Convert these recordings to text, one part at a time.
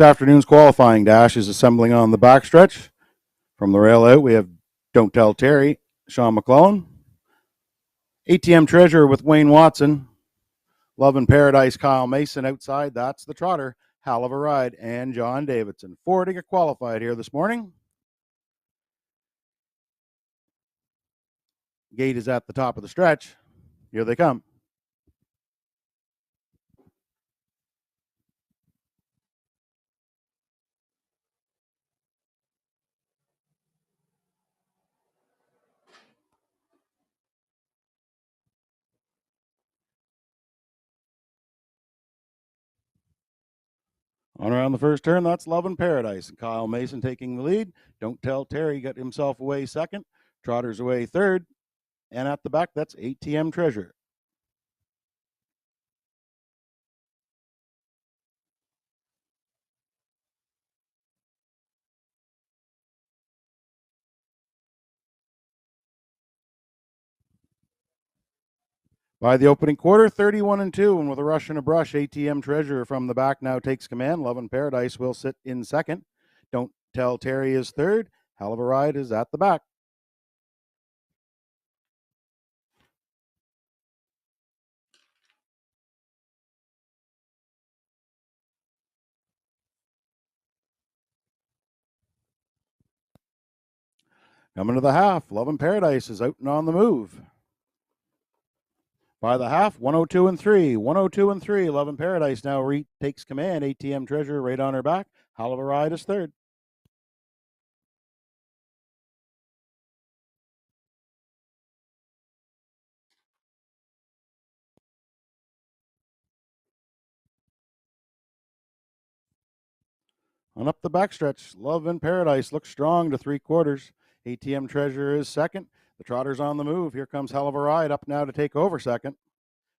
This afternoon's qualifying dash is assembling on the backstretch. From the rail out, we have Don't Tell Terry, Sean McClellan, ATM Treasure with Wayne Watson, Love in Paradise, Kyle Mason outside. That's the trotter, Hell of a Ride, and John Davidson. 4 to get qualified here this morning. Gate is at the top of the stretch. Here they come. On around the first turn, that's Love in Paradise. And Kyle Mason taking the lead. Don't Tell Terry got himself away second. Trotter's away third. And at the back, that's ATM Treasure. By the opening quarter, 31-2, and with a rush and a brush, ATM Treasure from the back now takes command. Love in Paradise will sit in second. Don't Tell Terry is third. Hell of a Ride is at the back. Coming to the half, Love in Paradise is out and on the move. By the half, 102-3, 102-3. Love in Paradise now takes command. ATM Treasure right on her back. Hell of a Ride is third. On up the backstretch, Love in Paradise looks strong to 3/4. ATM Treasure is second. The trotter's on the move. Here comes Hell of a Ride up now to take over second.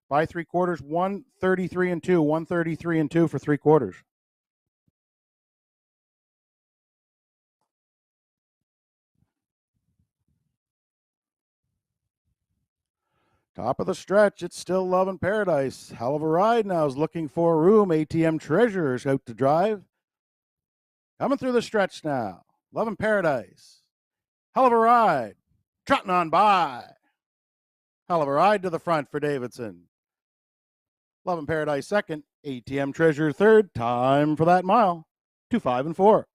By 3/4, 133-2, 133-2 for 3/4. Top of the stretch, it's still Love in Paradise. Hell of a Ride now is looking for room. ATM Treasure is out to drive. Coming through the stretch now. Love in Paradise. Hell of a Ride. Trotting on by. Hell of a Ride to the front for Davidson. Love in Paradise second. ATM Treasure third. Time for that mile. 2-5-4.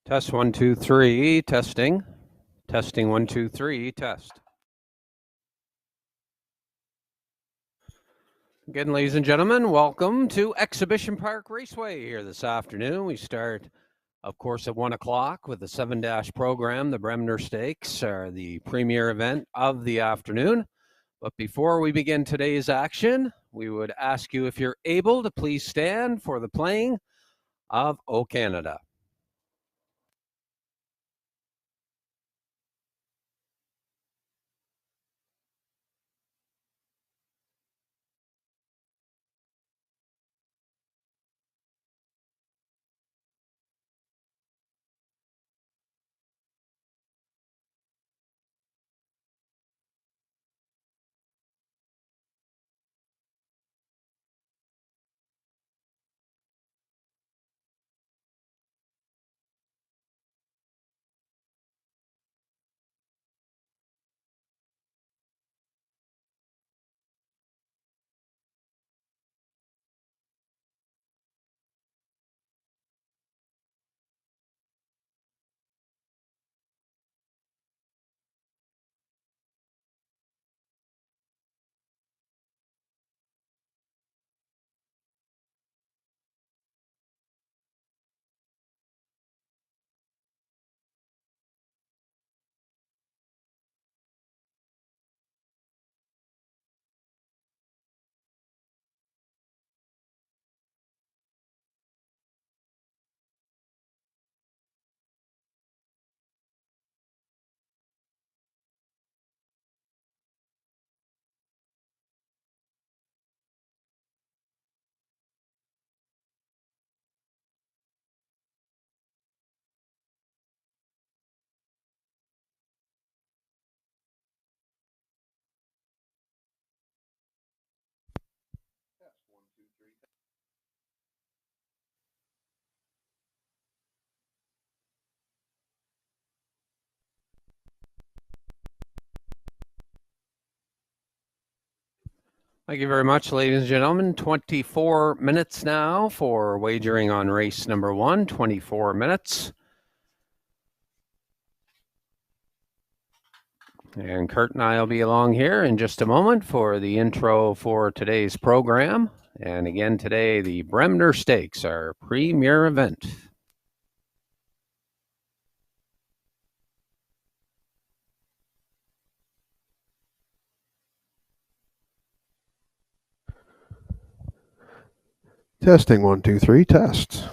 Test 1, 2, 3, testing. Testing 1, 2, 3, test. Again, ladies and gentlemen, welcome to Exhibition Park Raceway here this afternoon. We start, of course, at 1 o'clock with the 7-dash program. The Bremner Stakes are the premier event of the afternoon. But before we begin today's action, we would ask you, if you're able, to please stand for the playing of O Canada. Thank you very much, ladies and gentlemen. 24 minutes now for wagering on race number 1. 24 minutes. And Kurt and I will be along here in just a moment for the intro for today's program. And again, today, the Bremner Stakes, our premier event. Testing 1, 2, 3, test.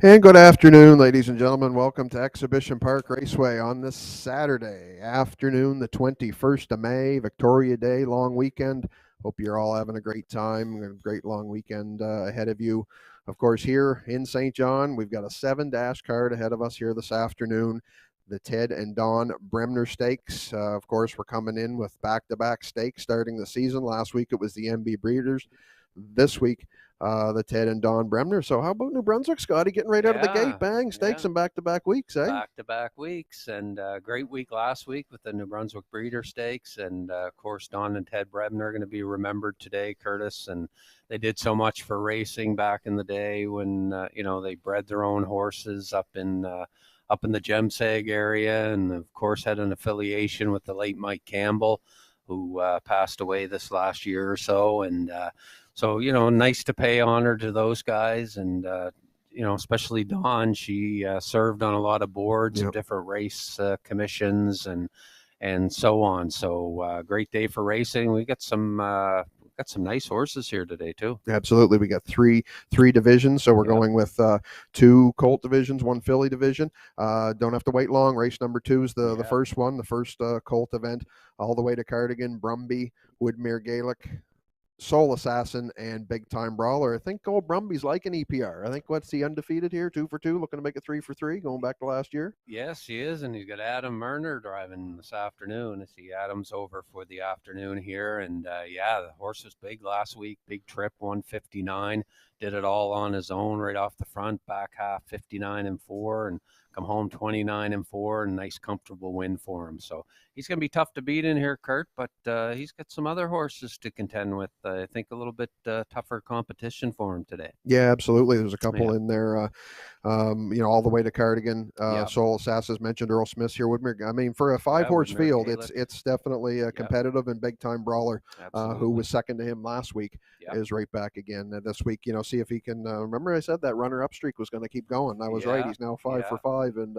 And good afternoon, ladies and gentlemen. Welcome to Exhibition Park Raceway on this Saturday afternoon, the 21st of May, Victoria Day, long weekend. Hope you're all having a great time, a great long weekend ahead of you. Of course, here in St. John, we've got a 7-dash card ahead of us here this afternoon. The Ted and Don Bremner Stakes. Of course, we're coming in with back-to-back stakes starting the season. Last week it was the MB Breeders. This week, the Ted and Don Bremner. So how about New Brunswick, Scotty, getting right out of the gate? Bang, stakes and back-to-back weeks, eh? Back-to-back weeks, and great week last week with the New Brunswick Breeder Stakes. And, of course, Don and Ted Bremner are going to be remembered today, Curtis. And they did so much for racing back in the day when, they bred their own horses up in the Gemsag area, and, of course, had an affiliation with the late Mike Campbell, who passed away this last year or so. And so, nice to pay honor to those guys. And, especially Dawn, she served on a lot of boards of different race commissions and so on. So great day for racing. We got some nice horses here today too. Absolutely. We got three divisions. So we're going with 2 colt divisions, 1 filly division. Don't have to wait long. Race number 2 is the first one, the first colt event, all the way to Cardigan, Brumby, Woodmere Gaelic, Soul Assassin, and Big Time Brawler. I think old Brumby's like an EPR. I think what's he undefeated here? 2 for 2, looking to make it 3 for 3, going back to last year. Yes, he is, and he's got Adam Murner driving this afternoon. I see Adam's over for the afternoon here, and the horse was big last week. Big trip, 159. Did it all on his own right off the front, back half 59 and 4, and come home 29-4, and nice comfortable win for him. So he's going to be tough to beat in here, Kurt, but he's got some other horses to contend with. I think a little bit tougher competition for him today. Yeah, absolutely. There's a couple in there, all the way to Cardigan, Soul, Sass has mentioned, Earl Smith's here, Woodmere. I mean, for a 5-horse field, it's definitely a competitive and big time brawler. Who was second to him last week is right back again this week. See if he can. Remember, I said that runner-up streak was going to keep going. I was right. He's now 5 for 5 and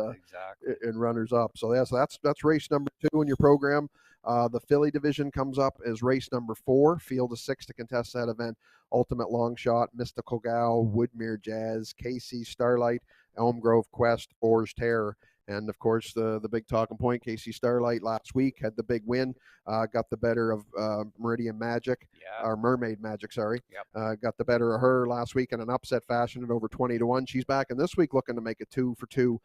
in runners up. So that's race number 2 in your program. The filly division comes up as race number 4, field of 6 to contest that event. Ultimate Long Shot, Mystical Gal, Woodmere Jazz, KC Starlight, Elm Grove Quest, Orr's Terror. And of course, the big talking point, KC Starlight last week had the big win, got the better of Meridian Magic, or Mermaid Magic, sorry. Got the better of her last week in an upset fashion at over 20-1. She's back in this week looking to make it 2 for 2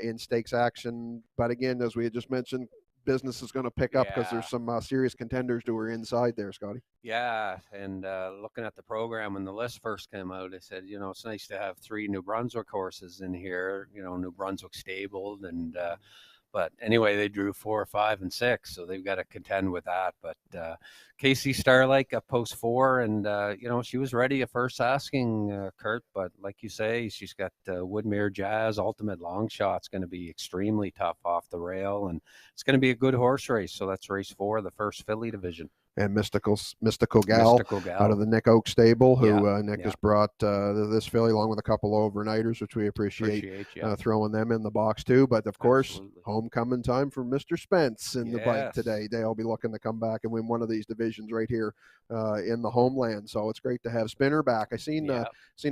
in stakes action. But again, as we had just mentioned, business is going to pick up because there's some serious contenders to her inside there, Scotty. Yeah, and looking at the program when the list first came out, I said, it's nice to have 3 New Brunswick horses in here, New Brunswick stabled, and but anyway, they drew 4, 5, and 6, so they've got to contend with that. But KC Starlight got post 4, and she was ready at first asking, Kurt. But like you say, she's got Woodmere Jazz, Ultimate Long Shot's going to be extremely tough off the rail, and it's going to be a good horse race. So that's race 4, the first filly division. And Mystical Gal out of the Nick Oak stable, who Nick has brought this filly along with a couple of overnighters, which we appreciate throwing them in the box too. But of course, homecoming time for Mr. Spence in the bike today. They'll be looking to come back and win one of these divisions right here in the homeland. So it's great to have Spinner back. I seen a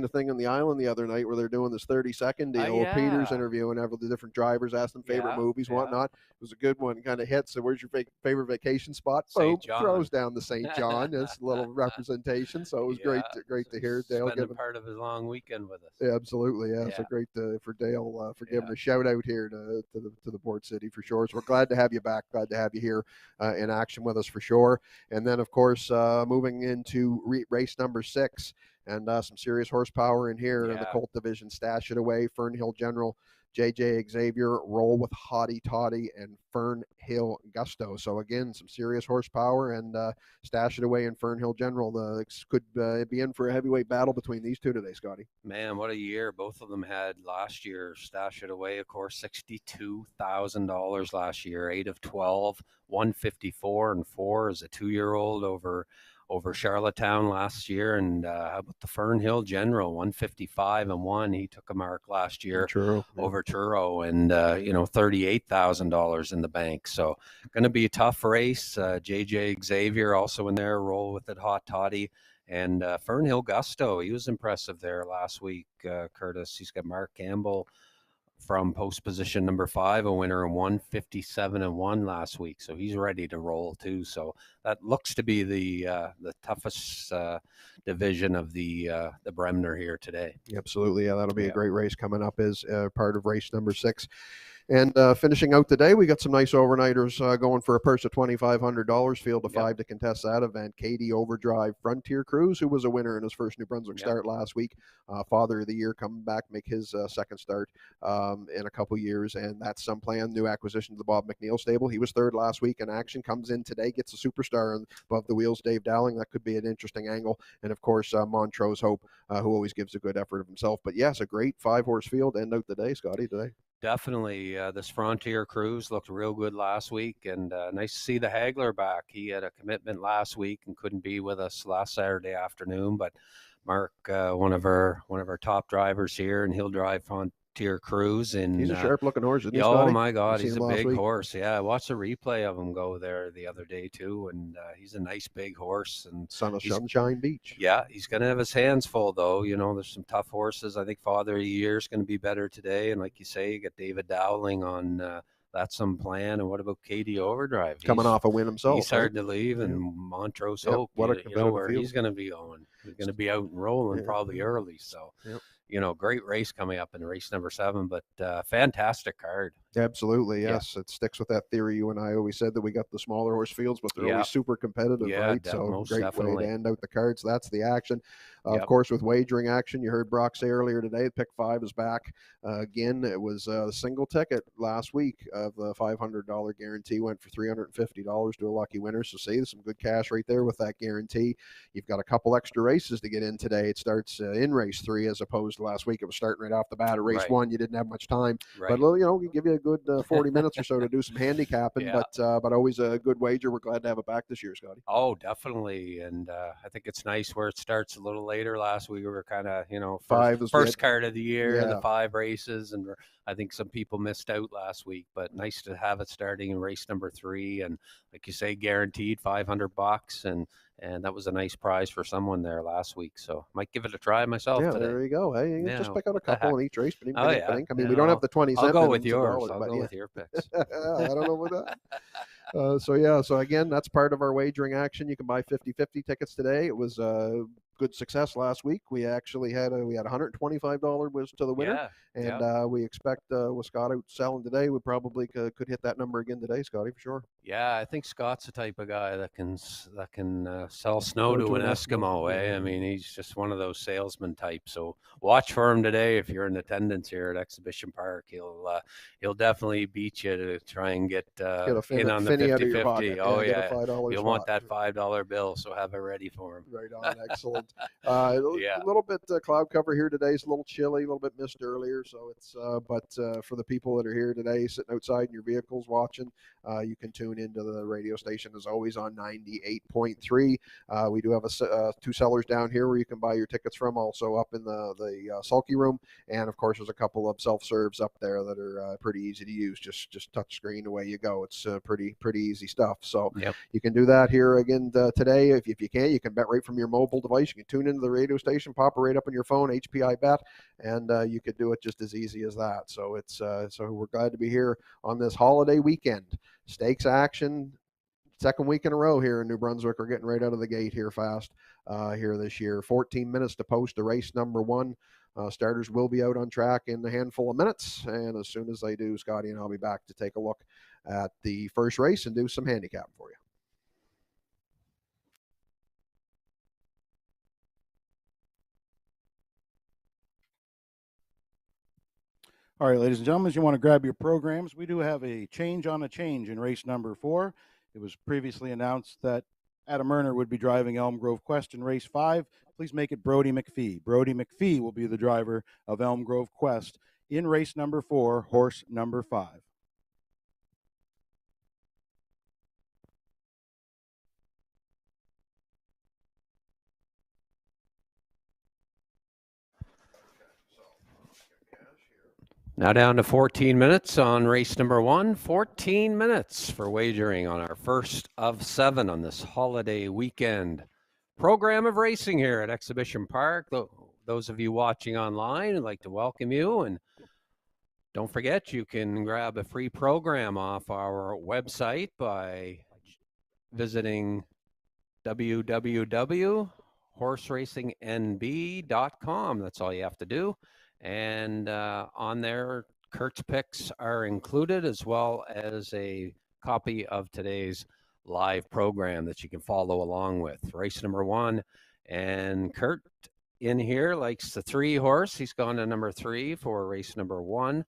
thing on the island the other night where they're doing this 30-second deal with Peters interviewing every the different drivers, asking favorite movies, whatnot. It was a good one, kind of hit. So where's your favorite vacation spot? Boom, throws down the St. John. It's a little representation, so it was great to hear Dale spending part of his long weekend with us. Yeah, absolutely, So great for Dale for giving a shout out here to the Port City for sure. So we're glad to have you back, glad to have you here in action with us for sure. And then of course moving into race number 6 and some serious horsepower in here in the Colt division. Stash It Away, Fernhill General, JJ Xavier, Roll with Hottie Toddy, and Fern Hill Gusto. So again, some serious horsepower, and Stash It Away and Fernhill General could be in for a heavyweight battle between these two today, Scotty. Man, what a year both of them had last year. Stash It Away, of course, $62,000 last year, 8 of 12, 154 and 4 as a 2-year-old over Charlottetown last year. And how about the Fernhill General, 155 and 1. He took a mark last year over Truro, and $38,000 in the bank. So going to be a tough race. JJ Xavier also in there, Roll with It, Hot Toddy, and Fernhill Gusto. He was impressive there last week, Curtis. He's got Mark Campbell from post position number 5, a winner in 157 and 1 last week. So he's ready to roll too. So that looks to be the toughest division of the Bremner here today. Absolutely. Yeah, that'll be a great race coming up as part of race number 6. And finishing out today, we got some nice overnighters going for a purse of $2,500. Field of 5 to contest that event. Katie Overdrive Frontier Cruise, who was a winner in his first New Brunswick start last week. Father of the Year coming back, make his second start in a couple years. And that's some plan. New acquisition to the Bob McNeil stable. He was 3rd last week in action. Comes in today, gets a superstar above the wheels, Dave Dowling. That could be an interesting angle. And of course, Montrose Hope, who always gives a good effort of himself. But yes, a great 5-horse field end out the day, Scotty, today. Definitely. This Frontier Cruise looked real good last week, and nice to see the Hagler back. He had a commitment last week and couldn't be with us last Saturday afternoon, but Mark, one of our top drivers here, and he'll drive Frontier Cruise. And he's a sharp-looking horse, isn't he, Oh, Scotty? my God, he's a big horse. Yeah, I watched a replay of him go there the other day, too, and he's a nice big horse. And son of Sunshine Beach. Yeah, he's going to have his hands full, though. There's some tough horses. I think Father of the Year is going to be better today. And like you say, you got David Dowling on That's Some Plan. And what about Katie Overdrive? Coming off a win himself. He's hard to leave. And Montrose Hope, what a where he's going to be going. He's going to be out and rolling probably early. So great race coming up in race number 7, but fantastic card. Absolutely, Yeah. yes. It sticks with that theory you and I always said that we got the smaller horse fields, but they're Yeah. always super competitive, Yeah, right? So most great definitely. way to end out the cards. That's the action. Of Yep. course, with wagering action, you heard Brock say earlier today, pick 5 is back. Again, it was a single ticket last week of the $500 guarantee went for $350 to a lucky winner. So see, there's some good cash right there with that guarantee. You've got a couple extra races to get in today. It starts in race 3 as opposed to last week. It was starting right off the bat at race Right. 1. You didn't have much time, Right. but we give you a good 40 minutes or so to do some handicapping. Yeah. But always a good wager. We're glad to have it back this year, Scotty. Oh, definitely. And I think it's nice where it starts a little later. Last week we were kind of, first card of the year, the 5 races, and I think some people missed out last week. But nice to have it starting in race number 3, and like you say, guaranteed $500, and that was a nice prize for someone there last week. So might give it a try myself today. There you go. Hey, you just pick out a couple in each race. But I mean, we don't have the 20 cents. I'll go with yours. I'll go with your picks. I don't know about that. So again, that's part of our wagering action. You can buy 50-50 tickets today. It was good success last week. We actually had $125 was to the winner, we expect with Scott out selling today, we probably could hit that number again today, Scotty, for sure. Yeah, I think Scott's the type of guy that can sell snow to an Eskimo. I mean, he's just one of those salesman types. So watch for him today if you're in attendance here at Exhibition Park. He'll definitely beat you to try and get in on the 50-50. Oh yeah, you'll want that $5 bill, so have it ready for him. Right on, excellent. A little bit cloud cover here today. It's a little chilly, a little bit mist earlier. So it's but for the people that are here today, sitting outside in your vehicles watching, you can tune into the radio station as always on 98.3. We do have 2 sellers down here where you can buy your tickets from. Also up in the sulky room, and of course there's a couple of self-serves up there that are pretty easy to use. Just touch screen, away you go. It's pretty easy stuff. So you can do that here again today. If you can, you can bet right from your mobile device. You can tune into the radio station, pop it right up on your phone, HPI bet, and you could do it just as easy as that. So it's so we're glad to be here on this holiday weekend. Stakes action, second week in a row here in New Brunswick. We're getting right out of the gate here fast here this year. 14 minutes to post to race number 1. Starters will be out on track in a handful of minutes, and as soon as they do, Scotty and I'll be back to take a look at the first race and do some handicapping for you. All right, ladies and gentlemen, as you want to grab your programs, we do have a change on a change in race number 4. It was previously announced that Adam Erner would be driving Elm Grove Quest in race 5. Please make it Brody McPhee. Brody McPhee will be the driver of Elm Grove Quest in race number 4, horse number 5. Now down to 14 minutes on race number 1. 14 minutes for wagering on our first of 7 on this holiday weekend program of racing here at Exhibition Park. Those of you watching online, I'd like to welcome you. And don't forget, you can grab a free program off our website by visiting www.horseracing.nb.com. That's all you have to do. And on there, Kurt's picks are included, as well as a copy of today's live program that you can follow along with. Race number 1. And Kurt in here likes the 3 horse. He's gone to number 3 for race number 1.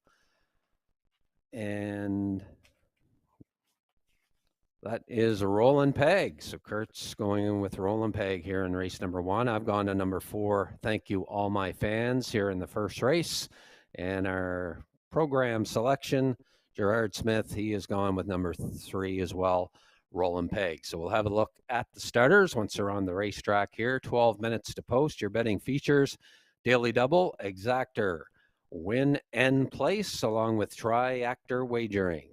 And that is a Roland Peg. So Kurt's going in with Roland Peg here in race number 1. I've gone to number 4. Thank you, all my fans, here in the first race. And our program selection, Gerard Smith, he has gone with number 3 as well, Roland Peg. So we'll have a look at the starters once they're on the racetrack here. 12 minutes to post. Your betting features: Daily Double, Exactor, Win and Place, along with Tri-Actor Wagering.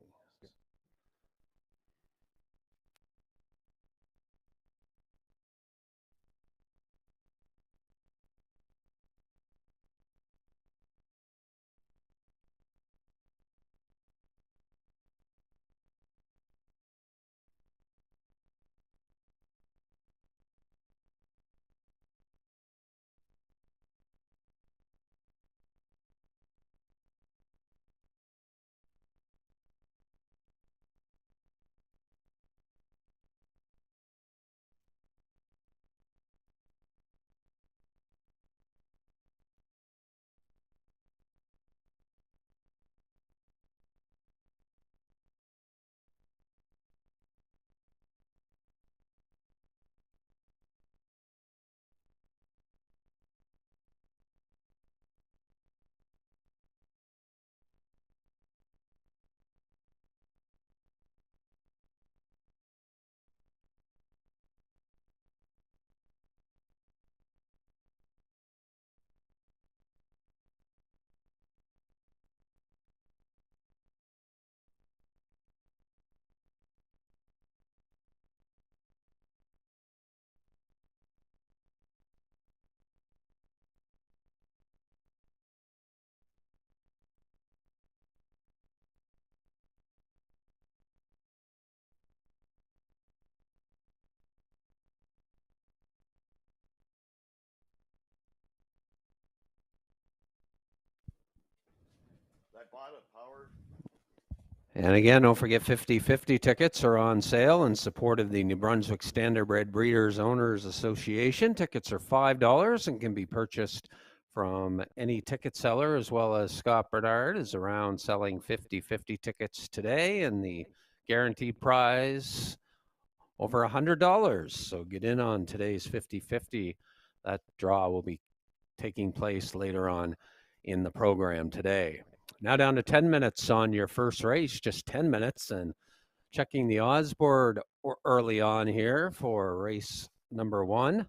And again, don't forget 50/50 tickets are on sale in support of the New Brunswick Standardbred Breeders Owners Association. Tickets are $5 and can be purchased from any ticket seller, as well as Scott Bernard is around selling 50/50 tickets today, and the guaranteed prize over $100. So get in on today's 50/50. That draw will be taking place later on in the program today. Now down to 10 minutes on your first race, just 10 minutes, and checking the odds board early on here for race number 1.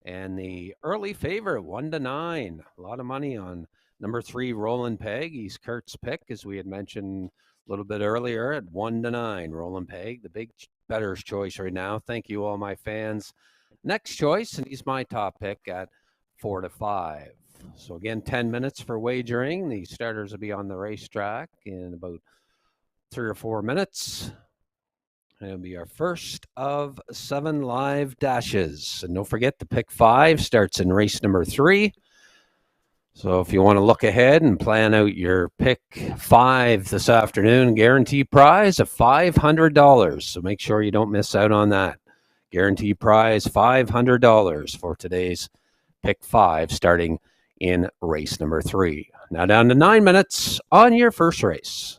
And the early favorite, 1-9. A lot of money on number 3, Roland Peg. He's Kurt's pick, as we had mentioned a little bit earlier, at 1-9. Roland Peg, the big bettor's choice right now. Thank you, all my fans. Next choice, and he's my top pick at 4-5. So again, 10 minutes for wagering. The starters will be on the racetrack in about 3 or 4 minutes. It'll be our first of 7 live dashes. And don't forget, the pick 5 starts in race number 3. So if you want to look ahead and plan out your pick 5 this afternoon, guaranteed prize of $500. So make sure you don't miss out on that. Guaranteed prize $500 for today's pick 5 starting in race number 3. Now down to 9 minutes on your first race.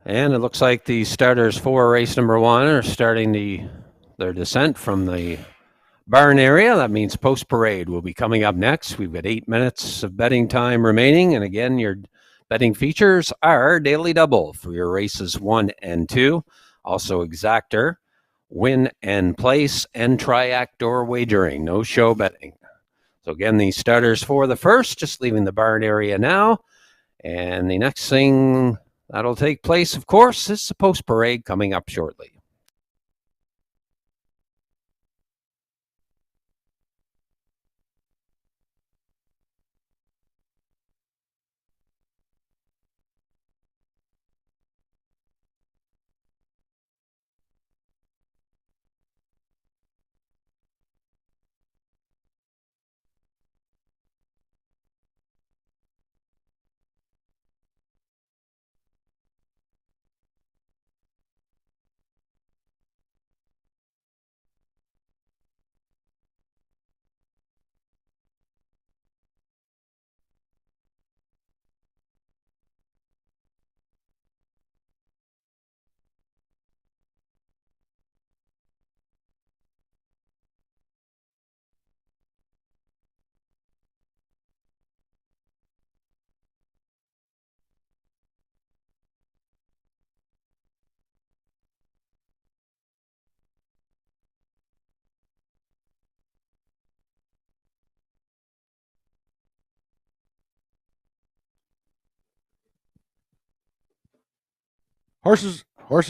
And it looks like the starters for race number 1 are starting their descent from the barn area. That means post parade will be coming up next. We've got 8 minutes of betting time remaining. And again, your betting features are daily double for your races 1 and 2. Also exactor, win and place, and triactor wagering. No show betting. So again, the starters for the first, just leaving the barn area now. And the next thing that'll take place, of course, is the post parade coming up shortly. Horses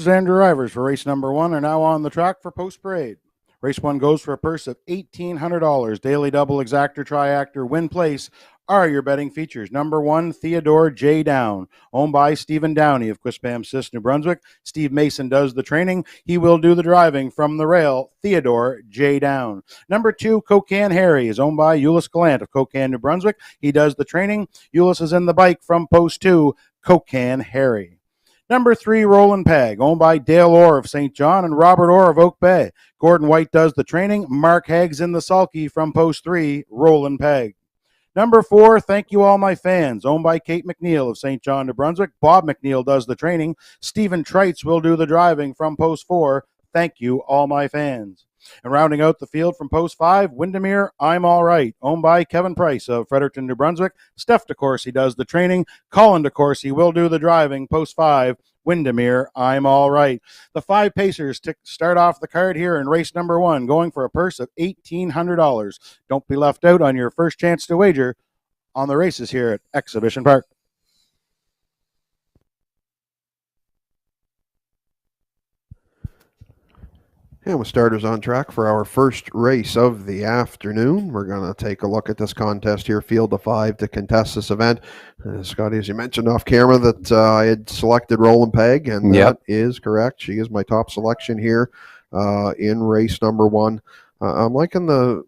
and drivers for race number 1 are now on the track for post parade. Race 1 goes for a purse of $1,800. Daily double, exactor, triactor, win place are your betting features. Number 1, Theodore J. Down, owned by Stephen Downey of Quispamsis, New Brunswick. Steve Mason does the training. He will do the driving from the rail. Theodore J. Down. Number 2, Cocan Harry, is owned by Euless Gallant of Cocan, New Brunswick. He does the training. Euless is in the bike from post 2, Cocan Harry. Number 3, Roland Peg, owned by Dale Orr of St. John and Robert Orr of Oak Bay. Gordon White does the training. Mark Hagg's in the sulky from post 3, Roland Peg. Number 4, Thank You All My Fans, owned by Kate McNeil of St. John, New Brunswick. Bob McNeil does the training. Stephen Treitz will do the driving from post 4, Thank You All My Fans. And rounding out the field from post 5, Windermere, I'm All Right, owned by Kevin Price of Fredericton, New Brunswick. Steph DeCourcy does the training. Colin DeCourcy will do the driving. Post 5, Windermere, I'm All Right. The 5 Pacers start off the card here in race number 1, going for a purse of $1,800. Don't be left out on your first chance to wager on the races here at Exhibition Park. And with starters on track for our first race of the afternoon, we're going to take a look at this contest here, field of 5 to contest this event. Scotty, as you mentioned off camera, that I had selected Roland Peg, and that is correct. She is my top selection here in race number 1. I'm liking the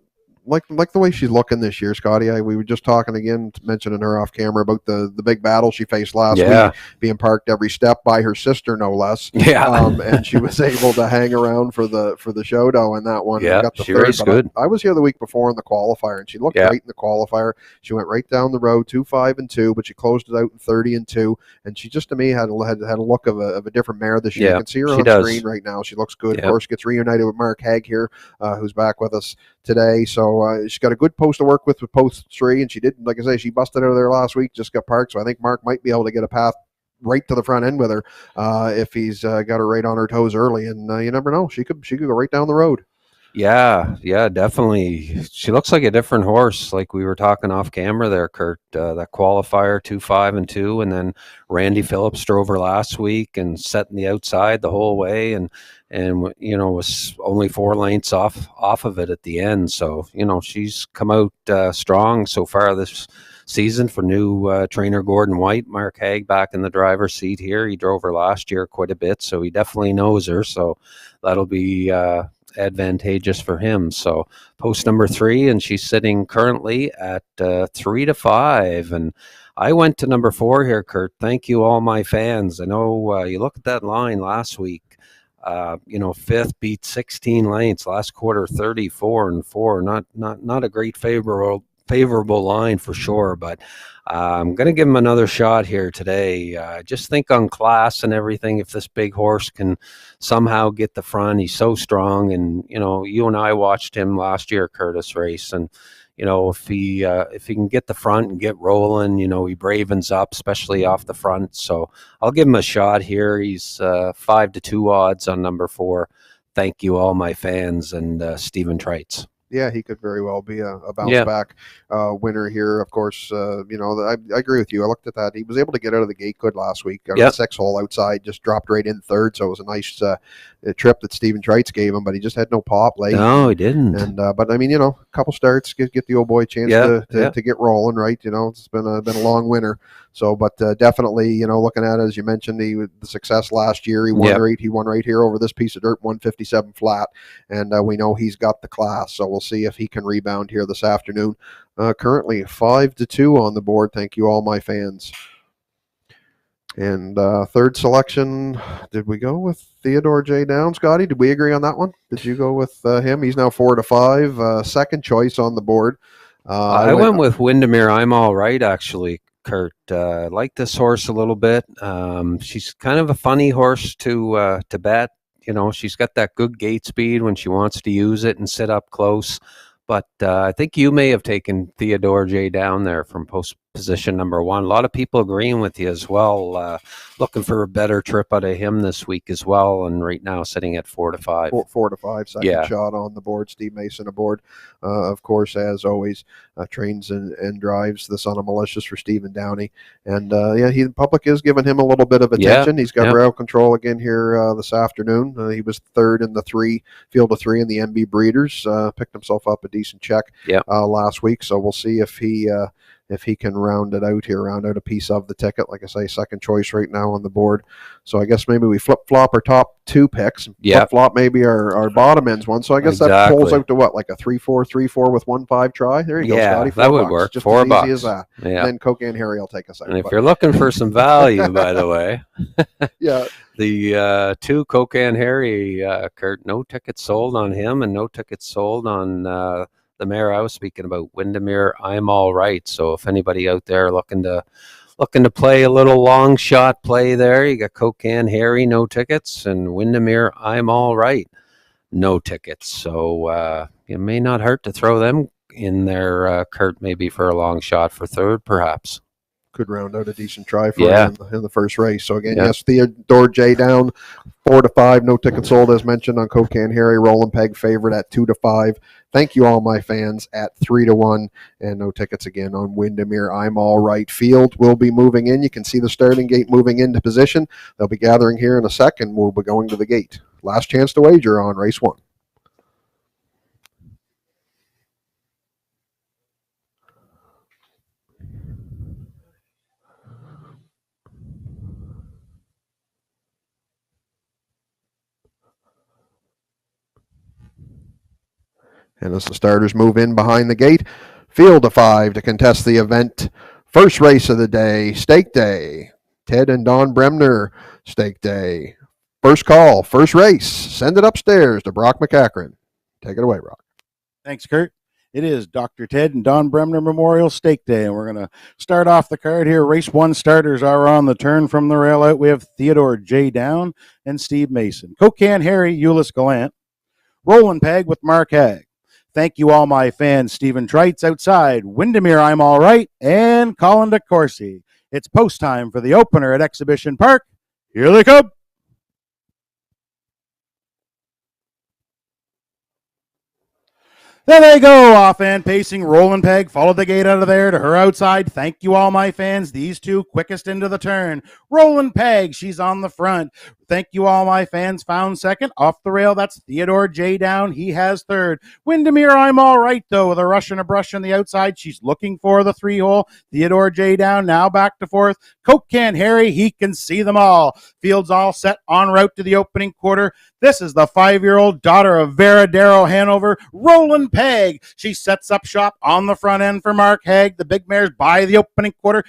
way she's looking this year, Scotty. We were just talking again, mentioning her off camera about the big battle she faced last week, being parked every step by her sister, no less. And she was able to hang around for the showdown in that one. Yeah, got the she third, raced good. I was here the week before in the qualifier, and she looked great in the qualifier. She went right down the road, 2-5-2, but she closed it out in 30-2. And she just, to me, had a look of a different mare this year. You can see her on screen right now. She looks good. Of course, gets reunited with Mark Haig here, who's back with us today. So she's got a good post to work with post 3, and she did, like I say, she busted out of there last week, just got parked. So I think Mark might be able to get a path right to the front end with her if he's got her right on her toes early. And you never know, she could go right down the road. Yeah, definitely. She looks like a different horse, like we were talking off camera there, Kurt. That qualifier, 2-5-2, and then Randy Phillips drove her last week and set in the outside the whole way, and was only 4 lengths off of it at the end. So she's come out strong so far this season for new trainer Gordon White. Mark Haig back in the driver's seat here. He drove her last year quite a bit, so he definitely knows her. So that'll be advantageous for him. So post number 3, and she's sitting currently at 3-5. And I went to number 4 here, Kurt. Thank you, all my fans. I know you look at that line last week. 5th beat 16 lengths last quarter, 34-4. Not a great favorable line for sure, but I'm going to give him another shot here today. Just think on class and everything. If this big horse can somehow get the front, he's so strong. And you and I watched him last year, Curtis, race, and if he can get the front and get rolling, he bravens up, especially off the front. So I'll give him a shot here. He's 5-2 odds on number 4. Thank you, all my fans, and Stephen Trites. Yeah, he could very well be a bounce back winner here. Of course, I agree with you. I looked at that. He was able to get out of the gate good last week. Got a 6 hole outside, just dropped right in 3rd. So it was a nice trip that Stephen Trites gave him, but he just had no pop late. No, he didn't. And but I mean, a couple starts, get the old boy a chance to get rolling, right? It's been a long winter. So, but definitely, looking at it, as you mentioned, the success last year, he won right here over this piece of dirt, 157 flat, and we know he's got the class. So we'll see if he can rebound here this afternoon. Currently 5-2 on the board. Thank you, all my fans. And 3rd selection, did we go with Theodore J. Down, Scotty? Did we agree on that one? Did you go with him? He's now 4-5. 2nd choice on the board. I went with Windermere. I'm All Right, actually, Kurt. I like this horse a little bit. She's kind of a funny horse to bet. She's got that good gate speed when she wants to use it and sit up close. But I think you may have taken Theodore J. Down there from position number 1. A lot of people agreeing with you as well. Looking for a better trip out of him this week as well. And right now sitting at 4-5. 4-5, second shot on the board. Steve Mason aboard. Of course, as always, trains and drives the Son of Malicious for Stephen Downey. And the public is giving him a little bit of attention. He's got rail control again here this afternoon. He was 3rd in the field of 3 in the MB Breeders. Picked himself up a decent check last week. So we'll see if he can round out a piece of the ticket. Like I say, 2nd choice right now on the board. So I guess maybe we flip-flop our top 2 picks. Flip-flop maybe our bottom ends one. So I guess that pulls out to what, like a 3-4 with 1-5 try? There you go, Scotty. That would work. Just $4. as easy as that. And then Cocaine Harry will take us out. And if you're looking for some value, by the way, the 2 Cocaine Harry, Kurt, no tickets sold on him and no tickets sold on the mare I was speaking about, Windermere, I'm All Right. So if anybody out there looking to play a little long shot play there, you got Cocaine Harry, no tickets, and Windermere, I'm All Right, no tickets. So it may not hurt to throw them in there, Kurt, maybe for a long shot for 3rd, perhaps. could round out a decent try for Yeah. him in the first race. So again, Yeah. yes, Theodore J down 4-5. No ticket sold as mentioned on Cocan Harry. Roland Peg favorite at 2-5. Thank you all my fans at 3-1, and no tickets again on Windermere. I'm all right. Field will be moving in. You can see the starting gate moving into position. They'll be gathering here in a second. We'll be going to the gate. Last chance to wager on race 1. And as the starters move in behind the gate, field of 5 to contest the event. First race of the day, Stake Day. Ted and Don Bremner, Stake Day. First call, first race. Send it upstairs to Brock McCachran. Take it away, Brock. Thanks, Kurt. It is Dr. Ted and Don Bremner Memorial Stake Day, and we're going to start off the card here. Race 1 starters are on the turn from the rail out. We have Theodore J. Down and Steve Mason. Cocan Harry, Euless Gallant. Roland Peg with Mark Hag. Thank you all my fans. Stephen Treitz outside. Windermere, I'm all right. And Colin DeCourcy. It's post time for the opener at Exhibition Park. Here they come. There they go, off-hand pacing. Roland Peg followed the gate out of there to her outside. Thank you all my fans. These two quickest into the turn. Roland Peg, she's on the front. Thank you all my fans. Found second. Off the rail, that's Theodore J. Down. He has third. Windermere, I'm all right, though, with a rush and a brush on the outside. She's looking for the 3-hole. Theodore J. Down now back to fourth. Cocan Harry, he can see them all. Field's all set en route to the opening quarter. This is the 5-year-old daughter of Veradero Hanover, Roland Peg. She sets up shop on the front end for Mark Hag. The big mares by the opening quarter.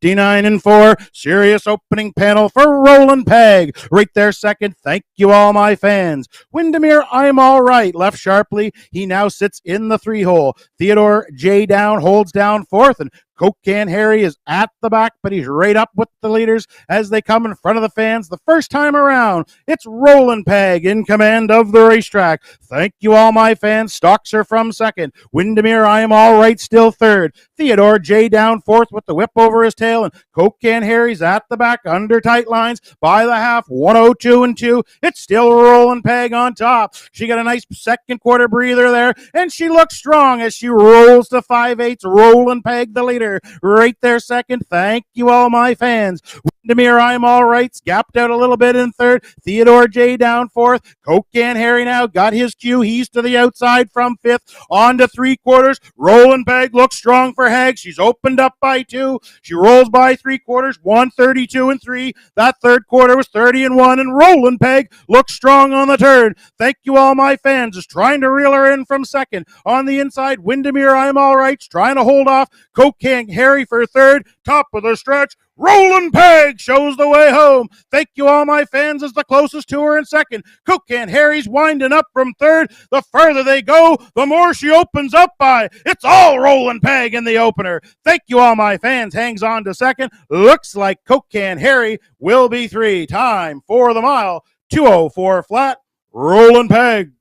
29-4. Serious opening panel for Roland Peg. Right there second. Thank you all my fans. Windermere, I'm all right. Left sharply. He now sits in the 3-hole. Theodore J. Down holds down fourth, and Cocan Harry is at the back, but he's right up with the leaders as they come in front of the fans the first time around. It's Roland Peg in command of the racetrack. Thank you all my fans. Stocks are from second. Windermere, I am all right, still third. Theodore J. Down fourth with the whip over his tail, and Cocan Harry's at the back under tight lines by the half. 102-2. It's still Roland Peg on top. She got a nice second quarter breather there, and she looks strong as she rolls to 5/8. Roland Peg, the leader. Right there second. Thank you all my fans. Windermere, I'm all right. Gapped out a little bit in third. Theodore J. Down fourth. Cocan Harry now got his cue. He's to the outside from fifth. On to 3/4. Roland Peg looks strong for Hag. She's opened up by 2. She rolls by 3/4. 132-3. That third quarter was 30-1, and Roland Peg looks strong on the turn. Thank you all my fans. Is trying to reel her in from second. On the inside, Windermere, I'm all right. Trying to hold off Cocan Harry for third. Top of the stretch. Roland Peg shows the way home. Thank you all my fans as the closest to her in second. Cocan Harry's winding up from third. The further they go, the more she opens up by. It's all Roland Peg in the opener. Thank you all my fans. Hangs on to second. Looks like Cocan Harry will be 3. Time for the mile. 2:04 flat. Roland Peg.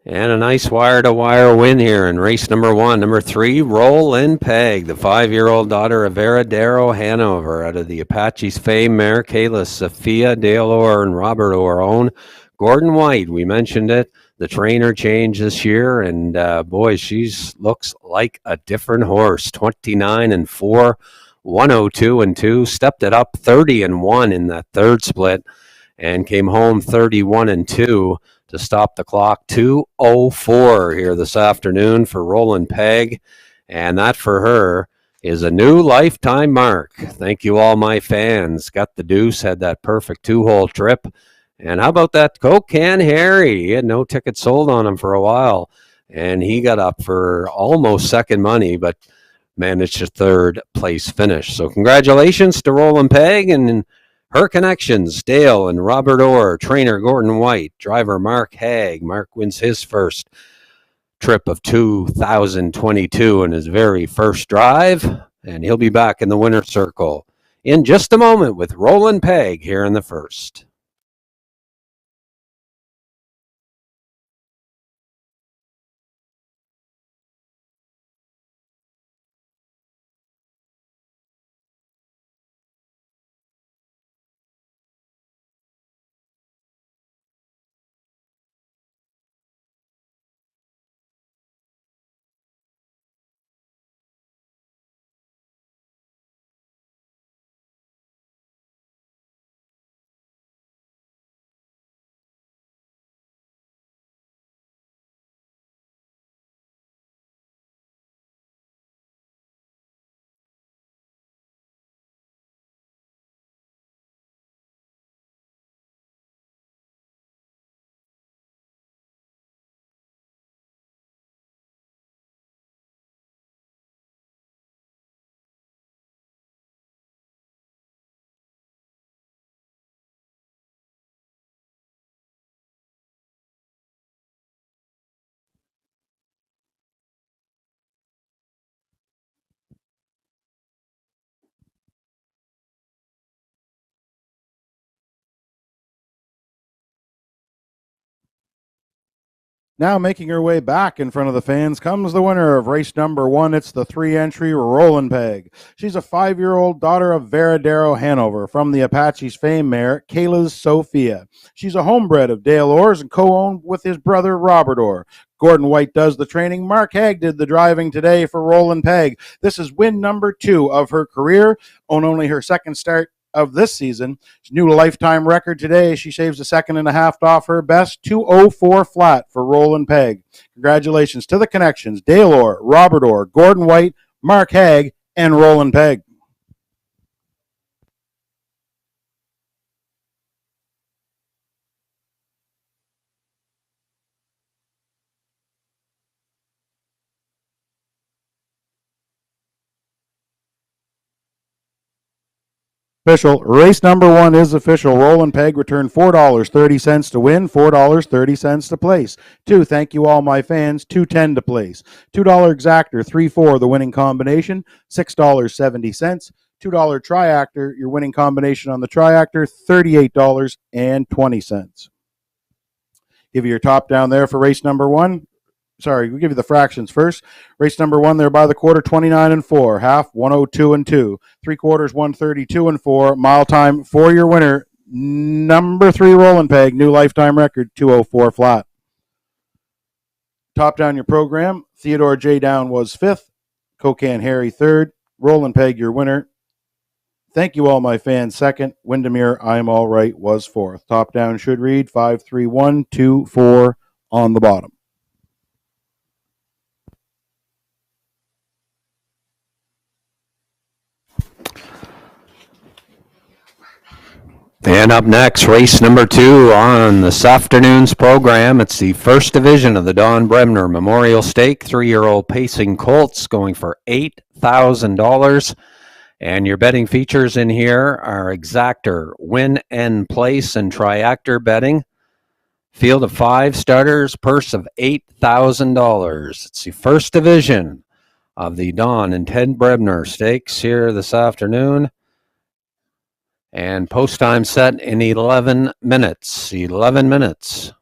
And a nice wire-to-wire win here in race number 1. Number 3, Roland Peg, the 5-year-old daughter of Veradero Hanover, out of the Apache's fame mare Kayla, Sophia, Dale Orr, and Robert Orr own. Gordon White, we mentioned it. The trainer changed this year, and boy, she looks like a different horse. 29-4, 102-2, stepped it up 30-1 in that third split, and came home 31-2. To stop the clock. 2:04 here this afternoon for Roland Peg, and that for her is a new lifetime mark. Thank you all my fans. Got the deuce, had that perfect 2-hole trip. And how about that Cocan Harry? He had no tickets sold on him for a while, and he got up for almost second money, but managed a third place finish. So congratulations to Roland Peg and her connections, Dale and Robert Orr, trainer Gordon White, driver Mark Hag. Mark wins his first trip of 2022 in his very first drive, and he'll be back in the winner's circle in just a moment with Roland Peg here in the first. Now making her way back in front of the fans comes the winner of race number 1. It's the 3-entry Rollin' Peg. She's a 5-year-old daughter of Veradero Hanover from the Apache's fame mare, Kayla's Sophia. She's a homebred of Dale Orr's and co-owned with his brother Robert Orr. Gordon White does the training. Mark Haig did the driving today for Rollin' Peg. This is win number 2 of her career, on only her second start of this season. New lifetime record today. She shaves a second and a half off her best, 2:04 flat for Rollin' Peg. Congratulations to the connections, Dale Orr, Robert Orr, Gordon White, Mark Haig, and Rollin' Peg. Official. Race number 1 is official. Rollin' Peg returned $4.30 to win, $4.30 to place. 2, thank you all my fans, $2.10 to place. $2 exactor, 3-4 the winning combination, $6.70. $2 triactor, your winning combination on the triactor, $38.20. Give you your top down there for race number 1. Sorry, we'll give you the fractions first. Race number 1 there by the quarter, 29-4. Half, 102-2. 3/4, 132-4. Mile time for your winner, number 3 Rollin' Peg, new lifetime record, 2:04 flat. Top down your program. Theodore J. Down was 5th. Cocan Harry 3rd. Rollin' Peg, your winner. Thank you all my fans, 2nd. Windermere, I'm all right, was 4th. Top down should read 5-3-1-2-4 on the bottom. And up next, race number 2 on this afternoon's program. It's the first division of the Don Bremner Memorial Stake. 3-year-old pacing colts going for $8,000. And your betting features in here are exactor, win and place, and triactor betting. Field of 5 starters, purse of $8,000. It's the first division of the Don and Ted Bremner Stakes here this afternoon. And post time set in 11 minutes. 11 minutes.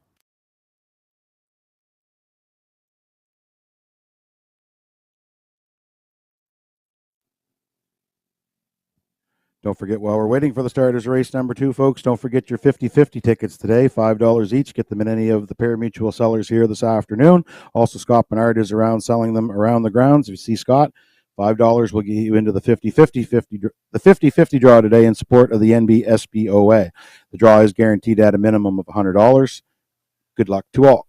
Don't forget, while we're waiting for the starters race number 2, folks, don't forget your 50-50 tickets today, $5 each. Get them in any of the pari-mutuel sellers here this afternoon. Also, Scott Bernard is around selling them around the grounds. If you see Scott, $5 will get you into the 50-50 draw today in support of the NBSBOA. The draw is guaranteed at a minimum of $100. Good luck to all.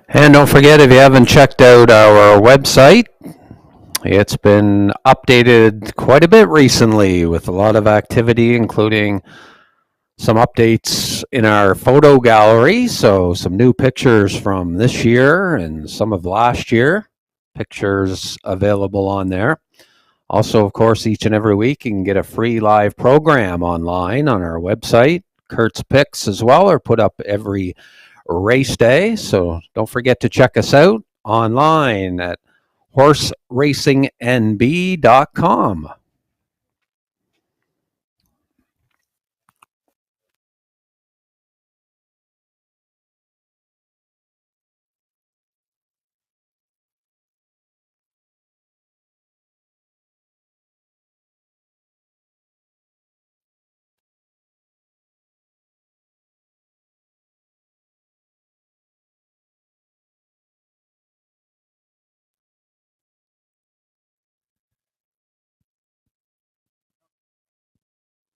And don't forget, if you haven't checked out our website, it's been updated quite a bit recently with a lot of activity, including some updates in our photo gallery. So some new pictures from this year and some of last year. Pictures available on there. Also, of course, each and every week you can get a free live program online on our website. Kurt's picks as well are put up every race day. So don't forget to check us out online at horseracingnb.com.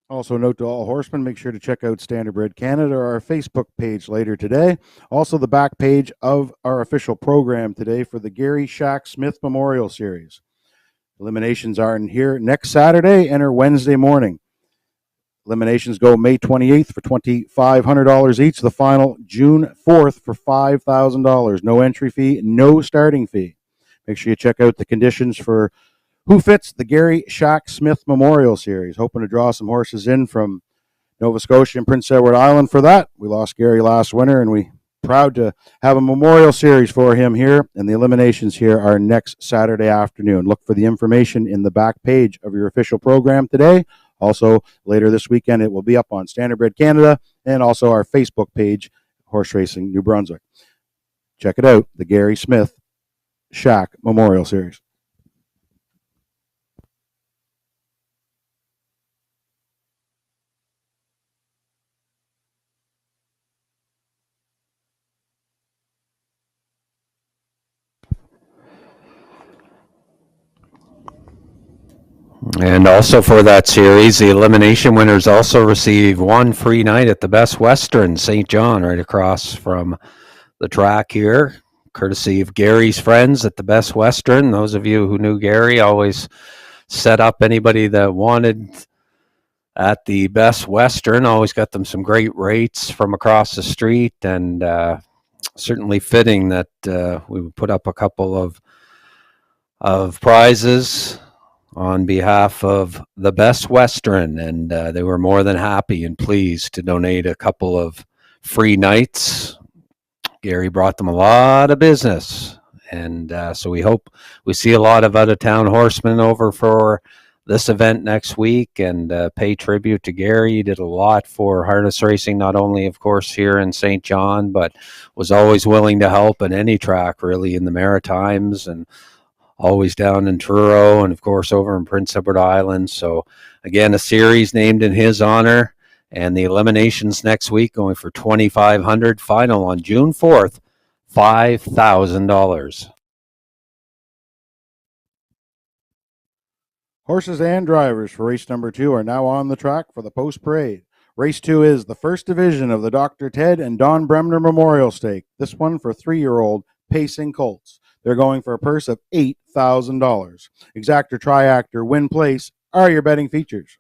Also, note to all horsemen, make sure to check out Standardbred Canada or our Facebook page later today. Also, the back page of our official program today for the Gary Shack Smith Memorial Series. Eliminations are in here next Saturday and are Wednesday morning. Eliminations go May 28th for $2,500 each. The final June 4th for $5,000. No entry fee, no starting fee. Make sure you check out the conditions for Who Fits the Gary Shack Smith Memorial Series. Hoping to draw some horses in from Nova Scotia and Prince Edward Island for that. We lost Gary last winter, and we proud to have a memorial series for him here, and the eliminations here are next Saturday afternoon. Look for the information in the back page of your official program today. Also, later this weekend, it will be up on Standardbred Canada and also our Facebook page, Horse Racing New Brunswick. Check it out, the Gary Smith Shack Memorial Series. And also for that series, the elimination winners also receive one free night at the Best Western St. John, right across from the track here, courtesy of Gary's friends at the Best Western. Those of you who knew Gary always set up anybody that wanted at the Best Western, always got them some great rates from across the street, and certainly fitting that we would put up a couple of prizes on behalf of the Best Western, and they were more than happy and pleased to donate a couple of free nights. Gary brought them a lot of business, and so we hope we see a lot of out-of-town horsemen over for this event next week and pay tribute to Gary. He did a lot for harness racing, not only, of course, here in St. John, but was always willing to help at any track, really, in the Maritimes, and always down in Truro, and of course over in Prince Edward Island. So again, a series named in his honor, and the eliminations next week going for $2,500. Final on June 4th, $5,000. Horses and drivers for race number 2 are now on the track for the post parade. Race 2 is the first division of the Dr. Ted and Don Bremner Memorial Stake. This one for 3-year-old pacing colts. They're going for a purse of $8,000. Exactor, Triactor, Win Place are your betting features.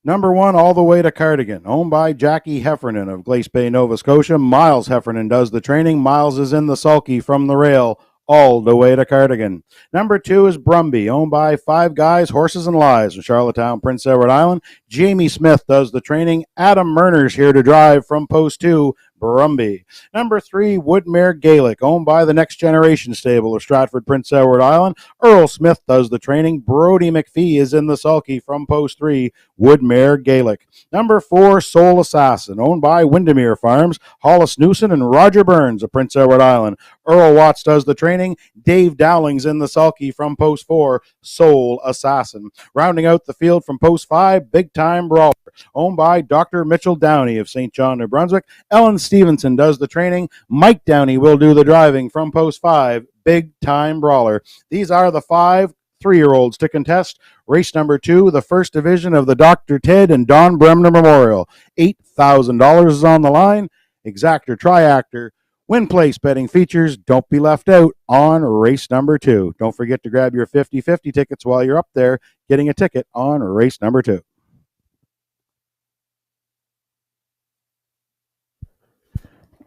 Number 1, All the Way to Cardigan, owned by Jackie Heffernan of Glace Bay, Nova Scotia. Miles Heffernan does the training. Miles is in the sulky from the rail all the way to Cardigan. Number 2 is Brumby, owned by Five Guys, Horses and Lies from Charlottetown, Prince Edward Island. Jamie Smith does the training. Adam Murner's here to drive from Post 2, Brumby. Number 3, Woodmere Gaelic, owned by the Next Generation Stable of Stratford, Prince Edward Island. Earl Smith does the training. Brody McPhee is in the sulky from Post 3, Woodmere Gaelic. Number 4, Soul Assassin, owned by Windermere Farms, Hollis Newson and Roger Burns of Prince Edward Island. Earl Watts does the training. Dave Dowling's in the sulky from Post 4, Soul Assassin. Rounding out the field from Post 5, Big Time Brawler, owned by Dr. Mitchell Downey of St. John, New Brunswick. Ellen Stevenson does the training. Mike Downey will do the driving from Post 5, Big Time Brawler. These are the 5 3-year-olds to contest race number 2, the first division of the Dr. Ted and Don Bremner Memorial. $8,000 is on the line. Exactor, Triactor, Win Place betting features. Don't be left out on race number 2. Don't forget to grab your 50-50 tickets while you're up there getting a ticket on race number 2.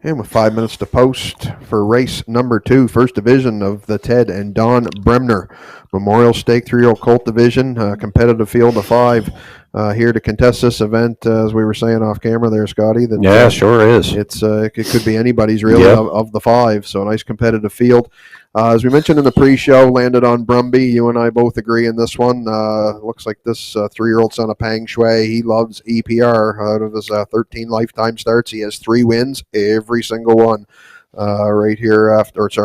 And with 5 minutes to post for race number 2, first division of the Ted and Don Bremner Memorial Stake 3-year-old colt division, competitive field of 5 here to contest this event. As we were saying off camera there, Scotty. That, yeah, sure is. It could be anybody's really of the 5, so a nice competitive field. As we mentioned in the pre-show, landed on Brumby. You and I both agree in this one. Looks like this 3-year-old son of Pang Shui, he loves EPR. Out of his 13 lifetime starts, he has 3 wins, every single one. Right here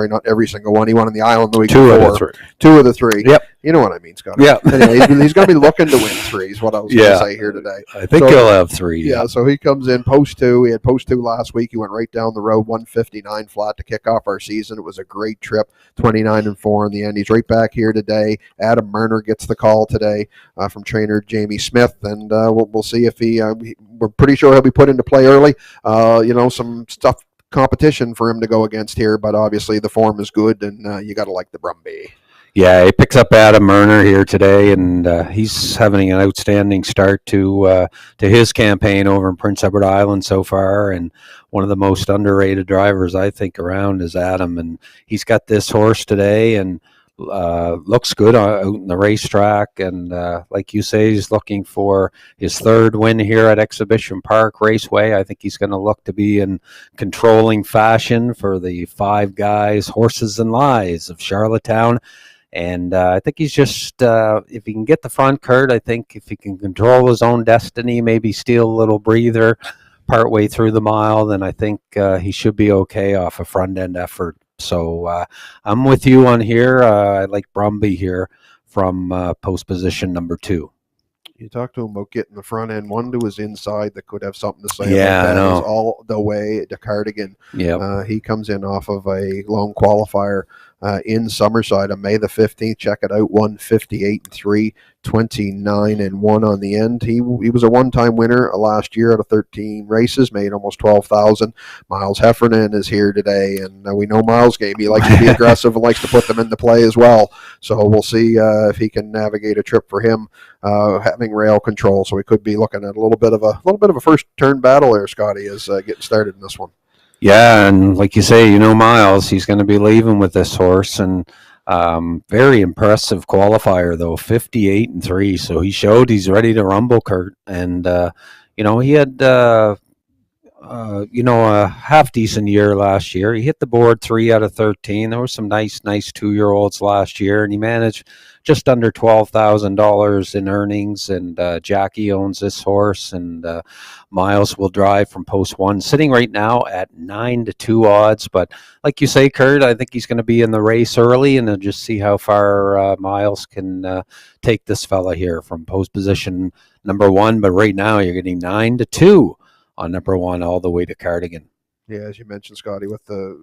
not every single one. He won on the island the week before. 2 of the 3. Yep. You know what I mean, Scott. Yeah. Anyway, he's going to be looking to win 3 is what I was going to say here today. I think he'll have 3. Yeah, so he comes in post 2. He had post 2 last week. He went right down the road, 159 flat to kick off our season. It was a great trip, 29-4 in the end. He's right back here today. Adam Murner gets the call today from trainer Jamie Smith, and we'll see if we're pretty sure he'll be put into play early. Some stuff, competition for him to go against here, but obviously the form is good, and you got to like the Brumby. Yeah, he picks up Adam Murner here today, and he's having an outstanding start to his campaign over in Prince Edward Island so far, and one of the most underrated drivers I think around is Adam, and he's got this horse today, and looks good out in the racetrack, and like you say, he's looking for his third win here at Exhibition Park Raceway. I think he's going to look to be in controlling fashion for the Five Guys Horses and Lies of Charlottetown. And I think he's just, if he can get the front, Kurt, I think if he can control his own destiny, maybe steal a little breather partway through the mile, then I think he should be okay off a front end effort. So I'm with you on here. I like Brumby here from post position number 2. You talked to him about getting the front end one to his inside that could have something to say Yeah, about that. I know. Is all the way to Cardigan. Yeah. He comes in off of a lone qualifier in Summerside on May the 15th. Check it out, 158-3, 29-1 on the end. He was a one-time winner last year out of 13 races, made almost 12,000. Miles Heffernan is here today, and we know Miles' game. He likes to be aggressive and likes to put them into play as well. So we'll see if he can navigate a trip for him, having rail control. So we could be looking at a little bit of a first turn battle there, Scotty, is getting started in this one. Yeah, and like you say, Miles, he's going to be leaving with this horse, and very impressive qualifier though, 58-3. So he showed he's ready to rumble, Kurt, and he had a half decent year last year. He hit the board 3 out of 13. There were some nice 2-year-olds last year, and he managed just under $12,000 in earnings. And Jackie owns this horse, and Miles will drive from post 1, sitting right now at 9-2 odds. But like you say, Kurt, I think he's going to be in the race early, and just see how far Miles can take this fella here from post position number 1. But right now, you're getting 9-2 on number 1 all the way to Cardigan. Yeah, as you mentioned, Scotty, with the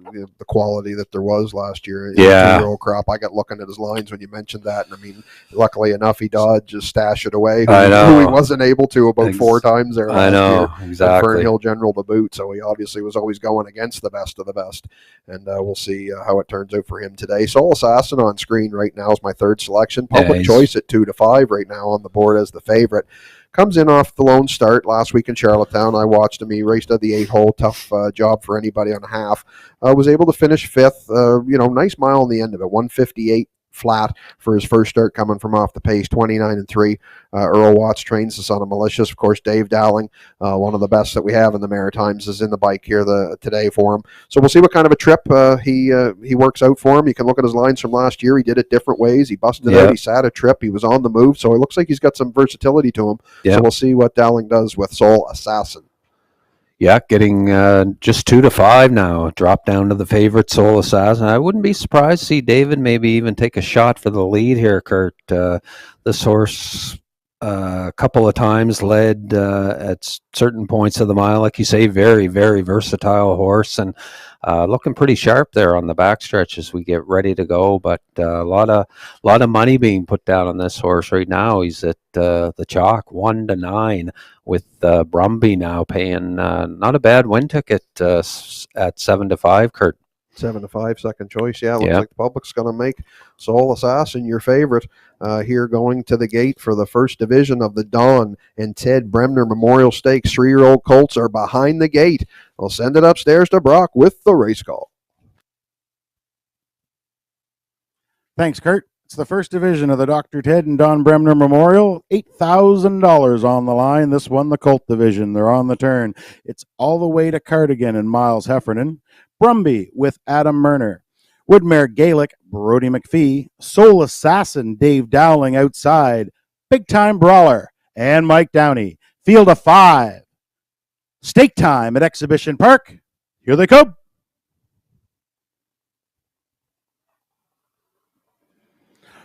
quality that there was last year in Yeah. the 2-year-old crop, I got looking at his lines when you mentioned that, and I mean, luckily enough, he dodged just stash it away. I know. Who he wasn't able to about 4 times there last I know, year. exactly. Fernhill General to boot, so he obviously was always going against the best of the best, and we'll see how it turns out for him today. Soul Assassin on screen right now is my third selection. Public Choice at 2-5 right now on the board as the favorite. Comes in off the lone start last week in Charlottetown. I watched him. He raced at the 8-hole. Tough job for anybody on a half. Was able to finish 5th. Nice mile on the end of it. 158 flat for his first start coming from off the pace. 29-3. Earl Watts trains the son of Malicious. Of course, Dave Dowling, one of the best that we have in the Maritimes, is in the bike here today for him. So we'll see what kind of a trip he works out for him. You can look at his lines from last year. He did it different ways. He busted out. He sat a trip. He was on the move. So it looks like he's got some versatility to him. So we'll see what Dowling does with Soul Assassin. Yeah, getting just 2-5 now. Drop down to the favorite, Soul Assassin. I wouldn't be surprised to see David maybe even take a shot for the lead here, Kurt. This horse a couple of times led at certain points of the mile. Like you say, very, very versatile horse, and looking pretty sharp there on the backstretch as we get ready to go. But a lot of money being put down on this horse right now. He's at the chalk 1-9 with Brumby now paying not a bad win ticket at 7-5, Kurt. 7-5, second choice. Yeah, looks like the public's going to make Soul Assassin your favorite here going to the gate for the first division of the Don and Ted Bremner Memorial Stakes. 3-year-old colts are behind the gate. We'll send it upstairs to Brock with the race call. Thanks, Kurt. It's the first division of the Dr. Ted and Don Bremner Memorial. $8,000 on the line. This one, the Colt division. They're on the turn. It's all the way to Cardigan and Miles Heffernan. Brumby with Adam Murner. Woodmare Gaelic, Brody McPhee. Soul Assassin, Dave Dowling outside. Big Time Brawler and Mike Downey. Field of 5. Stake time at Exhibition Park. Here they come.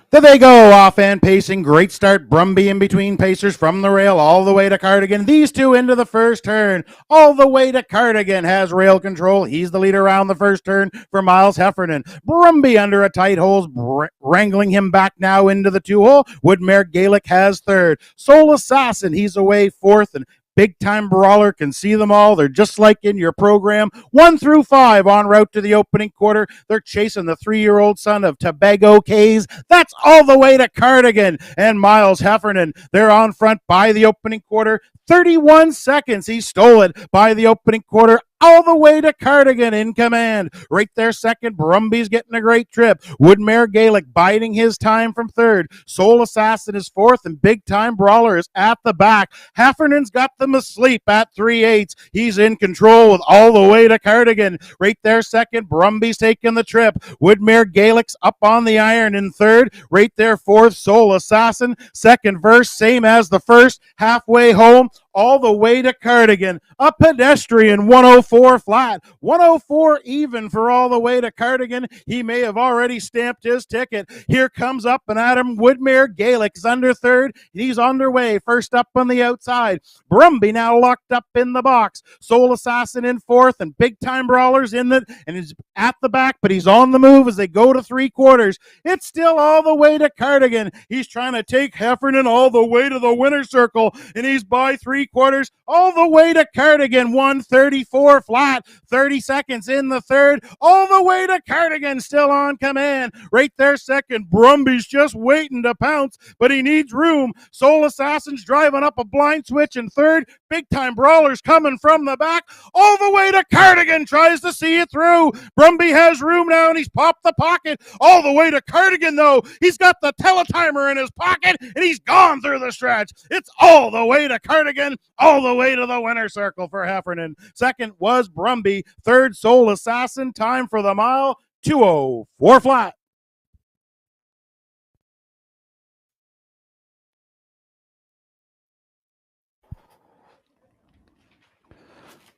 There they go, off and pacing. Great start. Brumby in between pacers from the rail all the way to Cardigan. These two into the first turn. All the way to Cardigan has rail control. He's the leader around the first turn for Miles Heffernan. Brumby under a tight hole, wrangling him back now into the 2-hole. Woodmare Gaelic has third. Soul Assassin, he's away 4th, and Big Time Brawler can see them all. They're just like in your program. 1-5 en route to the opening quarter. They're chasing the 3-year-old son of Tobago Kays. That's all the way to Cardigan and Miles Heffernan. They're on front by the opening quarter. 31 seconds. He stole it by the opening quarter. all the way to Cardigan in command. Right there second, Brumby's getting a great trip. Woodmare Gaelic biding his time from third. Soul Assassin is fourth, and Big Time Brawler is at the back. Heffernan's got them asleep at 3/8. He's in control with all the way to Cardigan. Right there second, Brumby's taking the trip. Woodmare Gaelic's up on the iron in third. Right there fourth, Soul Assassin. Second verse, same as the first. Halfway home, all the way to Cardigan. A pedestrian 104 flat. 104 even for all the way to Cardigan. He may have already stamped his ticket. Here comes up and Adam Woodmere Gaelic's under third. He's underway. First up on the outside. Brumby now locked up in the box. Soul Assassin in fourth, and Big Time Brawlers in the and is at the back, but he's on the move as they go to 3/4. It's still all the way to Cardigan. He's trying to take Heffernan all the way to the winner's circle, and he's by 3/4 all the way to Cardigan. 134 flat. 30 seconds in the third, all the way to Cardigan, still on command. Right there second, Brumby's just waiting to pounce, but he needs room. Soul Assassin's driving up a blind switch in third. Big Time Brawlers coming from the back, all the way to Cardigan, tries to see it through. Brumby has room now, and he's popped the pocket all the way to Cardigan, though. He's got the teletimer in his pocket, and he's gone through the stretch. It's all the way to Cardigan, all the way to the winner circle for Heffernan. Second was Brumby. Third, Soul Assassin. Time for the mile, 2:04 flat.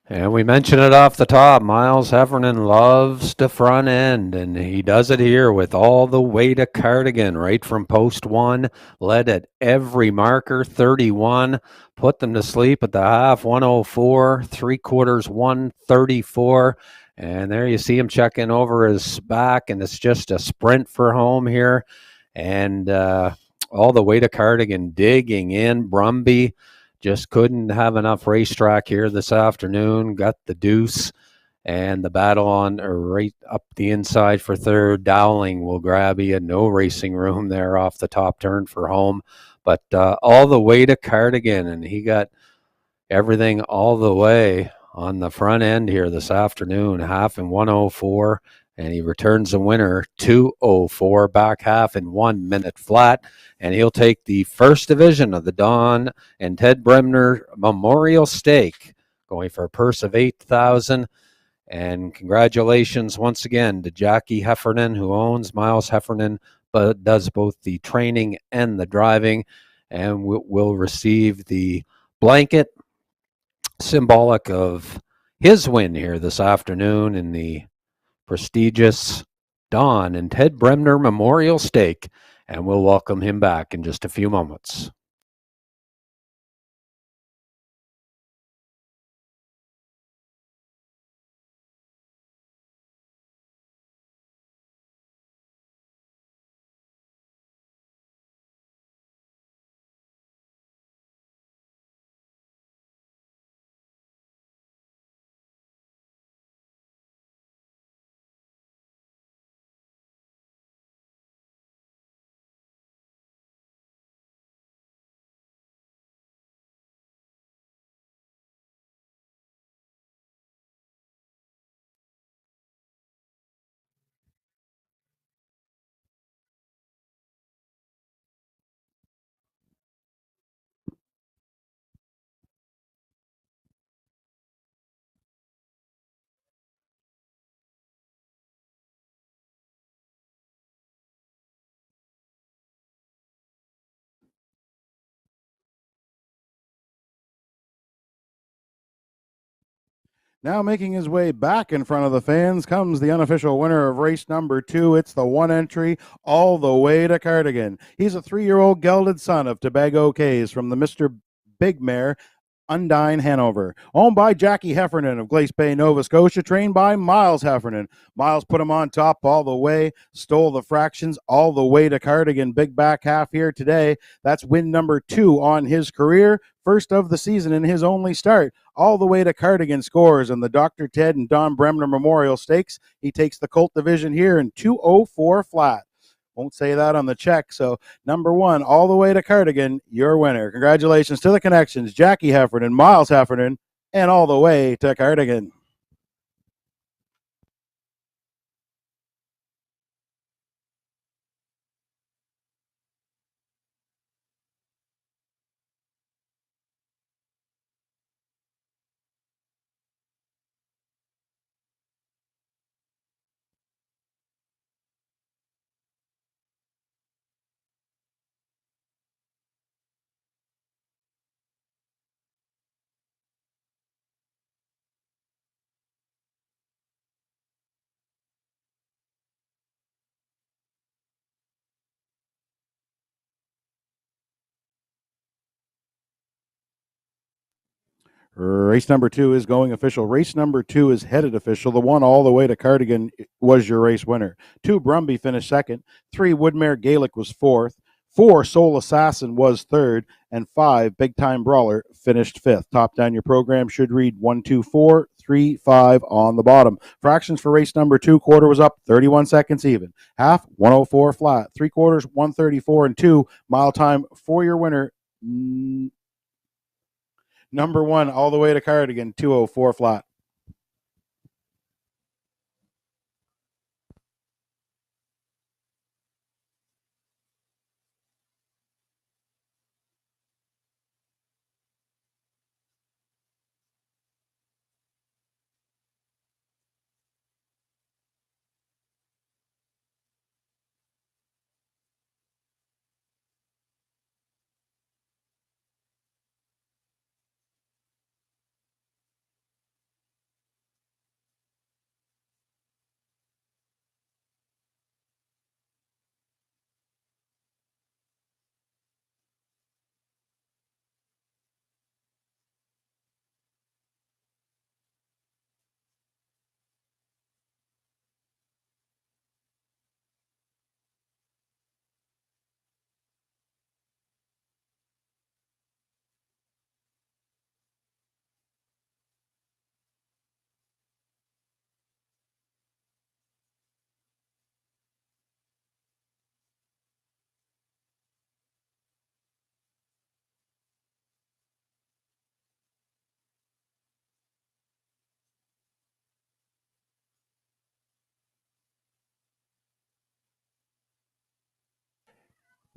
And we mentioned it off the top. Miles Heffernan loves to front end, and he does it here with all the way to Cardigan, right from post one. Led at every marker, 31. Put them to sleep at the half, 104. 3/4, 134. And there you see him checking over his back, and it's just a sprint for home here. And all the way to Cardigan, digging in. Brumby just couldn't have enough racetrack here this afternoon. Got the deuce, and the battle on right up the inside for third. Dowling will grab you. No racing room there off the top turn for home. But all the way to Cardigan, and he got everything all the way on the front end here this afternoon. Half in 104, and he returns the winner 2:04, back half in 1 minute flat. And he'll take the first division of the Don and Ted Bremner Memorial Stake, going for a purse of $8,000. And congratulations once again to Jackie Heffernan, who owns Miles Heffernan, but does both the training and the driving, and will receive the blanket symbolic of his win here this afternoon in the prestigious Don and Ted Bremner Memorial Stake. And we'll welcome him back in just a few moments. Now making his way back in front of the fans comes the unofficial winner of race number 2. It's the one entry all the way to Cardigan. He's a 3-year-old gelded son of Tobago K's from the Mr. Big Mare, Undine Hanover. Owned by Jackie Heffernan of Glace Bay, Nova Scotia, trained by Miles Heffernan. Miles put him on top all the way, stole the fractions all the way to Cardigan. Big back half here today. That's win number 2 on his career. First of the season in his only start. All the way to Cardigan scores in the Dr. Ted and Don Bremner Memorial Stakes. He takes the Colt division here in 2:04 flat. Won't say that on the check. So number 1, all the way to Cardigan, your winner. Congratulations to the connections, Jackie Heffernan, Miles Heffernan, and all the way to Cardigan. Race number 2 is going official. Race number 2 is headed official. The 1 all the way to Cardigan was your race winner. 2 Brumby finished second. 3 Woodmere Gaelic was fourth. 4 Soul Assassin was third. And 5 Big Time Brawler finished fifth. Top down your program should read 1, 2, 4, 3, 5 on the bottom. Fractions for race number 2. Quarter was up 31 seconds even. Half 104 flat. 3 quarters 134 and 2. Mile time for your winner. Number 1 all the way to Cardigan, 204 flat.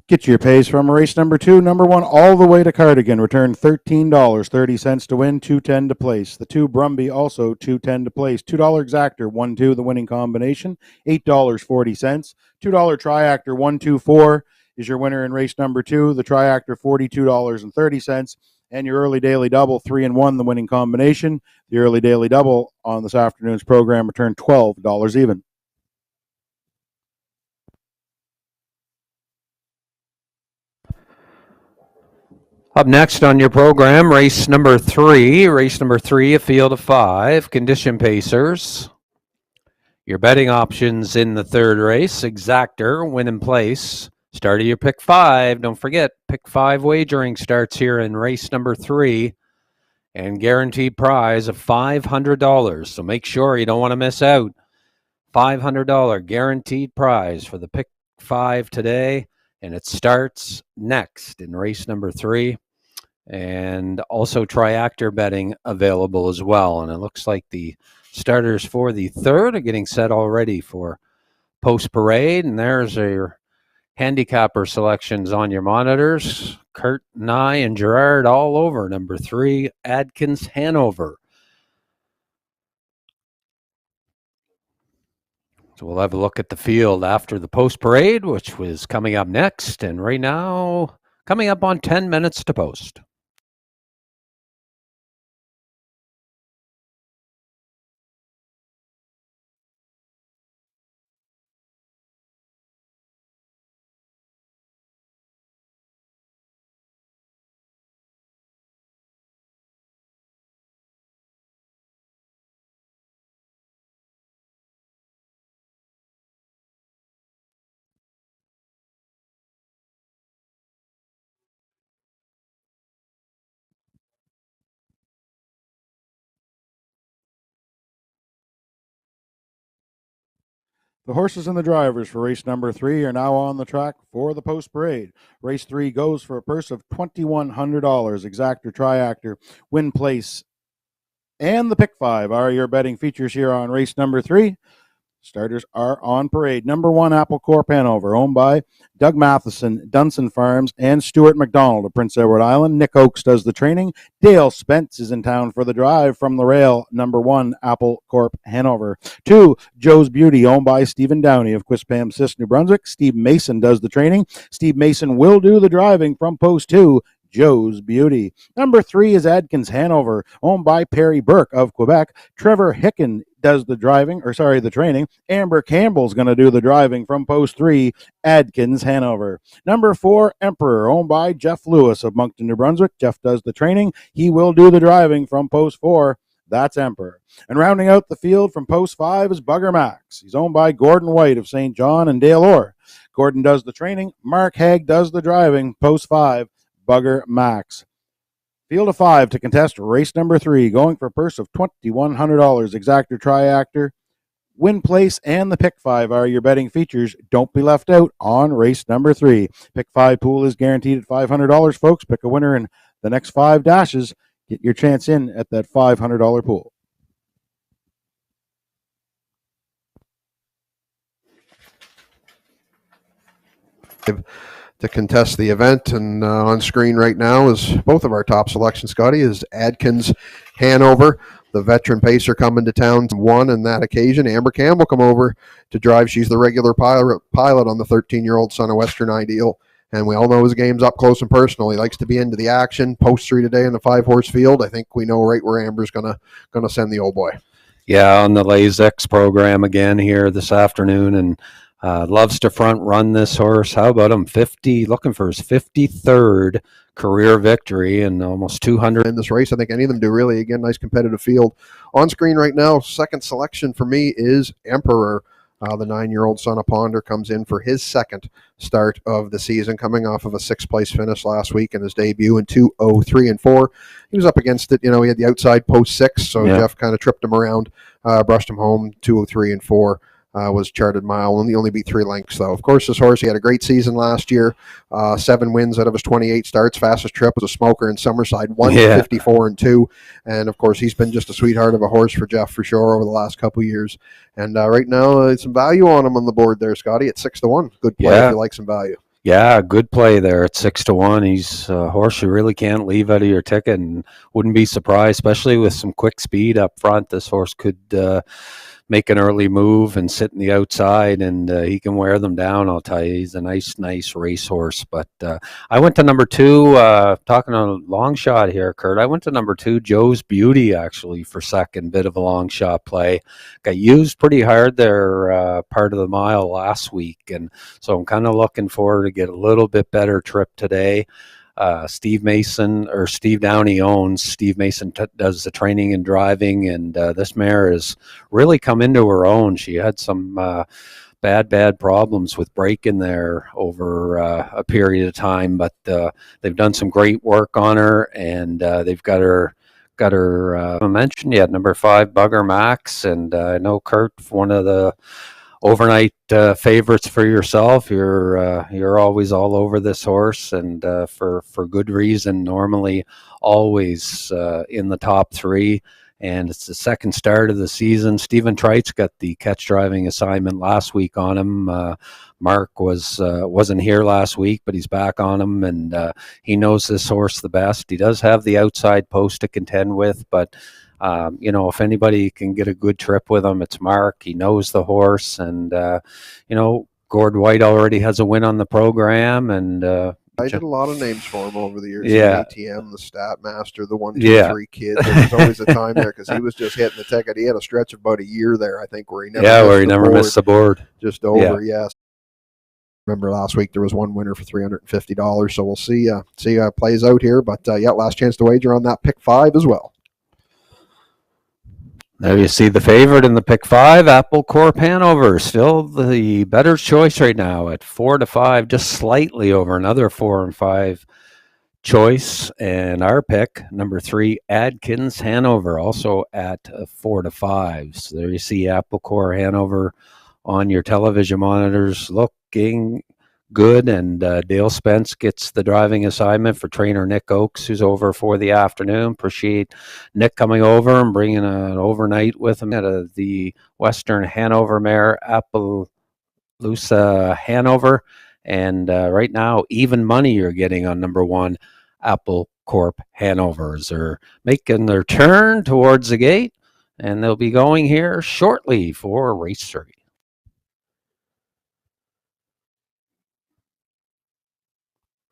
Get your pays from race number 2. Number 1 all the way to Cardigan. Return $13.30 to win, $2.10 to place. The 2 Brumby also $2.10 to place. $2 exactor 1-2 the winning combination, $8.40. $2 triactor 1-2-4 is your winner in race number 2. The triactor $42.30. And your early daily double 3-1 the winning combination. The early daily double on this afternoon's program returned $12 even. Up next on your program, race number 3. Race number 3, a field of 5. Condition pacers. Your betting options in the third race. Exactor, win and place. Start of your pick 5. Don't forget, pick 5 wagering starts here in race number 3. And guaranteed prize of $500. So make sure you don't want to miss out. $500 guaranteed prize for the pick 5 today. And it starts next in race number 3. And also triactor betting available as well. And it looks like the starters for the third are getting set already for post parade. And there's your handicapper selections on your monitors. Kurt, Nye, and Gerard all over number 3, Adkins Hanover. So we'll have a look at the field after the post parade, which was coming up next. And right now, coming up on 10 minutes to post. The horses and the drivers for race number 3 are now on the track for the post parade. Race 3 goes for a purse of $2,100. Exactor, triactor, win place, and the pick 5 are your betting features here on race number 3. Starters are on parade. Number 1, Apple Corp Hanover, owned by Doug Matheson, Dunson Farms, and Stuart McDonald of Prince Edward Island. Nick Oakes does the training. Dale Spence is in town for the drive from the rail. Number 1, Apple Corp Hanover. 2, Joe's Beauty, owned by Stephen Downey of Quispamsis, New Brunswick. Steve Mason does the training. Steve Mason will do the driving from post 2. Joe's Beauty. Number 3 is Adkins Hanover, owned by Perry Burke of Quebec. Trevor Hicken does the training. Amber Campbell's going to do the driving from post 3, Adkins, Hanover. Number 4, Emperor, owned by Jeff Lewis of Moncton, New Brunswick. Jeff does the training. He will do the driving from post 4. That's Emperor. And rounding out the field from post 5 is Bugger Max. He's owned by Gordon White of St. John and Dale Orr. Gordon does the training. Mark Haig does the driving. Post 5, Bugger Max. Field of 5 to contest race number 3, going for a purse of $2,100. Exactor, Triactor, Win Place, and the Pick 5 are your betting features. Don't be left out on race number 3. Pick 5 pool is guaranteed at $500, folks. Pick a winner in the next 5 dashes. Get your chance in at that $500 pool. To contest the event, and on screen right now is both of our top selections, Scotty, is Adkins, Hanover. The veteran pacer coming to town won on that occasion. Amber Campbell come over to drive. She's the regular pilot on the 13-year-old son of Western Ideal. And we all know his game's up close and personal. He likes to be into the action. Post 3 today in the 5-horse field. I think we know right where Amber's gonna send the old boy. Yeah, on the LASX program again here this afternoon, and loves to front run this horse. How about him? Looking for his 53rd career victory and almost 200 in this race. I think any of them do, really. Again, nice competitive field. On screen right now, second selection for me is Emperor. The 9-year-old son of Ponder comes in for his second start of the season, coming off of a 6th-place finish last week in his debut in 2:03 and 4. He was up against it. He had the outside post 6, so yeah. Jeff kind of tripped him around, brushed him home. 2:03 and 4 was charted mile. Only beat 3 lengths, though. Of course, this horse, he had a great season last year. 7 wins out of his 28 starts. Fastest trip was a smoker in Summerside, 1:54 and 2. And, of course, he's been just a sweetheart of a horse for Jeff, for sure, over the last couple of years. And right now, some value on him on the board there, Scotty, at 6-1. Good play if you like some value. Yeah, good play there at 6-1. He's a horse you really can't leave out of your ticket, and wouldn't be surprised, especially with some quick speed up front. This horse could make an early move and sit in the outside, and he can wear them down. I'll tell you, he's a nice racehorse. But I went to number 2, talking on a long shot here, Kurt. I went to number 2, Joe's Beauty, actually, for second. Bit of a long shot play. Got used pretty hard there part of the mile last week, and so I'm kind of looking forward to get a little bit better trip today. Steve Downey owns. Steve Mason does the training and driving, and this mare has really come into her own. She had some bad problems with braking there over a period of time, but they've done some great work on her, and they've got her I mentioned yet, number 5, Bugger Max, and I know, Kurt, one of the overnight favorites for yourself. You're always all over this horse, and for good reason. Normally always in the top 3, and it's the second start of the season. Stephen Treitz got the catch driving assignment last week on him. Mark wasn't here last week, but he's back on him, and he knows this horse the best. He does have the outside post to contend with, but if anybody can get a good trip with him, it's Mark. He knows the horse, and Gord White already has a win on the program, and I did a lot of names for him over the years. Yeah, the ATM, the Stat Master, the 1, 2, 3 kid. There was always a time there because he was just hitting the ticket. He had a stretch of about a year there, I think, where he never missed the board. Just over, yes. Remember last week there was one winner for $350. So we'll see how it plays out here. But last chance to wager on that pick 5 as well. There you see the favorite in the pick 5, Apple Corp Hanover. Still the better choice right now at 4-5, just slightly over another 4 and 5 choice. And our pick, number 3, Adkins Hanover, also at 4-5. So there you see Apple Corp Hanover on your television monitors, looking good, and Dale Spence gets the driving assignment for trainer Nick Oakes, who's over for the afternoon. Appreciate Nick coming over and bringing an overnight with him at the Western Hanover mare, Appaloosa Hanover. And right now, even money you're getting on number 1, Apple Corp Hanovers are making their turn towards the gate, and they'll be going here shortly for race 3.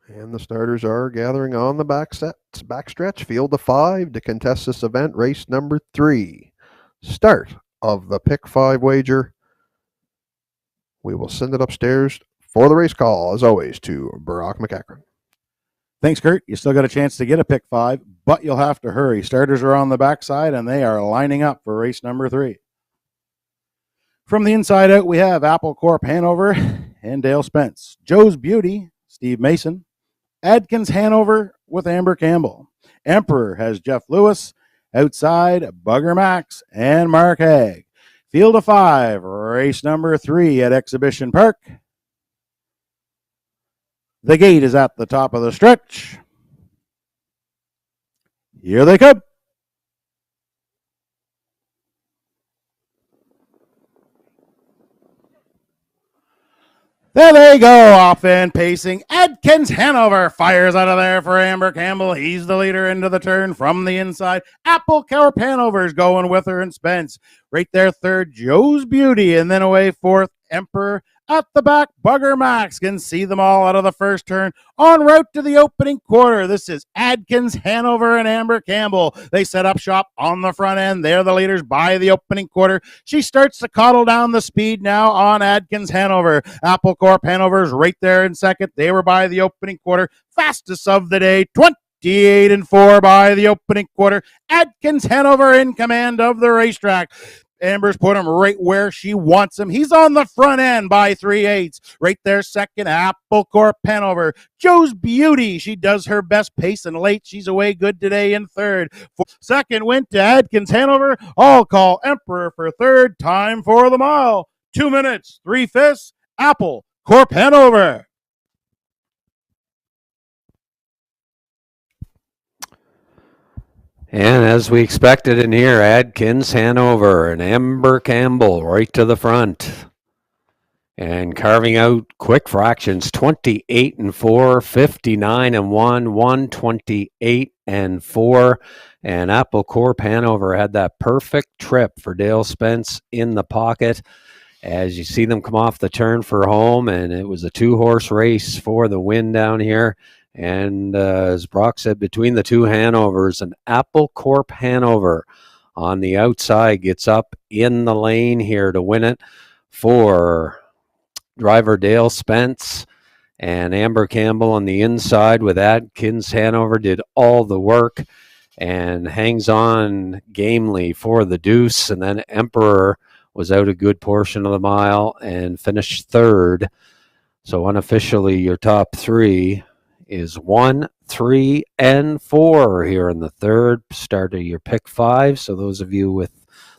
And the starters are gathering on the backstretch, field of 5 to contest this event, race number 3. Start of the pick 5 wager. We will send it upstairs for the race call, as always, to Brock McEachran. Thanks, Kurt. You still got a chance to get a pick 5, but you'll have to hurry. Starters are on the backside, and they are lining up for race number 3. From the inside out, we have Apple Corp Hanover and Dale Spence. Joe's Beauty, Steve Mason. Adkins Hanover with Amber Campbell. Emperor has Jeff Lewis. Outside, Bugger Max and Mark Haig. Field of 5, race number 3 at Exhibition Park. The gate is at the top of the stretch. Here they come. There they go, off and pacing. Adkins Hanover fires out of there for Amber Campbell. He's the leader into the turn from the inside. Apple Corp Hanover's going with her and Spence. Right there, third, Joe's Beauty. And then away fourth, Emperor. At the back, Bugger Max can see them all out of the first turn. En route to the opening quarter, this is Adkins, Hanover, and Amber Campbell. They set up shop on the front end. They're the leaders by the opening quarter. She starts to coddle down the speed now on Adkins, Hanover. Apple Corp Hanover's right there in second. They were by the opening quarter. Fastest of the day, 28-4 by the opening quarter. Adkins, Hanover in command of the racetrack. Amber's put him right where she wants him. He's on the front end by 3/8. Right there, second, Apple Corp Hanover. Joe's Beauty. She does her best pace and late. She's away good today in third. Second went to Adkins Hanover. I'll call Emperor for third. Time for the mile. 2 minutes, 3/5. Apple Corp Hanover. And as we expected in here, Adkins, Hanover, and Amber Campbell right to the front. And carving out quick fractions, 28-4, 59-1, 128-4. And Apple Corp Hanover had that perfect trip for Dale Spence in the pocket. As you see them come off the turn for home, and it was a 2-horse race for the win down here. And as Brock said, between the two Hanovers, and Apple Corp Hanover on the outside gets up in the lane here to win it for driver Dale Spence. And Amber Campbell on the inside with Adkins Hanover did all the work and hangs on gamely for the deuce. And then Emperor was out a good portion of the mile and finished third. So unofficially, your top three is 1, 3, and 4 here in the third. Start of your pick 5. So those of you with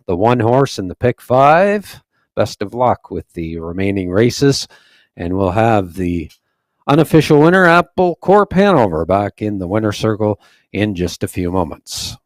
the 1 horse in the pick 5, best of luck with the remaining races. And we'll have the unofficial winner, Apple Corp Hanover, back in the winner circle in just a few moments.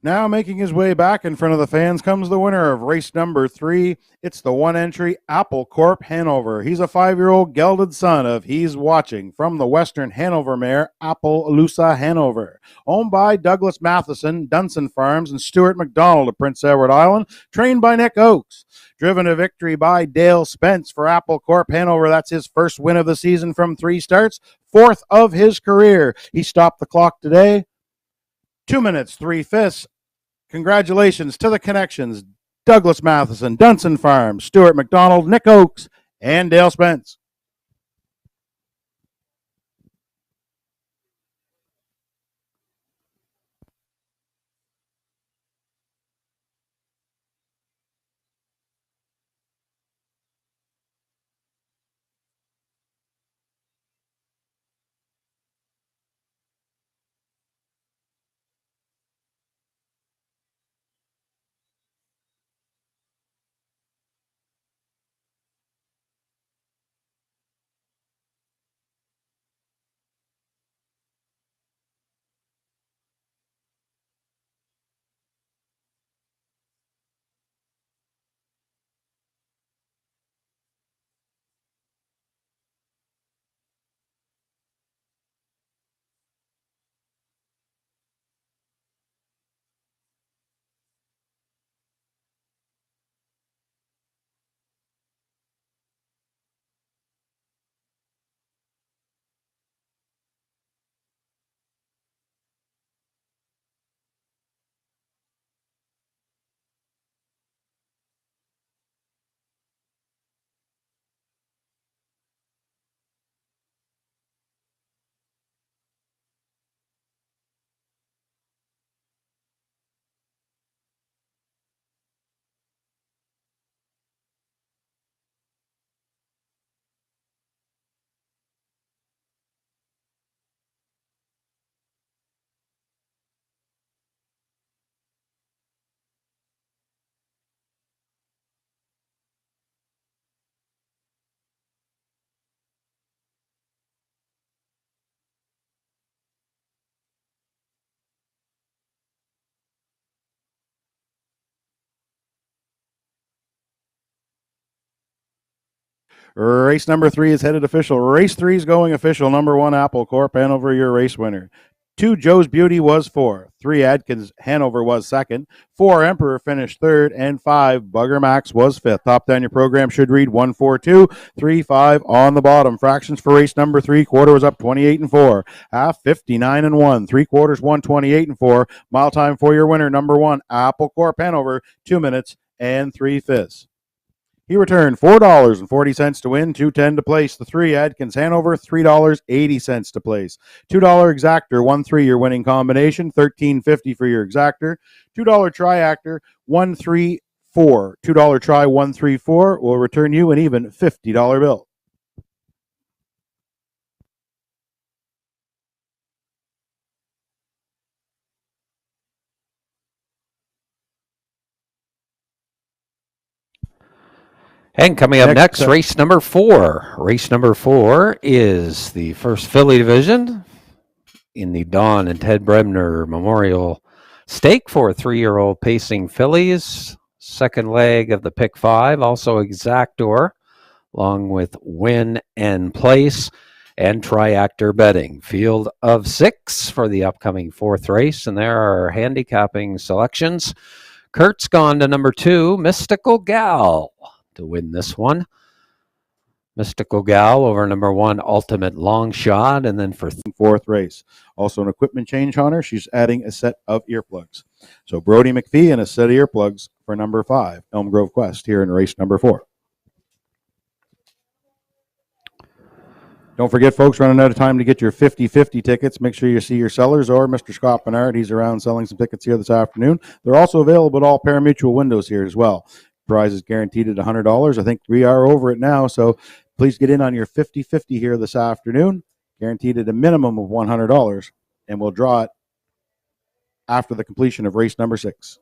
Now making his way back in front of the fans comes the winner of race number 3. It's the 1 entry Apple Corp Hanover. He's a 5-year-old gelded son of He's Watching from the Western Hanover mare Apple Lusa Hanover. Owned by Douglas Matheson, Dunson Farms, and Stuart McDonald of Prince Edward Island. Trained by Nick Oakes. Driven to victory by Dale Spence for Apple Corp Hanover. That's his first win of the season from 3 starts. 4th of his career. He stopped the clock today. 2 minutes, 3/5. Congratulations to the connections, Douglas Matheson, Dunson Farms, Stuart McDonald, Nick Oakes, and Dale Spence. Race number 3 is headed official. Race 3 is going official. Number 1, Apple Corp, Hanover, your race winner. 2, Joe's Beauty was 4. 3, Adkins, Hanover was 2nd. 4, Emperor finished 3rd. And 5, Bugger Max was 5th. Top down your program should read 1, 4, 2, 3, 5 on the bottom. Fractions for race number 3. Quarter was up 28 and 4. Half 59 and 1. 3 quarters 128 and 4. Mile time for your winner, number 1, Apple Corp, Hanover, 2 minutes and 3/5. He returned $4.40 to win, $2.10 to place. The 3, Adkins Hanover, $3.80 to place. $2 exactor, 1-3 your winning combination, $13.50 for your exactor. $2 triactor, 134. $2 try, 134 will return you an even $50 bill. And coming up next, race number 4. Race number 4 is the first filly division in the Don and Ted Brebner Memorial Stake for 3-year-old pacing fillies. Second leg of the pick 5, also exactor, along with win and place and triactor betting. Field of 6 for the upcoming 4th race, and there are handicapping selections. Kurt's gone to number 2, Mystical Gal, to win this one. Mystical Gal over number 1, Ultimate Long Shot, and then for 4th race. Also an equipment change on her. She's adding a set of earplugs. So Brody McPhee and a set of earplugs for number 5, Elm Grove Quest, here in race number 4. Don't forget, folks, running out of time to get your 50-50 tickets. Make sure you see your sellers or Mr. Scott Bernard. He's around selling some tickets here this afternoon. They're also available at all pari-mutuel windows here as well. Prize is guaranteed at $100. I think we are over it now, so please get in on your 50-50 here this afternoon. Guaranteed at a minimum of $100, and we'll draw it after the completion of race number 6.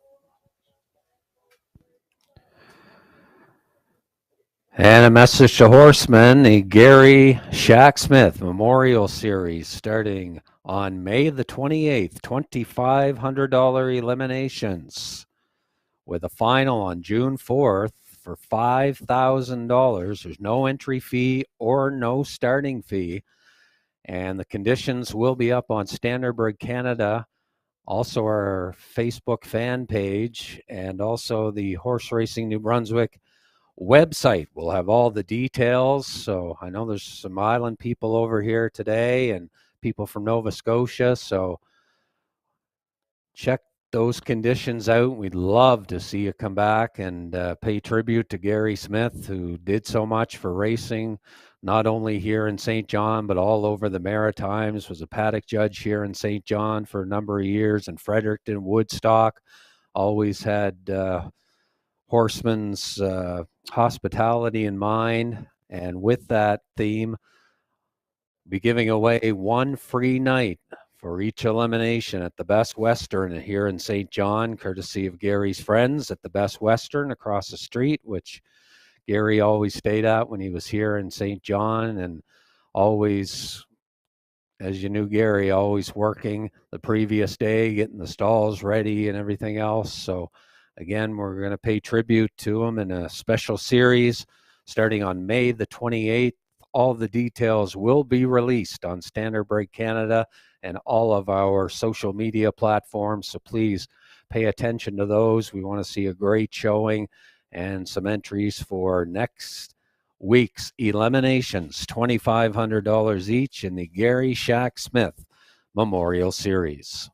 And a message to horsemen, the Gary Shack Smith Memorial Series starting on May the 28th, $2,500 eliminations with a final on June 4th for $5,000. There's no entry fee or no starting fee. And the conditions will be up on Standardbird Canada, also our Facebook fan page, and also the Horse Racing New Brunswick website. We'll have all the details. So I know there's some island people over here today and people from Nova Scotia. So check those conditions out. We'd love to see you come back and pay tribute to Gary Smith, who did so much for racing, not only here in St. John, but all over the Maritimes. Was a paddock judge here in St. John for a number of years, and Fredericton, Woodstock. Always had horsemen's hospitality in mind. And with that theme, be giving away one free night for each elimination at the Best Western here in St. John, courtesy of Gary's friends at the Best Western across the street, which Gary always stayed at when he was here in St. John, and always, as you knew Gary, always working the previous day, getting the stalls ready and everything else. So again, we're going to pay tribute to him in a special series starting on May the 28th. All the details will be released on Standardbird Canada and all of our social media platforms. So please pay attention to those. We want to see a great showing and some entries for next week's eliminations, $2,500 each in the Gary Shack Smith Memorial Series.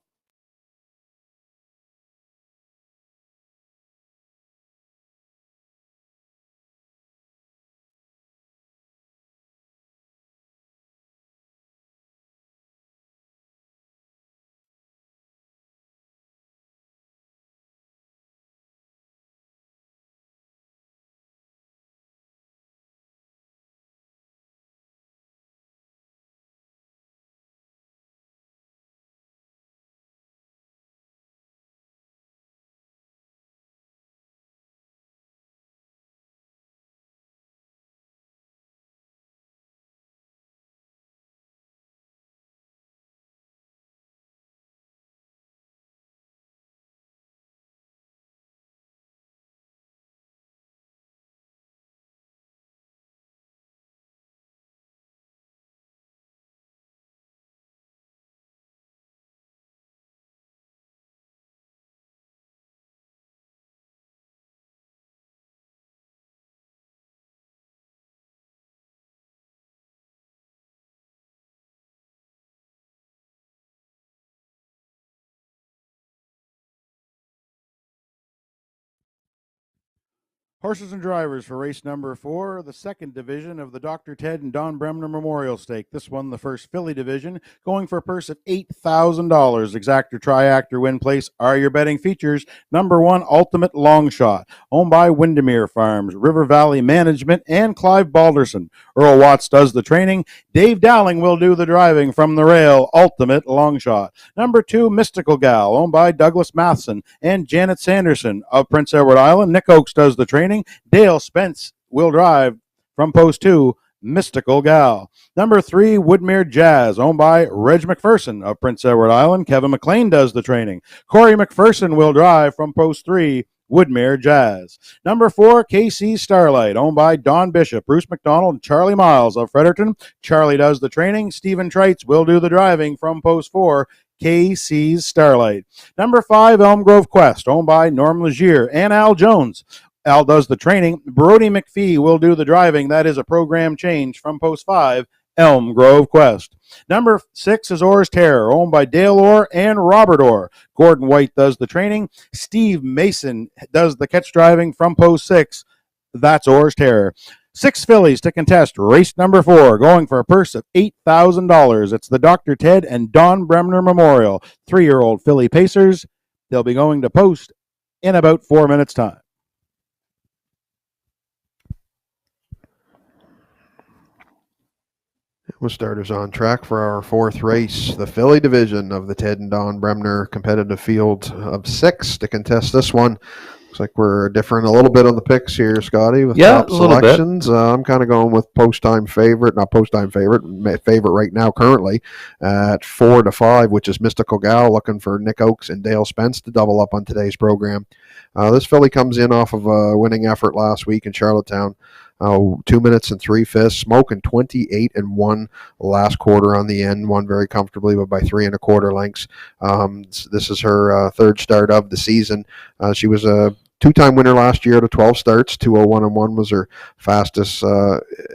Horses and drivers for race number 4, the second division of the Dr. Ted and Don Bremner Memorial Stake. This one, the first filly division, going for a purse of $8,000. Exactor, triactor, win place are your betting features. Number 1, Ultimate Long Shot, owned by Windermere Farms, River Valley Management, and Clive Balderson. Earl Watts does the training. Dave Dowling will do the driving from the rail. Ultimate Long Shot. Number 2, Mystical Gal, owned by Douglas Matheson and Janet Sanderson of Prince Edward Island. Nick Oakes does the training. Dale Spence will drive from post 2, Mystical Gal. Number 3, Woodmere Jazz, owned by Reg McPherson of Prince Edward Island. Kevin McLean does the training. Corey McPherson will drive from post 3, Woodmere Jazz. Number 4, KC Starlight, owned by Don Bishop, Bruce McDonald, and Charlie Miles of Fredericton. Charlie does the training. Stephen Trites will do the driving from post 4, KC's Starlight. Number 5, Elm Grove Quest, owned by Norm Legier and Al Jones. Al does the training. Brody McPhee will do the driving. That is a program change from post 5, Elm Grove Quest. Number 6 is Orr's Terror, owned by Dale Orr and Robert Orr. Gordon White does the training. Steve Mason does the catch driving from post 6. That's Orr's Terror. 6 fillies to contest race number 4, going for a purse of $8,000. It's the Dr. Ted and Don Bremner Memorial 3-year-old filly pacers. They'll be going to post in about 4 minutes' time. With starters on track for our 4th race, the filly division of the Ted and Don Bremner competitive field of 6 to contest this one. Looks like we're different a little bit on the picks here, Scotty, with top selections. I'm kind of going with post-time favorite, not post-time favorite right now currently at 4-5, which is Mystical Gal, looking for Nick Oakes and Dale Spence to double up on today's program. This filly comes in off of a winning effort last week in Charlottetown. 2 minutes and 3/5, smoking 28-1 last quarter on the end, won very comfortably, but by 3 1/4 lengths. This is her 3rd start of the season. She was a 2-time winner last year out of 12 starts. 2:01-1 was her fastest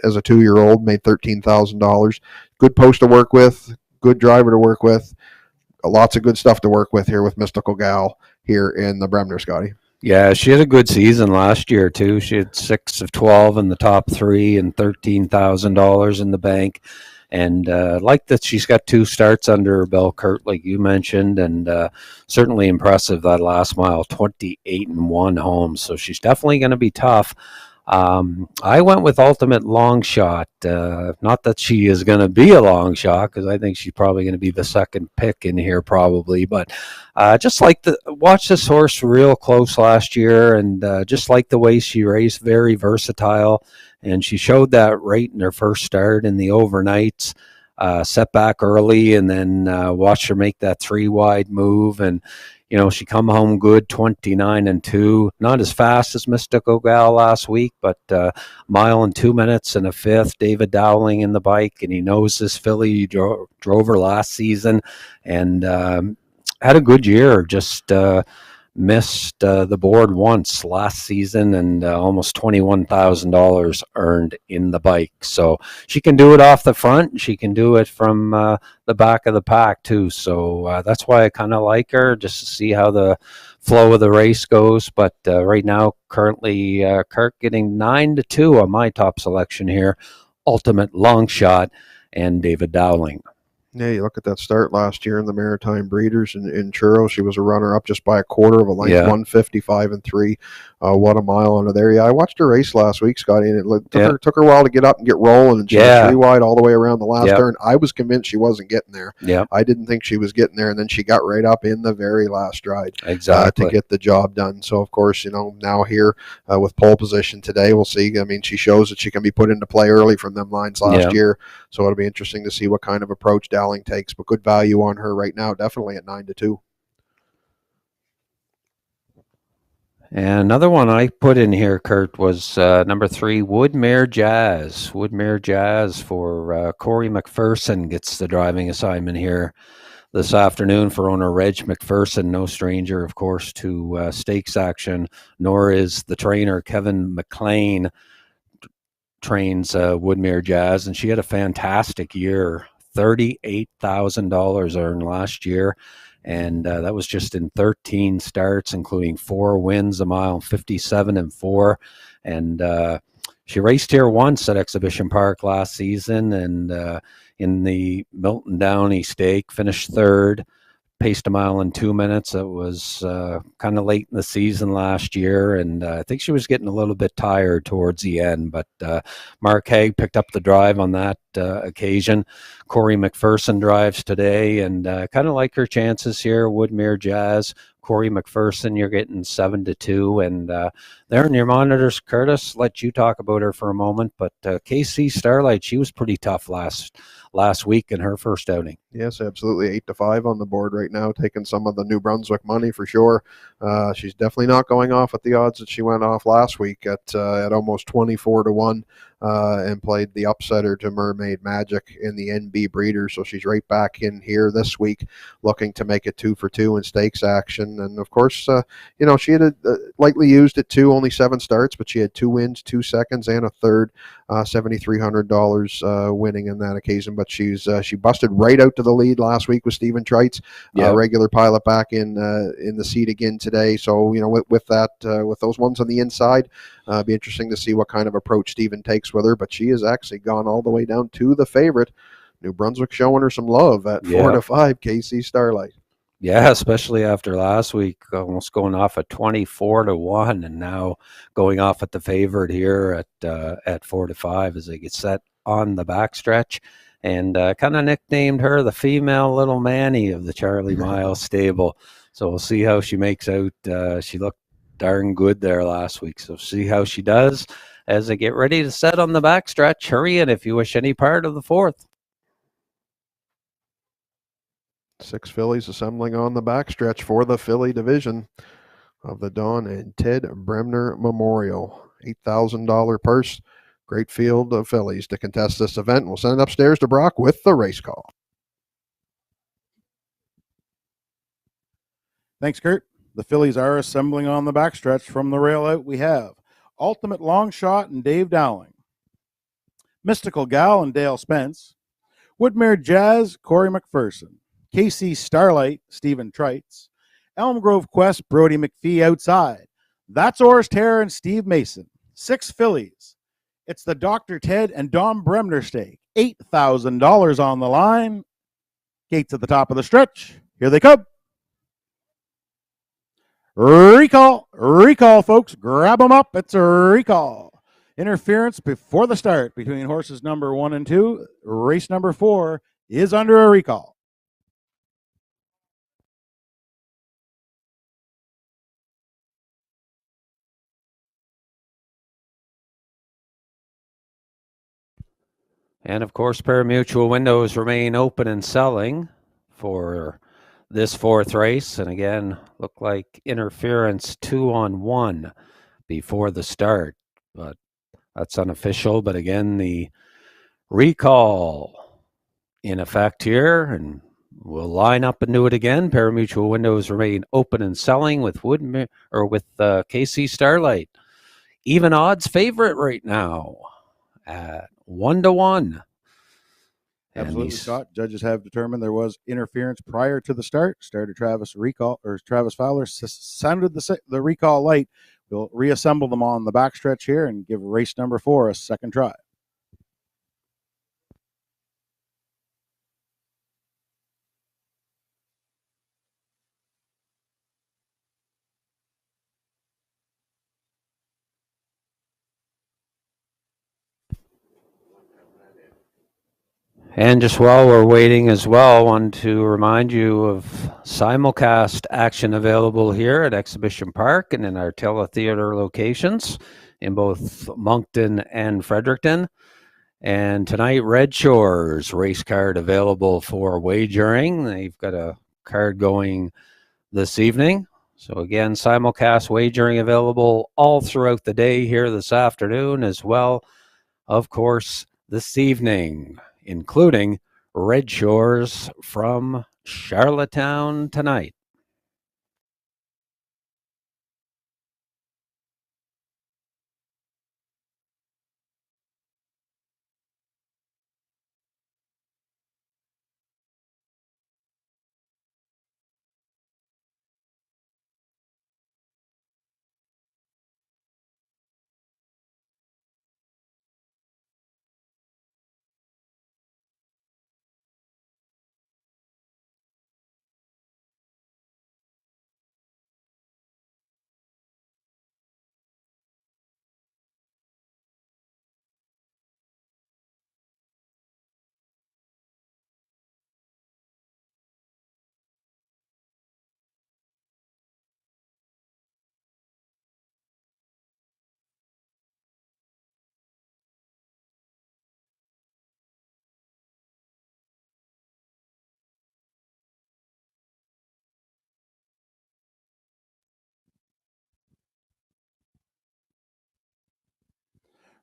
as a 2-year-old, made $13,000. Good post to work with, good driver to work with. Lots of good stuff to work with here with Mystical Gal here in the Bremner, Scotty. Yeah, she had a good season last year, too. She had 6 of 12 in the top 3 and $13,000 in the bank. And like that, she's got 2 starts under her belt, Kurt, like you mentioned, and certainly impressive that last mile, 28-1 home. So she's definitely going to be tough. I went with Ultimate Long Shot. Not that she is going to be a long shot, because I think she's probably going to be the second pick in here probably. But just like watch this horse real close last year, and just like the way she raced, very versatile. And she showed that right in her first start in the overnights. Set back early, and then watched her make that 3-wide move. And you know, she come home good, 29-2. Not as fast as Mystical Gal last week, but mile and 2 minutes and a 5th. David Dowling in the bike, and he knows this filly. He drove her last season and had a good year. Just missed the board once last season, and almost $21,000 earned in the bike. So she can do it off the front. She can do it from the back of the pack too. So that's why I kind of like her, just to see how the flow of the race goes. But right now, currently, Kirk getting 9-2 on my top selection here. Ultimate Long Shot and David Dowling. Yeah, you look at that start last year in the Maritime Breeders in Churro. She was a runner-up just by 1/4 of a length, 155-3. What a mile under there. Yeah, I watched her race last week, Scotty, and it took her a while to get up and get rolling, and she was 3-wide all the way around the last turn. I was convinced she wasn't getting there. I didn't think she was getting there, and then she got right up in the very last stride to get the job done. So, of course, you know, now here with pole position today, we'll see. I mean, she shows that she can be put into play early from them lines last year, so it'll be interesting to see what kind of approach Dowling takes, but good value on her right now, definitely at 9-2. And another one I put in here, Kurt, was number 3, Woodmere Jazz. Woodmere Jazz for Corey McPherson gets the driving assignment here this afternoon for owner Reg McPherson. No stranger, of course, to stakes action, nor is the trainer Kevin McLean. Trains Woodmere Jazz, and she had a fantastic year. $38,000 earned last year, and that was just in 13 starts, including 4 wins, a mile 57 and 4. And she raced here once at Exhibition Park last season, and in the Milton Downey Stake, finished third. Paced a mile in 2 minutes. It was kind of late in the season last year, and I think she was getting a little bit tired towards the end. But Mark Haig picked up the drive on that occasion. Corey McPherson drives today, and kind of like her chances here. Woodmere Jazz, Corey McPherson, you're getting 7-2, and there in your monitors, Curtis. Let you talk about her for a moment. But KC Starlight, she was pretty tough last week in her first outing. Yes, absolutely. 8-5 on the board right now, taking some of the New Brunswick money for sure. She's definitely not going off at the odds that she went off last week at almost 24-1, and played the upsetter to Mermaid Magic in the NB Breeder. So she's right back in here this week, looking to make it 2-for-2 in stakes action. And of course, she had lightly used it too, only 7 starts, but she had 2 wins, 2 seconds, and a third. $7,300 winning in that occasion, but she busted right out to the lead last week with Stephen Trites, regular pilot back in the seat again today. So with those ones on the inside, be interesting to see what kind of approach Stephen takes with her. But she has actually gone all the way down to the favorite. New Brunswick showing her some love at 4-5. KC Starlight. Yeah, especially after last week, almost going off at 24-1, and now going off at the favorite here at 4-5 as they get set on the backstretch. And kind of nicknamed her the female little Manny of the Charlie Miles stable. So we'll see how she makes out. She looked darn good there last week. So see how she does as they get ready to set on the backstretch. Hurry in if you wish any part of the fourth. 6 fillies assembling on the backstretch for the filly division of the Don and Ted Bremner Memorial. $8,000 purse. Great field of fillies to contest this event. We'll send it upstairs to Brock with the race call. Thanks, Kurt. The fillies are assembling on the backstretch. From the rail out, we have Ultimate Long Shot and Dave Dowling, Mystical Gal and Dale Spence, Woodmere Jazz, Corey McPherson, KC Starlight, Stephen Trites, Elm Grove Quest, Brody McPhee outside. That's Oris Terror and Steve Mason. 6 fillies. It's the Dr. Ted and Don Bremner stake. $8,000 on the line. Gates at the top of the stretch. Here they come. Recall, folks. Grab them up. It's a recall. Interference before the start between horses number 1 and 2. Race number 4 is under a recall. And of course, pari-mutuel windows remain open and selling for this 4th race. And again, look like interference 2-on-1 before the start, but that's unofficial. But again, the recall in effect here, and we'll line up and do it again. Pari-mutuel windows remain open and selling with KC Starlight. Even odds favorite right now at 1-1. Absolutely, Scott. Judges have determined there was interference prior to the start. Starter Travis Fowler sounded the recall light. We'll reassemble them on the backstretch here and give race number 4 a second try. And just while we're waiting as well, I want to remind you of simulcast action available here at Exhibition Park and in our teletheater locations in both Moncton and Fredericton. And tonight, Red Shores race card available for wagering. They've got a card going this evening. So again, simulcast wagering available all throughout the day here this afternoon as well, of course, this evening, including Red Shores from Charlottetown tonight.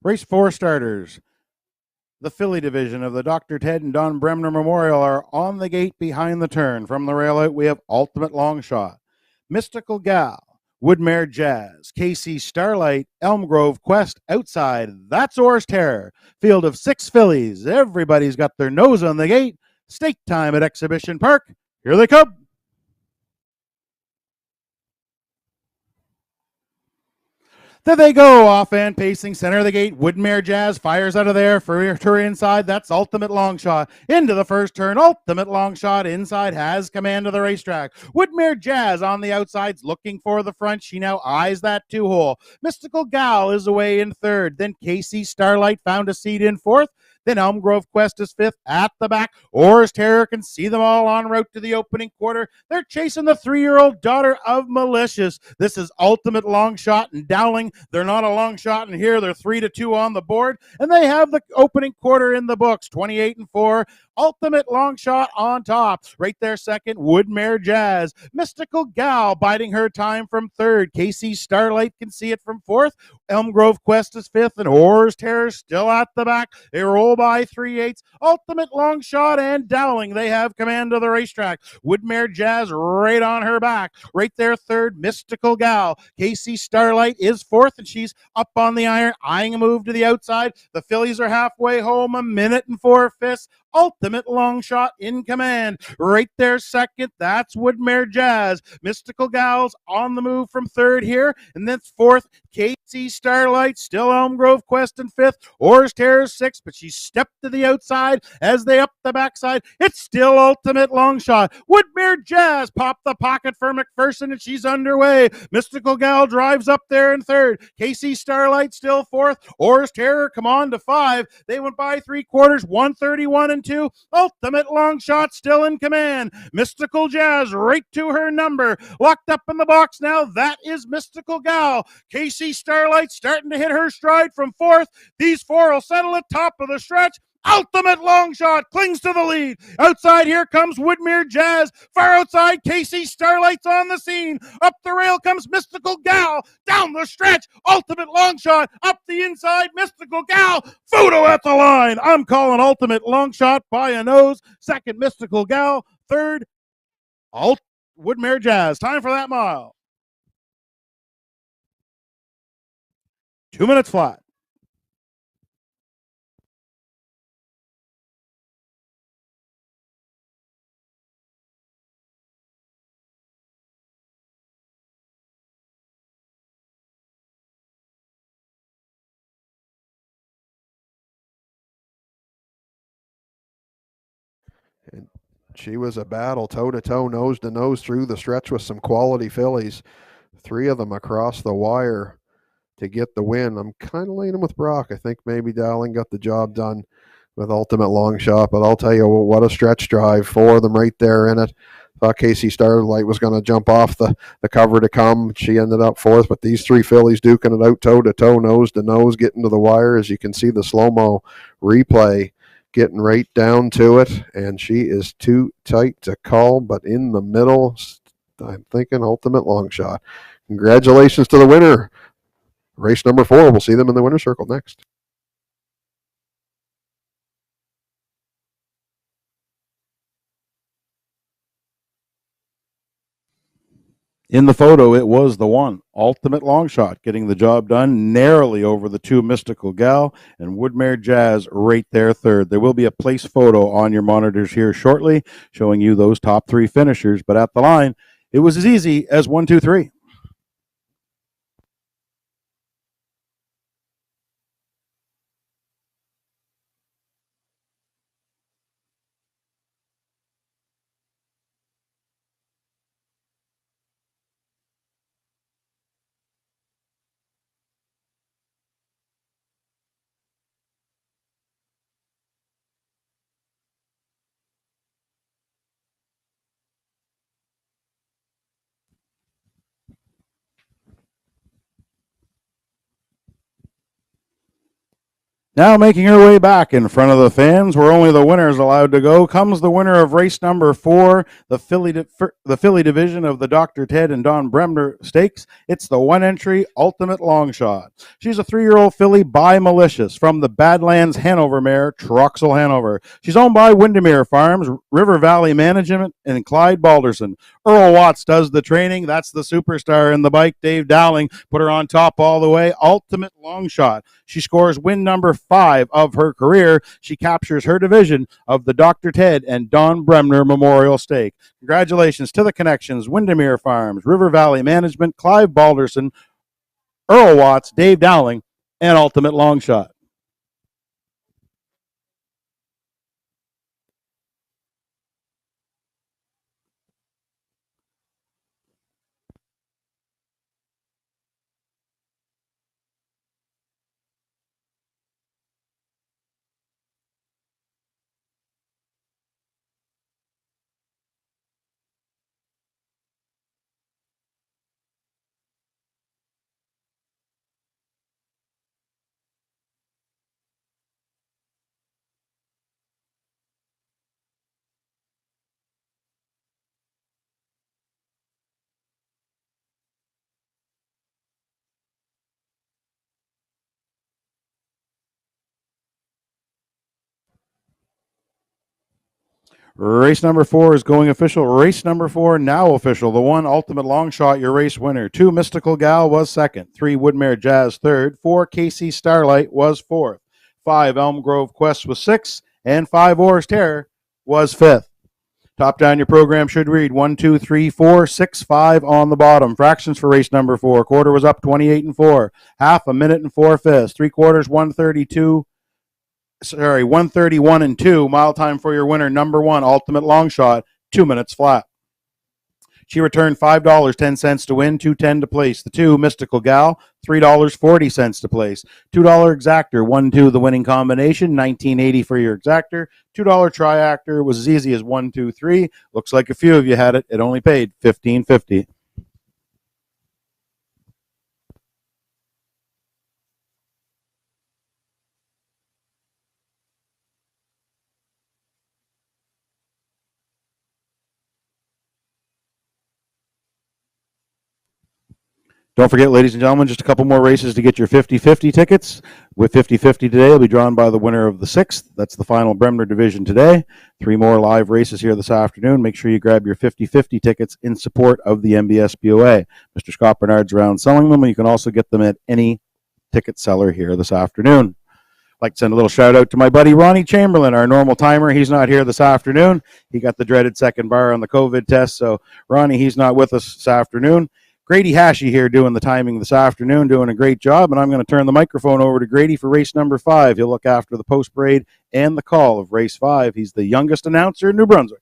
Race 4 starters. The filly division of the Dr. Ted and Don Bremner Memorial are on the gate behind the turn. From the rail out, we have Ultimate Long Shot, Mystical Gal, Woodmare Jazz, KC Starlight, Elm Grove Quest outside. That's Orr's Terror. Field of 6 fillies. Everybody's got their nose on the gate. Stake time at Exhibition Park. Here they come. There they go, off and pacing, center of the gate. Woodmare Jazz fires out of there for her inside. That's Ultimate Long Shot. Into the first turn. Ultimate Long Shot inside has command of the racetrack. Woodmare Jazz on the outsides looking for the front. She now eyes that 2-hole. Mystical Gal is away in third. Then KC Starlight found a seat in fourth. Then Elm Grove Quest is fifth at the back. Orr's Terror can see them all en route to the opening quarter. They're chasing the 3-year-old daughter of Malicious. This is Ultimate Long Shot and Dowling. They're not a long shot in here. They're 3-2 on the board. And they have the opening quarter in the books, 28-4. Ultimate Long Shot on top. Right there second, Woodmare Jazz. Mystical Gal biding her time from third. KC Starlight can see it from fourth. Elm Grove Quest is fifth, and Orr's Terror still at the back. They roll by 3/8. Ultimate Long Shot and Dowling. They have command of the racetrack. Woodmare Jazz right on her back. Right there third, Mystical Gal. KC Starlight is fourth, and she's up on the iron, eyeing a move to the outside. The fillies are halfway home, 1:04. Ultimate Long Shot in command. Right there second, that's Woodmare Jazz. Mystical Gal's on the move from third here. And then fourth, KC Starlight, still Elm Grove Quest in fifth. Orr's Terror sixth, but she stepped to the outside as they up the backside. It's still Ultimate Long Shot. Woodmare Jazz popped the pocket for McPherson, and she's underway. Mystical Gal drives up there in third. KC Starlight still fourth. Orr's Terror come on to 5. They went by 3/4, 131-2. Ultimate Long Shot still in command. Mystical Jazz right to her number. Locked up in the box now. That is Mystical Gal. KC Starlight starting to hit her stride from fourth. These 4 will settle at top of the stretch. Ultimate Long Shot clings to the lead. Outside here comes Woodmere Jazz. Far outside, KC Starlight's on the scene. Up the rail comes Mystical Gal. Down the stretch, Ultimate Long Shot. Up the inside, Mystical Gal. Photo at the line. I'm calling Ultimate Long Shot by a nose. Second, Mystical Gal. Third, Woodmere Jazz. Time for that mile. 2 minutes flat. And she was a battle, toe-to-toe, nose-to-nose through the stretch with some quality fillies. 3 of them across the wire to get the win. I'm kind of leaning with Brock. I think maybe Dowling got the job done with Ultimate Long Shot, but I'll tell you what a stretch drive. 4 of them right there in it. Thought KC Starlight was going to jump off the cover to come. She ended up fourth, but these 3 fillies duking it out toe-to-toe, nose-to-nose, getting to the wire. As you can see the slow-mo replay, getting right down to it, and she is too tight to call, but in the middle, I'm thinking Ultimate Long Shot. Congratulations to the winner. Race number 4. We'll see them in the winner's circle next. In the photo, it was the one, Ultimate Long Shot, getting the job done narrowly over the 2, Mystical Gal and Woodmere Jazz right there third. There will be a place photo on your monitors here shortly showing you those top 3 finishers, but at the line, it was as easy as 1, 2, 3. Now making her way back in front of the fans, where only the winner is allowed to go, comes the winner of race number 4, the Philly division of the Dr. Ted and Don Bremner Stakes. It's the one-entry Ultimate Long Shot. She's a 3-year-old filly by Malicious from the Badlands Hanover mare, Troxel Hanover. She's owned by Windermere Farms, River Valley Management, and Clyde Balderson. Earl Watts does the training. That's the superstar in the bike. Dave Dowling put her on top all the way. Ultimate Long Shot. She scores win number 5 of her career. She captures her division of the Dr. Ted and Don Bremner Memorial Stake. Congratulations to the connections, Windermere Farms, River Valley Management, Clive Balderson, Earl Watts, Dave Dowling, and Ultimate Long Shot. Race number 4 is going official. Race number 4 now official. The 1 Ultimate Long Shot, your race winner. 2 Mystical Gal was second. 3 Woodmare Jazz third. 4 Casey Starlight was fourth. 5 Elm Grove Quest was sixth. And 5 Oars Terror was fifth. Top down your program should read 1, 2, 3, 4, 6, 5 on the bottom. Fractions for race number 4. Quarter was up 28 and 4. Half a minute and 4 fifths. 3 quarters 131 and 2. Mile time for your winner, number 1 Ultimate Long Shot, 2 minutes flat. She returned $5.10 to win, $2.10 to place. The 2 Mystical Gal, $3.40 to place. $2 Exactor, 1-2 the winning combination, $19.80 for your Exactor. $2 Triactor was as easy as 1, 2, 3. Looks like a few of you had it. It only paid $15.50. Don't forget, ladies and gentlemen, just a couple more races to get your 50-50 tickets. With 50-50 today, will be drawn by the winner of the 6th. That's the final Bremner division today. 3 more live races here this afternoon. Make sure you grab your 50-50 tickets in support of the MBSBOA. Mr. Scott Bernard's around selling them, and you can also get them at any ticket seller here this afternoon. I'd like to send a little shout out to my buddy Ronnie Chamberlain, our normal timer. He's not here this afternoon. He got the dreaded second bar on the COVID test. So, Ronnie, he's not with us this afternoon. Grady Hashey here doing the timing this afternoon, doing a great job, and I'm going to turn the microphone over to Grady for race number 5. He'll look after the post parade and the call of race 5. He's the youngest announcer in New Brunswick.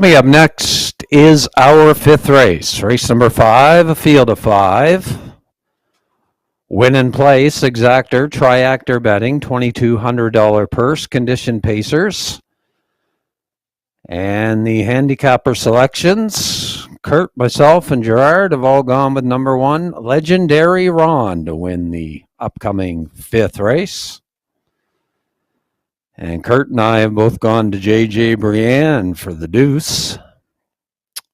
Coming up next is our fifth race. Race number 5, a field of 5. Win and place, exactor, triactor betting, $2,200 purse, condition pacers. And the handicapper selections, Kurt, myself, and Gerard have all gone with number 1, Legendary Ron, to win the upcoming 5th race. And Kurt and I have both gone to JJ Brienne for the deuce.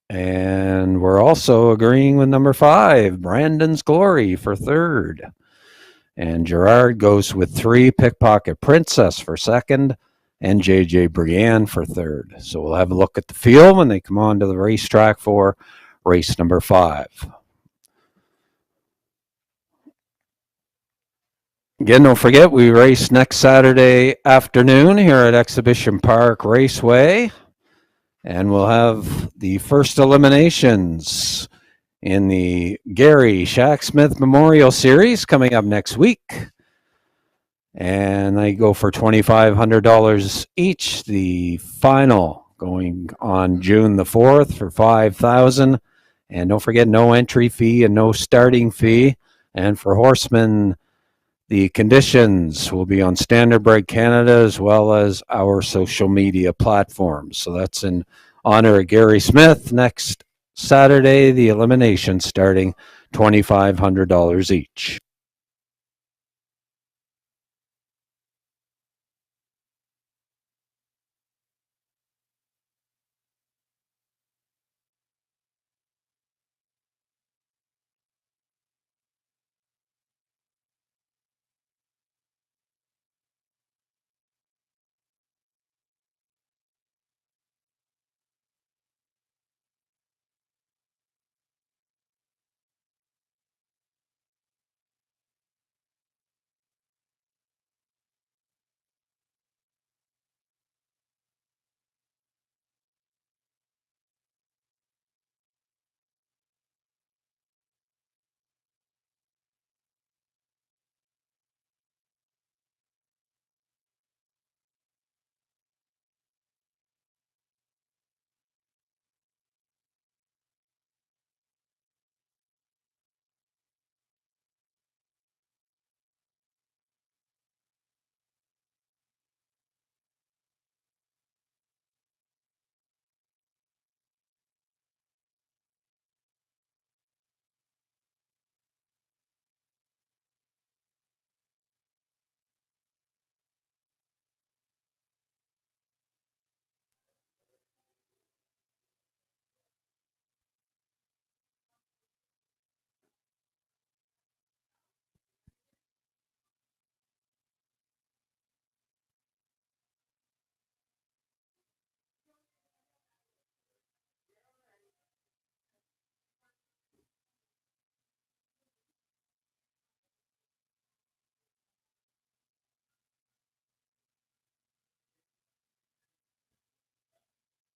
And we're also agreeing with number 5, Brandon's Glory, for 3rd. And Gerard goes with 3, Pickpocket Princess, for 2nd, and JJ Brienne for 3rd. So we'll have a look at the field when they come on to the racetrack for race number 5. Again, don't forget, we race next Saturday afternoon here at Exhibition Park Raceway. And we'll have the first eliminations in the Gary Shack Smith Memorial Series coming up next week. And they go for $2,500 each. The final going on June the 4th for $5,000. And don't forget, no entry fee and no starting fee. And for horsemen, the conditions will be on Standard Break Canada as well as our social media platforms. So that's in honor of Gary Smith. Next Saturday, the elimination starting $2,500 each.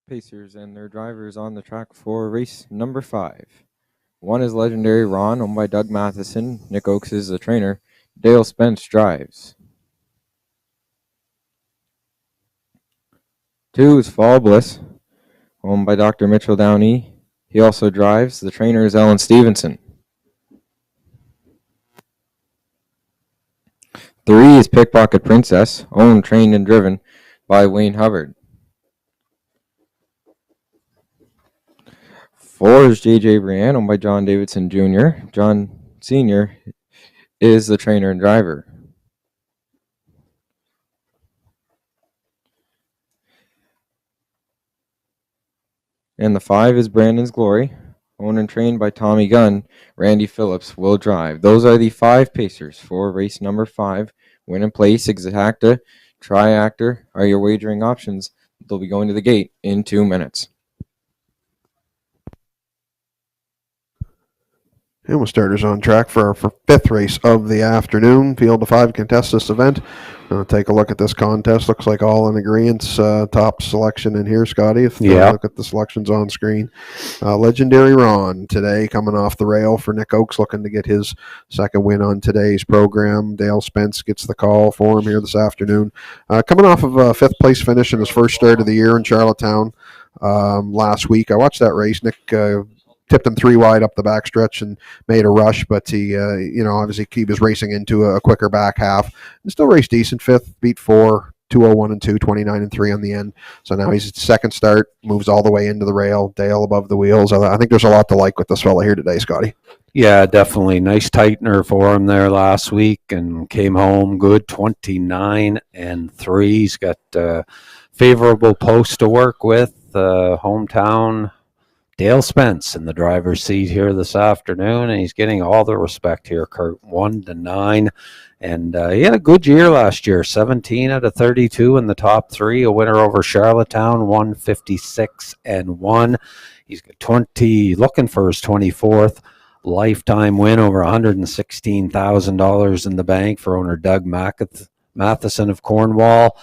Pacers and their drivers on the track for race number 5. 1 is Legendary Ron, owned by Doug Matheson. Nick Oakes is the trainer. Dale Spence drives. 2 is Fall Bliss, owned by Dr. Mitchell Downey. He also drives. The trainer is Ellen Stevenson. 3 is Pickpocket Princess, owned, trained, and driven by Wayne Hubbard. 4 is JJ Brienne, owned by John Davidson Jr. John Sr. is the trainer and driver. And the 5 is Brandon's Glory, owned and trained by Tommy Gunn. Randy Phillips will drive. Those are the 5 pacers for race number 5. Win and place, exacta, triactor are your wagering options. They'll be going to the gate in 2 minutes. And we'll start us on track for our 5th race of the afternoon. Field of 5 contest this event. Take a look at this contest. Looks like all in agreement. Top selection in here, Scotty. If you look at the selections on screen. Legendary Ron today coming off the rail for Nick Oakes, looking to get his 2nd win on today's program. Dale Spence gets the call for him here this afternoon. Coming off of a 5th place finish in his first start of the year in Charlottetown. last week. I watched that race. Nick tipped him 3 wide up the backstretch and made a rush, but he, obviously he was racing into a quicker back half and still raced decent. Fifth, beat 4, 201 and 2, 29 and 3 on the end. So now he's second start, moves all the way into the rail, Dale above the wheels. I think there's a lot to like with this fella here today, Scotty. Yeah, definitely. Nice tightener for him there last week and came home good, 29 and 3. He's got favorable post to work with, hometown Dale Spence in the driver's seat here this afternoon, and he's getting all the respect here, Kurt, 1-9. And he had a good year last year, 17 out of 32 in the top 3, a winner over Charlottetown, 156 and 1. He's got 20, looking for his 24th lifetime win, over $116,000 in the bank for owner Doug Matheson of Cornwall.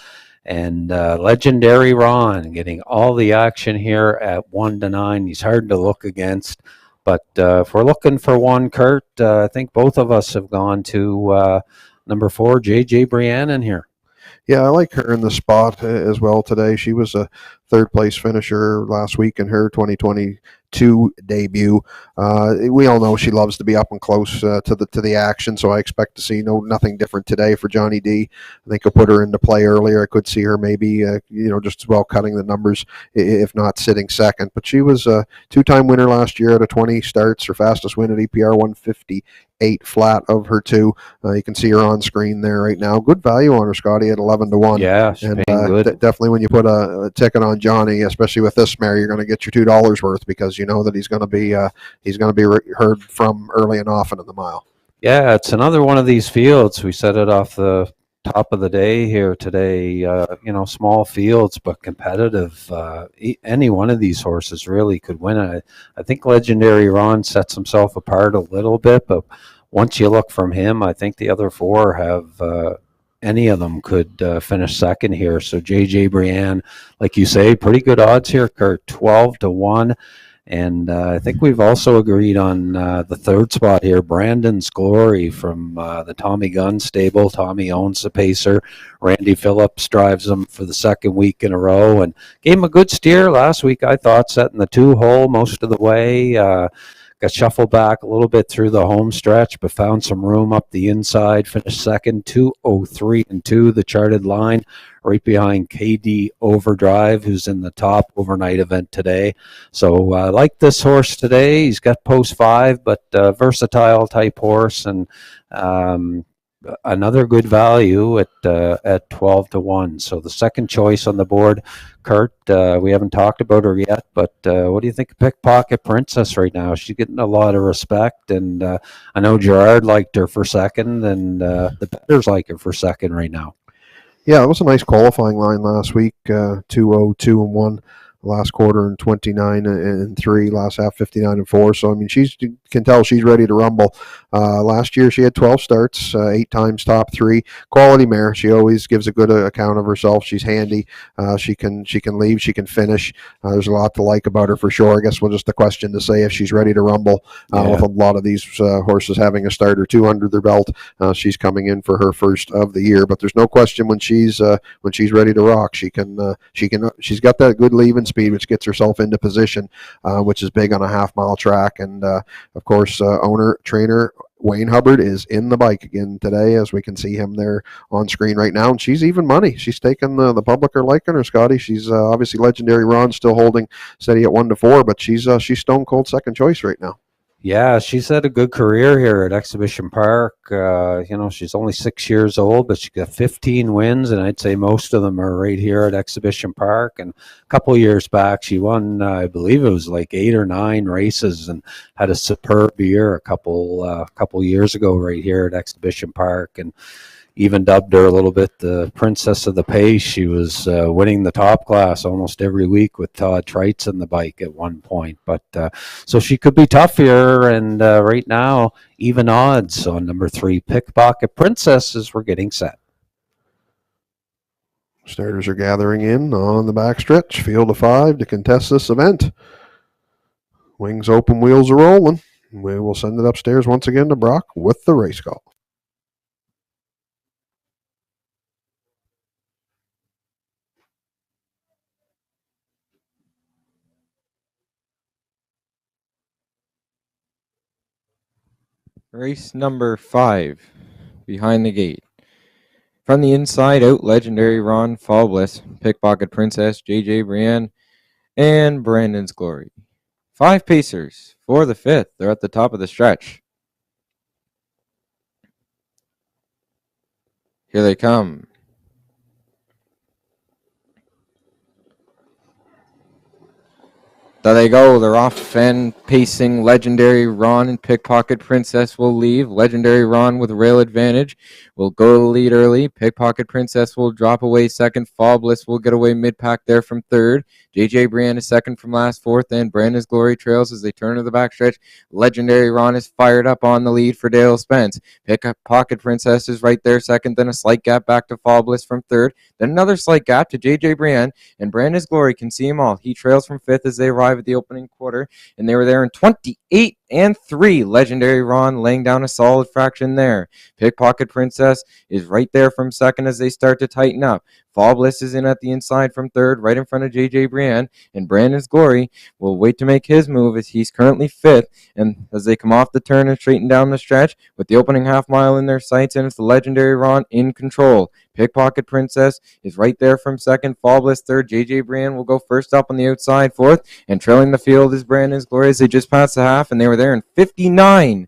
And Legendary Ron getting all the action here at 1-9. He's hard to look against. But if we're looking for one, Kurt, I think both of us have gone to number 4, JJ Briannon here. Yeah, I like her in the spot as well today. She was a third place finisher last week in her 2022 debut. We all know she loves to be up and close to the action, so I expect to see nothing different today for Johnny D. I think I'll put her into play earlier. I could see her maybe just as well cutting the numbers, if not sitting second. But she was a 2-time winner last year out of 20 starts. Her fastest win at EPR 158 flat of her 2. You can see her on screen there right now. Good value on her, Scotty, at 11-1. Yeah, she's and paying good. Definitely when you put a ticket on Johnny, especially with this mare, you're going to get your $2 worth, because you know that he's going to be heard from early and often in the mile. Yeah, it's another one of these fields. We said it off the top of the day here today. Small fields but competitive. Any one of these horses really could win it. I think Legendary Ron sets himself apart a little bit, but once you look from him, I think the other 4 have. Any of them could finish second here. So JJ Brianne, like you say, pretty good odds here, Kurt, 12-1. And I think we've also agreed on the third spot here, Brandon's Glory from the Tommy Gunn stable. Tommy owns the pacer. Randy Phillips drives him for the second week in a row and gave him a good steer last week, I thought, setting the 2-hole most of the way. Got shuffled back a little bit through the home stretch, but found some room up the inside. Finished second, 2:03 and 2, the charted line, right behind KD Overdrive, who's in the top overnight event today. So I like this horse today. He's got post 5, but versatile type horse, and another good value at 12-1. So the second choice on the board, Kurt. We haven't talked about her yet, but what do you think of Pickpocket Princess right now? She's getting a lot of respect, and I know Gerard liked her for second, and the bettors like her for second right now. Yeah, it was a nice qualifying line last week. 2-0-2 and 1 last quarter, and 29 and 3 last half, 59 and 4. So I mean, you can tell she's ready to rumble. Last year she had 12 starts, 8 times top 3. Quality mare. She always gives a good account of herself. She's handy. She can leave. She can finish. There's a lot to like about her for sure. I guess we'll just the question to say if she's ready to rumble. With a lot of these horses having a start or 2 under their belt, she's coming in for her first of the year. But there's no question when she's ready to rock, she's got that good leaving speed, which gets herself into position, which is big on a half-mile track. And of course, trainer Wayne Hubbard is in the bike again today, as we can see him there on screen right now. And she's even money. She's taken the public are liking her, Scotty. She's obviously Legendary Ron still holding steady at 1-4, but she's stone cold second choice right now. Yeah, she's had a good career here at Exhibition Park. She's only 6 years old, but she got 15 wins, and I'd say most of them are right here at Exhibition Park. And a couple of years back, she won, I believe it was like 8 or 9 races, and had a superb year a couple years ago right here at Exhibition Park. And even dubbed her a little bit the Princess of the Pace. She was winning the top class almost every week with Todd Trites in the bike at one point. But so she could be tough here, and right now, even odds on number 3, Pickpocket Princess, as we're getting set. Starters are gathering in on the backstretch, field of 5 to contest this event. Wings open, wheels are rolling. We will send it upstairs once again to Brock with the race call. Race number 5, behind the gate. From the inside out, Legendary Ron, Fall Bliss, Pickpocket Princess, JJ Brienne, and Brandon's Glory. 5 pacers for the 5th. They're at the top of the stretch. Here they come. There they go. They're off and pacing. Legendary Ron and Pickpocket Princess will leave. Legendary Ron with rail advantage will go to the lead early. Pickpocket Princess will drop away second. Fall Bliss will get away mid-pack there from third. JJ Brienne is second from last, fourth, and Brandon's Glory trails as they turn to the backstretch. Legendary Ron is fired up on the lead for Dale Spence. Pickpocket Princess is right there second, then a slight gap back to Fall Bliss from third. Then another slight gap to JJ Brienne, and Brandon's Glory can see them all. He trails from fifth as they arrive at the opening quarter, and they were there in 28 and 3. Legendary Ron laying down a solid fraction there. Pickpocket Princess is right there from second as they start to tighten up. Fall Bliss is in at the inside from third, right in front of JJ Brienne, and Brandon's Glory will wait to make his move as he's currently fifth. And as they come off the turn and straighten down the stretch with the opening half mile in their sights, and it's the Legendary Ron in control. Pickpocket Princess is right there from second. Fall Bliss third. JJ Brienne will go first up on the outside fourth. And trailing the field is Brandon's Glory as they just passed the half, and they were there in 59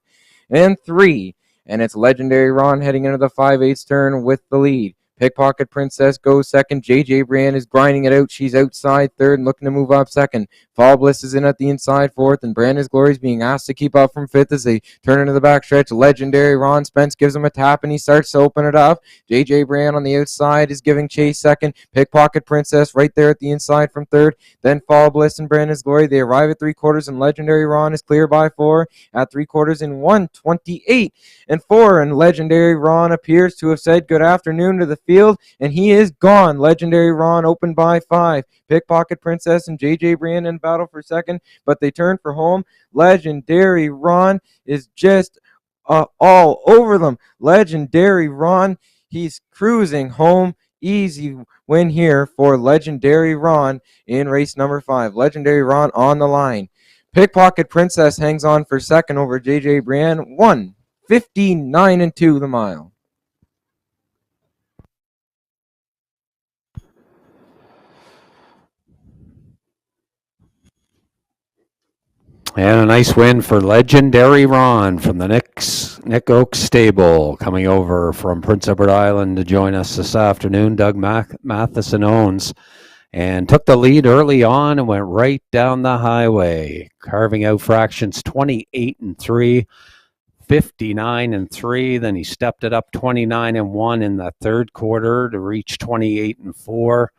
and 3. And it's Legendary Ron heading into the 5/8 turn with the lead. Pickpocket Princess goes second. JJ Brienne is grinding it out. She's outside third and looking to move up second. Fall Bliss is in at the inside fourth, and Brandon's Glory is being asked to keep up from fifth as they turn into the backstretch. Legendary Ron Spence gives him a tap, and he starts to open it up. JJ Brienne on the outside is giving chase second. Pickpocket Princess right there at the inside from third. Then Fall Bliss and Brandon's Glory. They arrive at 3/4, and Legendary Ron is clear by 4 at 3/4 in 1:28 and 4. And Legendary Ron appears to have said good afternoon to the field, and he is gone. Legendary Ron opened by 5. Pickpocket Princess and JJ Brienne in battle for second, but they turn for home. Legendary Ron is just all over them. Legendary Ron, he's cruising home. Easy win here for Legendary Ron in race number 5. Legendary Ron on the line. Pickpocket Princess hangs on for second over JJ Brienne. 1:59 and 2 the mile. And a nice win for Legendary Ron from the Nick Oaks stable, coming over from Prince Edward Island to join us this afternoon. Doug Matheson owns, and took the lead early on and went right down the highway, carving out fractions 28 and 3, 59 and 3. Then he stepped it up 29 and 1 in the third quarter to reach 28 and 4.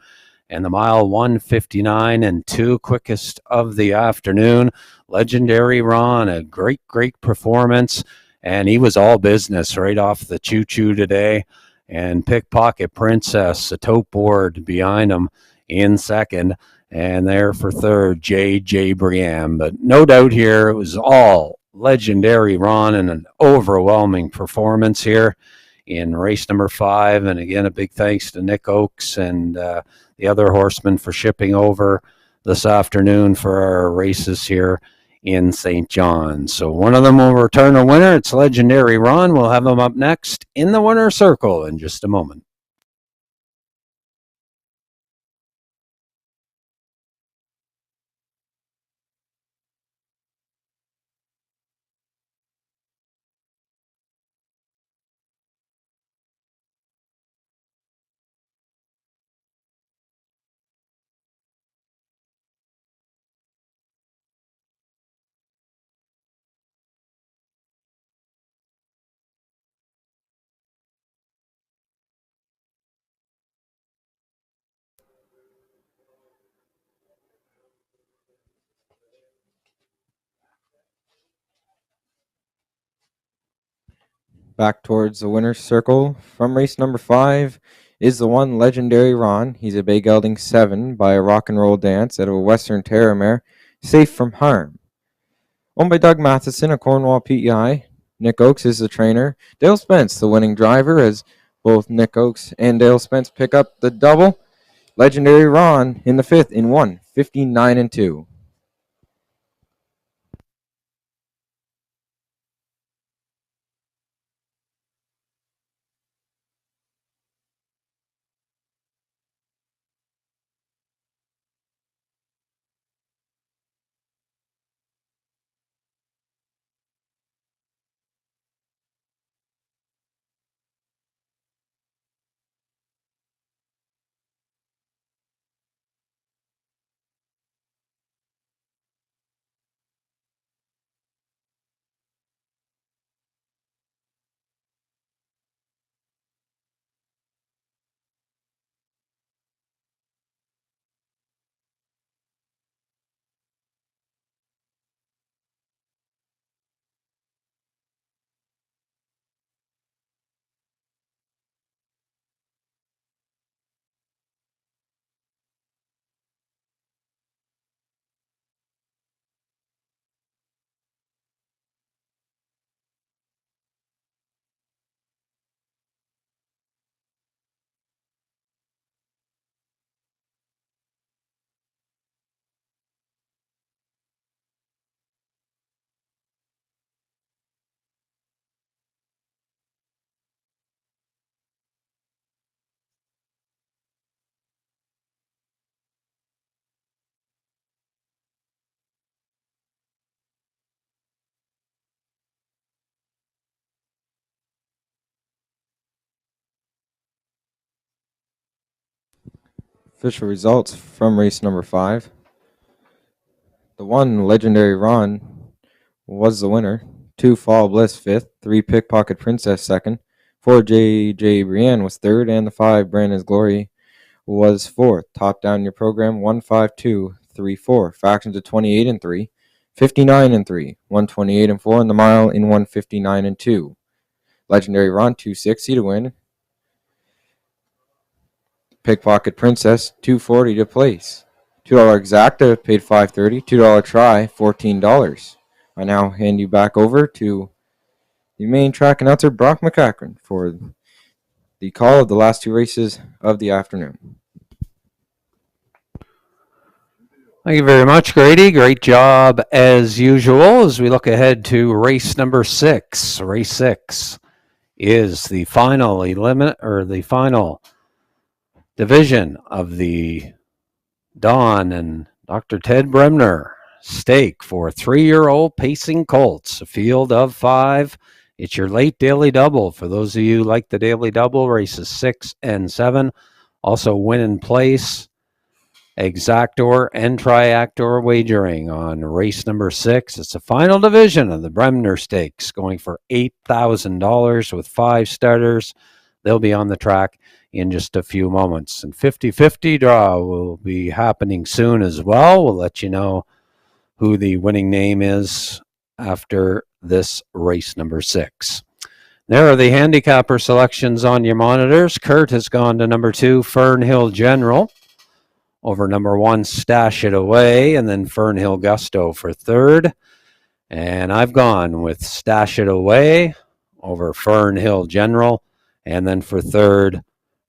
And the mile 1:59 and 2, quickest of the afternoon. Legendary Ron, a great performance, and he was all business right off the choo-choo today. And Pickpocket Princess, a tote board behind him in second, and there for third, JJ Brienne. But no doubt here, it was all Legendary Ron and an overwhelming performance here in race number 5. And again, a big thanks to Nick Oaks and the other horsemen for shipping over this afternoon for our races here in St. John. So one of them will return a winner. It's Legendary Ron. We'll have him up next in the winner's circle in just a moment. Back towards the winner's circle from race number 5 is the one Legendary Ron. He's a Bay Gelding 7 by a rock and roll dance out of a Western Terramare, safe from harm. Owned by Doug Matheson, a Cornwall PEI. Nick Oaks is the trainer. Dale Spence, the winning driver, as both Nick Oaks and Dale Spence pick up the double. Legendary Ron in the 5th in 1:59 and 2. Official results from race number 5. The 1, Legendary Ron, was the winner. 2, Fall Bliss 5th. 3, Pickpocket Princess 2nd. 4, JJ Brienne was 3rd. And the 5, Brandon's Glory, was 4th. Top down your program, 152-3-4. Factions of 28-3. 59-3. 128-4 in the mile in 159-2. Legendary Ron, 260 to win. Pickpocket Princess, $2.40 to place. $2 exacta, paid $5.30. $2 try, $14. I now hand you back over to the main track announcer, Brock McCachran, for the call of the last 2 races of the afternoon. Thank you very much, Grady. Great job as usual as we look ahead to race number 6. Race 6 is the final the final division of the Don and Dr. Ted Bremner stake for 3-year-old pacing colts, a field of 5. It's your late daily double. For those of you who like the daily double, races 6 and 7. Also win in place, exactor and triactor wagering on race number 6. It's the final division of the Bremner Stakes, going for $8,000 with 5 starters. They'll be on the track in just a few moments. And 50-50 draw will be happening soon as well. We'll let you know who the winning name is after this race number 6. There are the handicapper selections on your monitors. Kurt has gone to number 2, Fernhill General, over number 1, Stash It Away, and then Fernhill Gusto for 3rd. And I've gone with Stash It Away over Fernhill General, and then for 3rd,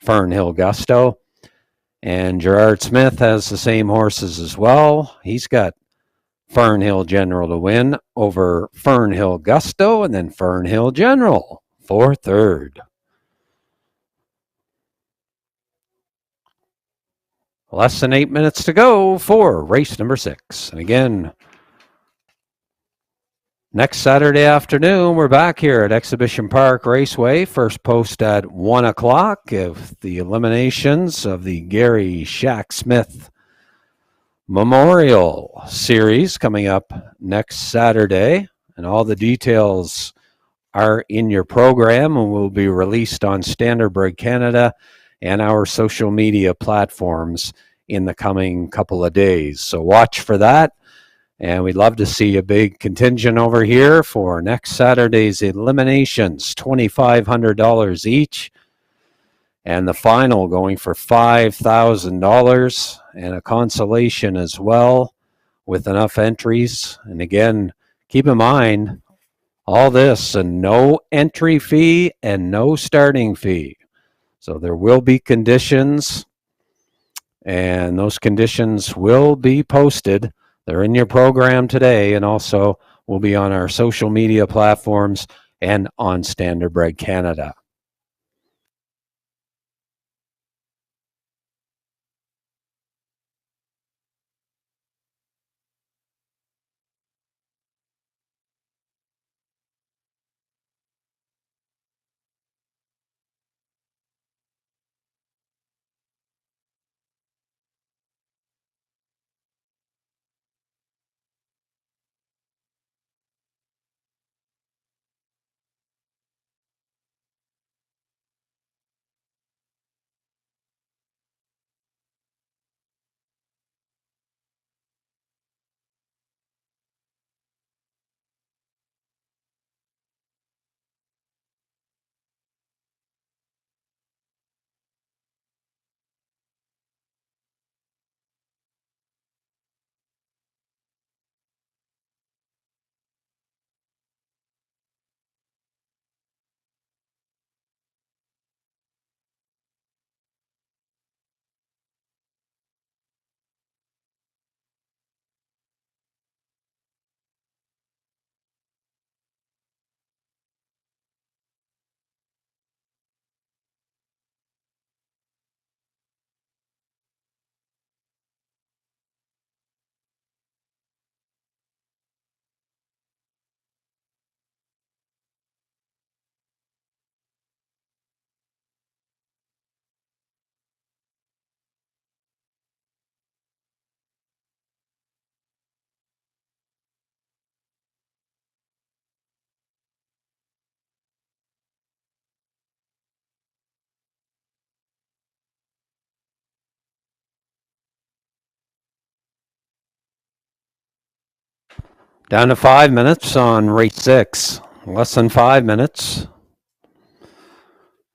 Fernhill Gusto. And Gerard Smith has the same horses as well. He's got Fernhill General to win over Fernhill Gusto, and then Fernhill General for 3rd. Less than 8 minutes to go for race number 6. And again, next Saturday afternoon, we're back here at Exhibition Park Raceway. First post at 1 o'clock of the eliminations of the Gary Shack Smith Memorial Series coming up next Saturday. And all the details are in your program and will be released on Standardbred Canada and our social media platforms in the coming couple of days. So watch for that. And we'd love to see a big contingent over here for next Saturday's eliminations, $2,500 each. And the final going for $5,000 and a consolation as well with enough entries. And again, keep in mind, all this and no entry fee and no starting fee. So there will be conditions, and those conditions will be posted. They're in your program today, and also will be on our social media platforms and on Standardbred Canada. Down to 5 minutes on race 6. Less than 5 minutes.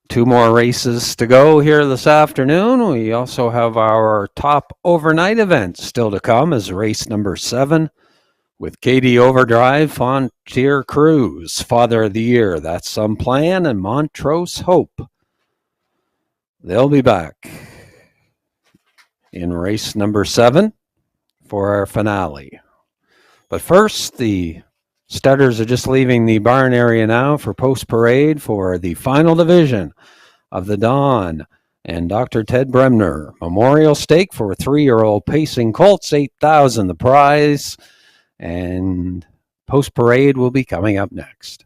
2 more races to go here this afternoon. We also have our top overnight events still to come as race number 7 with KD Overdrive, Frontier Cruise, Father of the Year, That's Some Plan, and Montrose Hope. They'll be back in race number 7 for our finale. But first, the starters are just leaving the barn area now for post-parade for the final division of the Don and Dr. Ted Bremner Memorial Stake for a 3-year-old pacing colts, $8,000 the prize, and post-parade will be coming up next.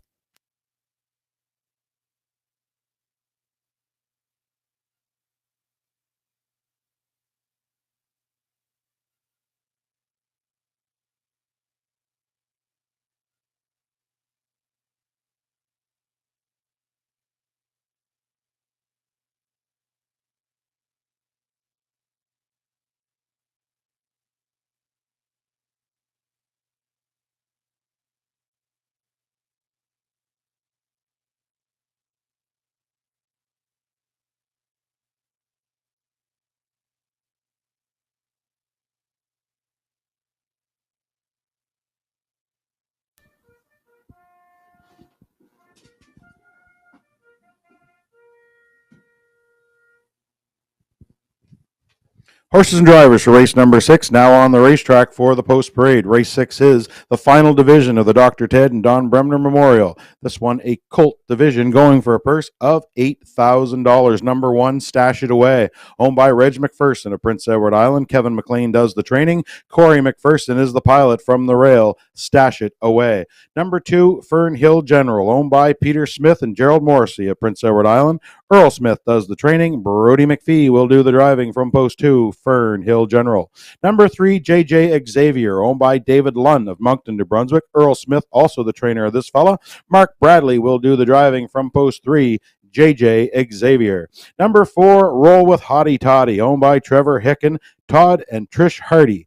Horses and drivers for race number 6 now on the racetrack for the post parade. Race 6 is the final division of the Dr. Ted and Don Bremner Memorial. This one a colt division going for a purse of $8,000. Number 1, Stash It Away, owned by Reg McPherson of Prince Edward Island. Kevin McLean does the training. Corey McPherson is the pilot from the rail. Stash It Away. Number 2, Fern Hill General, owned by Peter Smith and Gerald Morrissey of Prince Edward Island. Earl Smith does the training. Brody McPhee will do the driving from post 2, Fern Hill General. Number 3, JJ Xavier, owned by David Lunn of Moncton, New Brunswick. Earl Smith, also the trainer of this fella. Mark Bradley will do the driving from post 3, JJ Xavier. Number 4, Roll with Hottie Toddy, owned by Trevor Hicken, Todd and Trish Hardy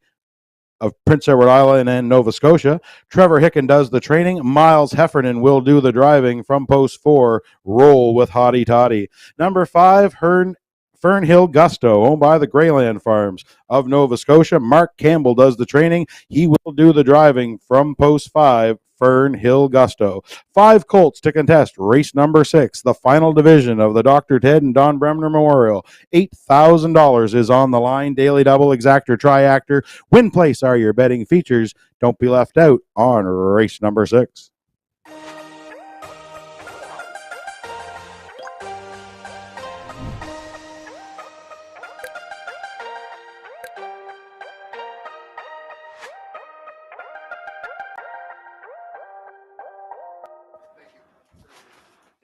of Prince Edward Island and Nova Scotia. Trevor Hicken does the training. Miles Heffernan will do the driving from post 4, Roll with Hottie Toddy. Number 5, Fern Hill Gusto, owned by the Greyland Farms of Nova Scotia. Mark Campbell does the training. He will do the driving from post 5, Fern Hill Gusto. 5 colts to contest race number 6, the final division of the Dr. Ted and Don Bremner Memorial. $8,000 is on the line. Daily double, exactor, triactor, win place are your betting features. Don't be left out on race number 6.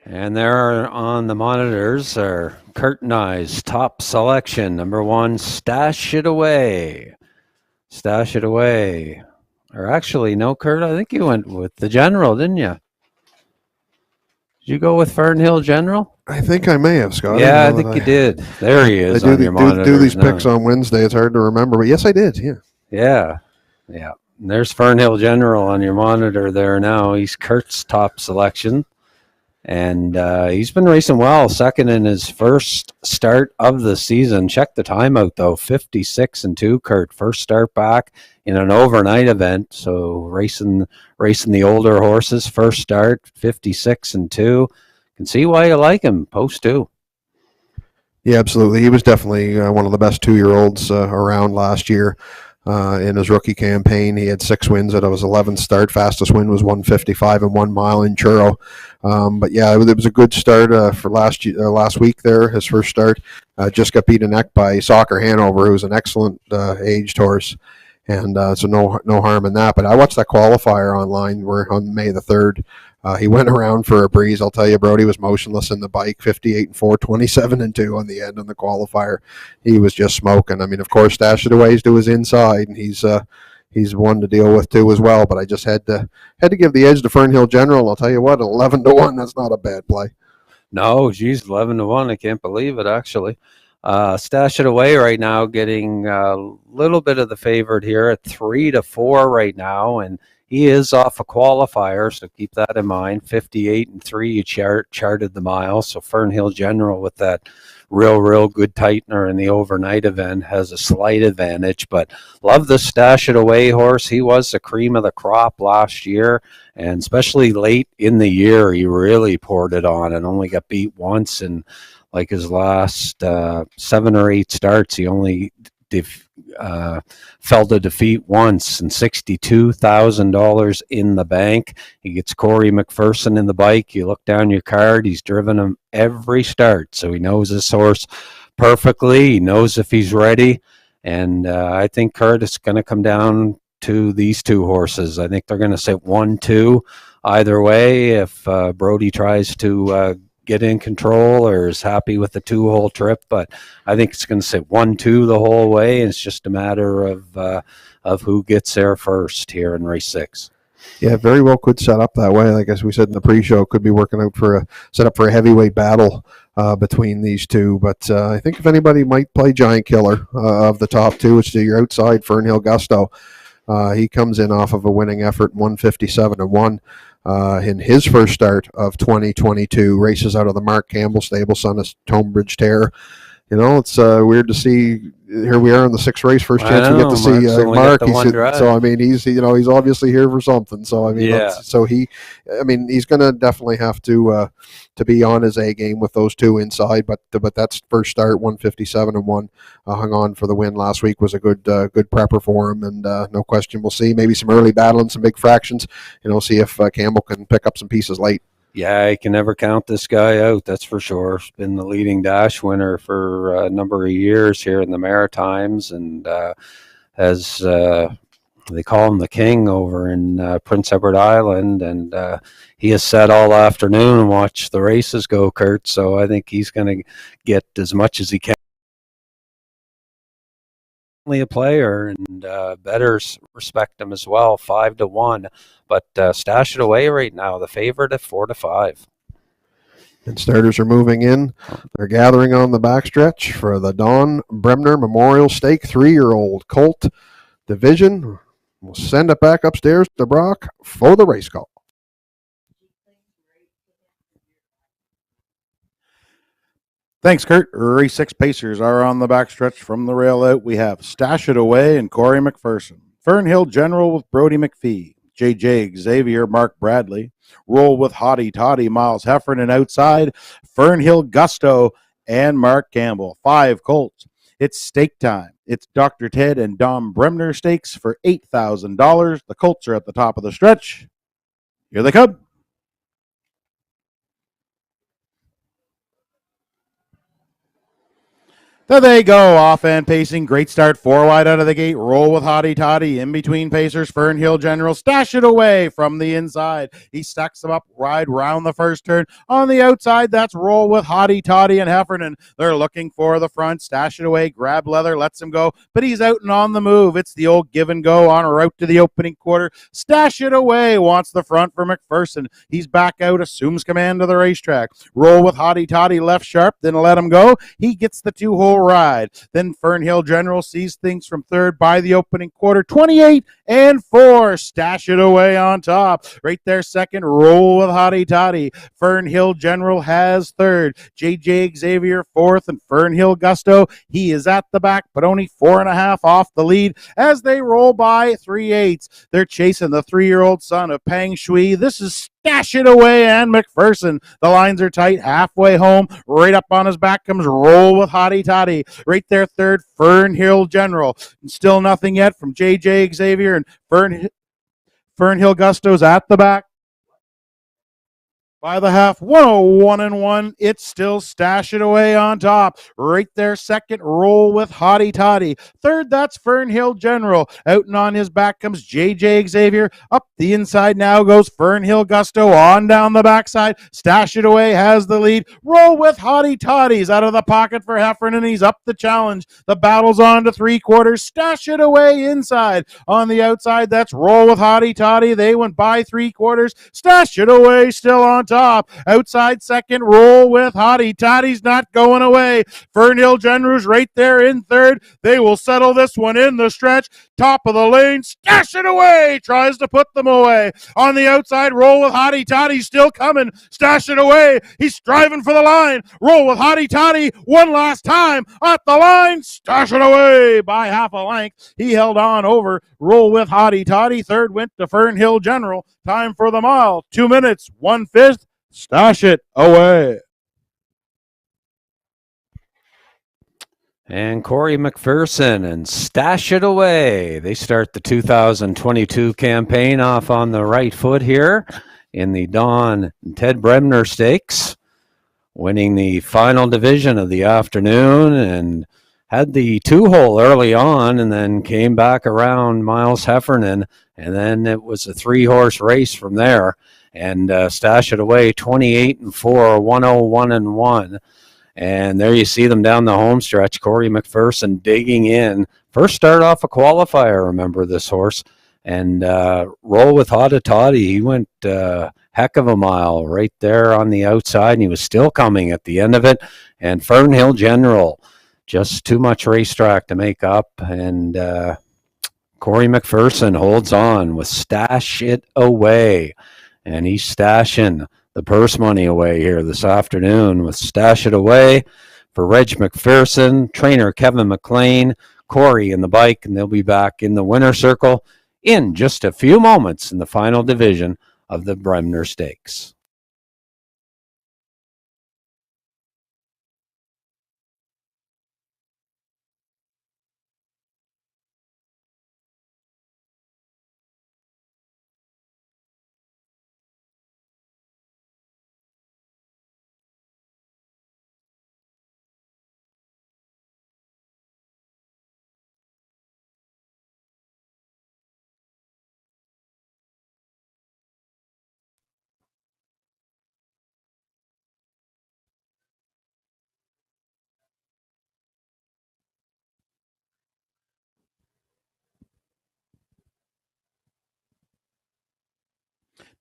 And there on the monitors are Kurt Nye's top selection. Number 1, Stash It Away. Stash It Away. Or actually, no, Kurt, I think you went with the General, didn't you? Did you go with Fern Hill General? I think I may have, Scott. Yeah, I think you did. There he is on your monitor. Do these picks on Wednesday. It's hard to remember, but yes, I did. Yeah. And there's Fern Hill General on your monitor there now. He's Kurt's top selection. And he's been racing well, second in his first start of the season. Check the timeout, though, 56-2, Kurt. First start back in an overnight event. So racing the older horses, first start, 56-2. Can see why you like him, post 2. Yeah, absolutely. He was definitely one of the best 2-year-olds around last year. In his rookie campaign, he had 6 wins out of his 11th start. Fastest win was 155 and 1 mile in Churro. But yeah, it was a good start for last week there. His first start just got beat in neck by Soccer Hanover, who's an excellent aged horse, and so no harm in that. But I watched that qualifier online where on May the 3rd. He went around for a breeze. I'll tell you, Brody was motionless in the bike, 58-4, 27-2 on the end on the qualifier. He was just smoking. I mean, of course, Stash It Away's to his inside, and he's one to deal with too as well. But I just had to give the edge to Fern Hill General. I'll tell you what, 11-1, that's not a bad play. No, geez, 11-1. I can't believe it, actually. Stash It Away right now getting a little bit of the favorite here at 3-4 right now, and He is off a qualifier, so keep that in mind. 58-3, he charted the mile. So Fernhill General with that real good tightener in the overnight event has a slight advantage, but love the Stash It Away horse. He was the cream of the crop last year, and especially late in the year, he really poured it on and only got beat once. And like his last 7 or 8 starts, he only fell to defeat once, and $62,000 in the bank. He gets Corey McPherson in the bike. You look down your card, he's driven him every start, so he knows his horse perfectly. He knows if he's ready, and I think Curtis is going to come down to these 2 horses. I think they're going to sit 1-2 either way. If Brody tries to get in control or is happy with the 2-hole trip, but I think it's going to sit 1-2 the whole way, and it's just a matter of who gets there first here in race 6. Yeah, very well could set up that way. Like as we said in the pre-show, could be working out for a heavyweight battle between these 2. But I think if anybody might play Giant Killer of the top 2, it's your outside Fernhill Gusto. He comes in off of a winning effort, 157-1. In his first start of 2022, races out of the Mark Campbell stable, son of Tonebridge Terror. You know, it's weird to see. Here we are in the 6th race, first chance we get to see Mark. So I mean, he's obviously here for something. So I mean, yeah. He's going to definitely have to be on his A game with those 2 inside. But that's first start, 157-1, hung on for the win last week, was a good prepper for him, and no question we'll see maybe some early battle and some big fractions. See if Campbell can pick up some pieces late. Yeah, you can never count this guy out, that's for sure. He's been the leading dash winner for a number of years here in the Maritimes, and has they call him the king over in Prince Edward Island, and he has sat all afternoon and watched the races go, Kurt, so I think he's going to get as much as he can. A player, and bettors respect him as well, 5-1, but Stash It Away right now, the favorite at 4-5. And starters are moving in. They're gathering on the backstretch for the Don Bremner Memorial Stake 3-year-old colt division. We'll send it back upstairs to Brock for the race call. Thanks, Kurt. Race 6 Pacers are on the backstretch from the rail out. We have Stash It Away and Corey McPherson. Fernhill General with Brody McPhee. JJ Xavier, Mark Bradley. Roll with Hottie Toddy, Miles Heffernan outside. Fernhill Gusto and Mark Campbell. 5 colts. It's stake time. It's Dr. Ted and Dom Bremner stakes for $8,000. The colts are at the top of the stretch. Here they come. There they go, off and pacing. Great start, 4 wide out of the gate. Roll with Hottie Toddy. In between Pacers, Fernhill General. Stash It Away from the inside. He stacks them up, ride round the first turn. On the outside, that's Roll with Hottie Toddy and Heffernan. They're looking for the front. Stash It Away, grab leather, lets him go. But he's out and on the move. It's the old give and go on route to the opening quarter. Stash It Away wants the front for McPherson. He's back out, assumes command of the racetrack. Roll with Hottie Toddy, left sharp, then let him go. He gets the 2-hole ride. Then Fernhill General sees things from third by the opening quarter. 28-4. Stash It Away on top. Right there, second. Roll with Hottie Toddy. Fernhill General has third. JJ Xavier fourth, and Fernhill Gusto, he is at the back, but only 4.5 off the lead as they roll by 3/8. They're chasing the 3-year-old son of Pang Shui. This is Stash It Away and McPherson. The lines are tight, halfway home. Right up on his back comes Roll with Hottie Toddy. Right there, third, Fernhill General. Still nothing yet from JJ Xavier, and Fernhill Gusto's at the back. By the half, 101-1. It's still Stash It Away on top. Right there, second, Roll with Hottie Toddy. Third, that's Fernhill General. Out and on his back comes JJ Xavier. Up the inside now goes Fernhill Gusto. On down the backside, Stash It Away has the lead. Roll with Hottie Toddy's out of the pocket for Heffernan. He's up the challenge. The battle's on to 3/4. Stash It Away inside. On the outside, that's Roll with Hottie Toddy. They went by 3/4. Stash It Away still on top. Outside second, Roll with Hottie Toddy's not going away. Fernhill General's right there in third. They will settle this one in the stretch. Top of the lane, stash it away. Tries to put them away. On the outside, Roll with Hottie Toddy still coming. Stash it away. He's striving for the line. Roll with Hottie Toddy one last time at the line. Stash it away by half a length. He held on over Roll with Hottie Toddy. Third went to Fernhill General. Time for the mile. 2 minutes, 1/5. Stash it away. And Corey McPherson and Stash It Away. They start the 2022 campaign off on the right foot here in the Don and Ted Bremner Stakes, winning the final division of the afternoon and had the 2-hole early on and then came back around Miles Heffernan. And then it was a 3-horse race from there. And Stash It Away, 28-4, 101-1. And there you see them down the home stretch. Corey McPherson digging in. First start off a qualifier, remember this horse. And Roll with Hottie Toddy. He went heck of a mile right there on the outside, and he was still coming at the end of it. And Fernhill General, just too much racetrack to make up. And Corey McPherson holds on with Stash It Away. And he's stashing the purse money away here this afternoon with Stash It Away for Reg McPherson, trainer Kevin McLean, Corey in the bike, and they'll be back in the winner's circle in just a few moments in the final division of the Bremner Stakes.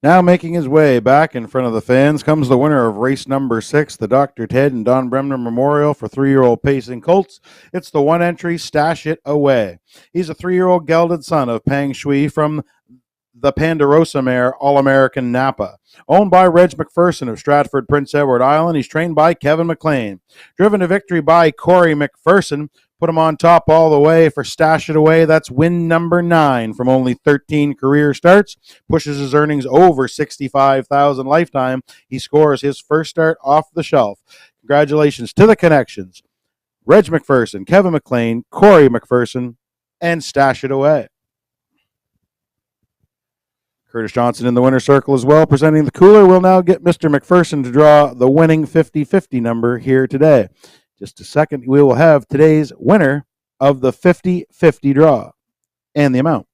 Now making his way back in front of the fans comes the winner of race number 6, the Dr. Ted and Don Bremner Memorial for 3-year-old pacing colts. It's the one entry Stash It Away. He's a 3-year-old gelded son of Pang Shui from the Ponderosa mare All-American Napa. Owned by Reg McPherson of Stratford, Prince Edward Island. He's trained by Kevin McLean. Driven to victory by Corey McPherson. Put him on top all the way for Stash It Away. That's win number 9 from only 13 career starts. Pushes his earnings over $65,000 lifetime. He scores his first start off the shelf. Congratulations to the connections. Reg McPherson, Kevin McLean, Corey McPherson, and Stash It Away. Curtis Johnson in the winner's circle as well, presenting the cooler. We'll now get Mr. McPherson to draw the winning 50-50 number here today. Just a second, we will have today's winner of the 50-50 draw and the amount.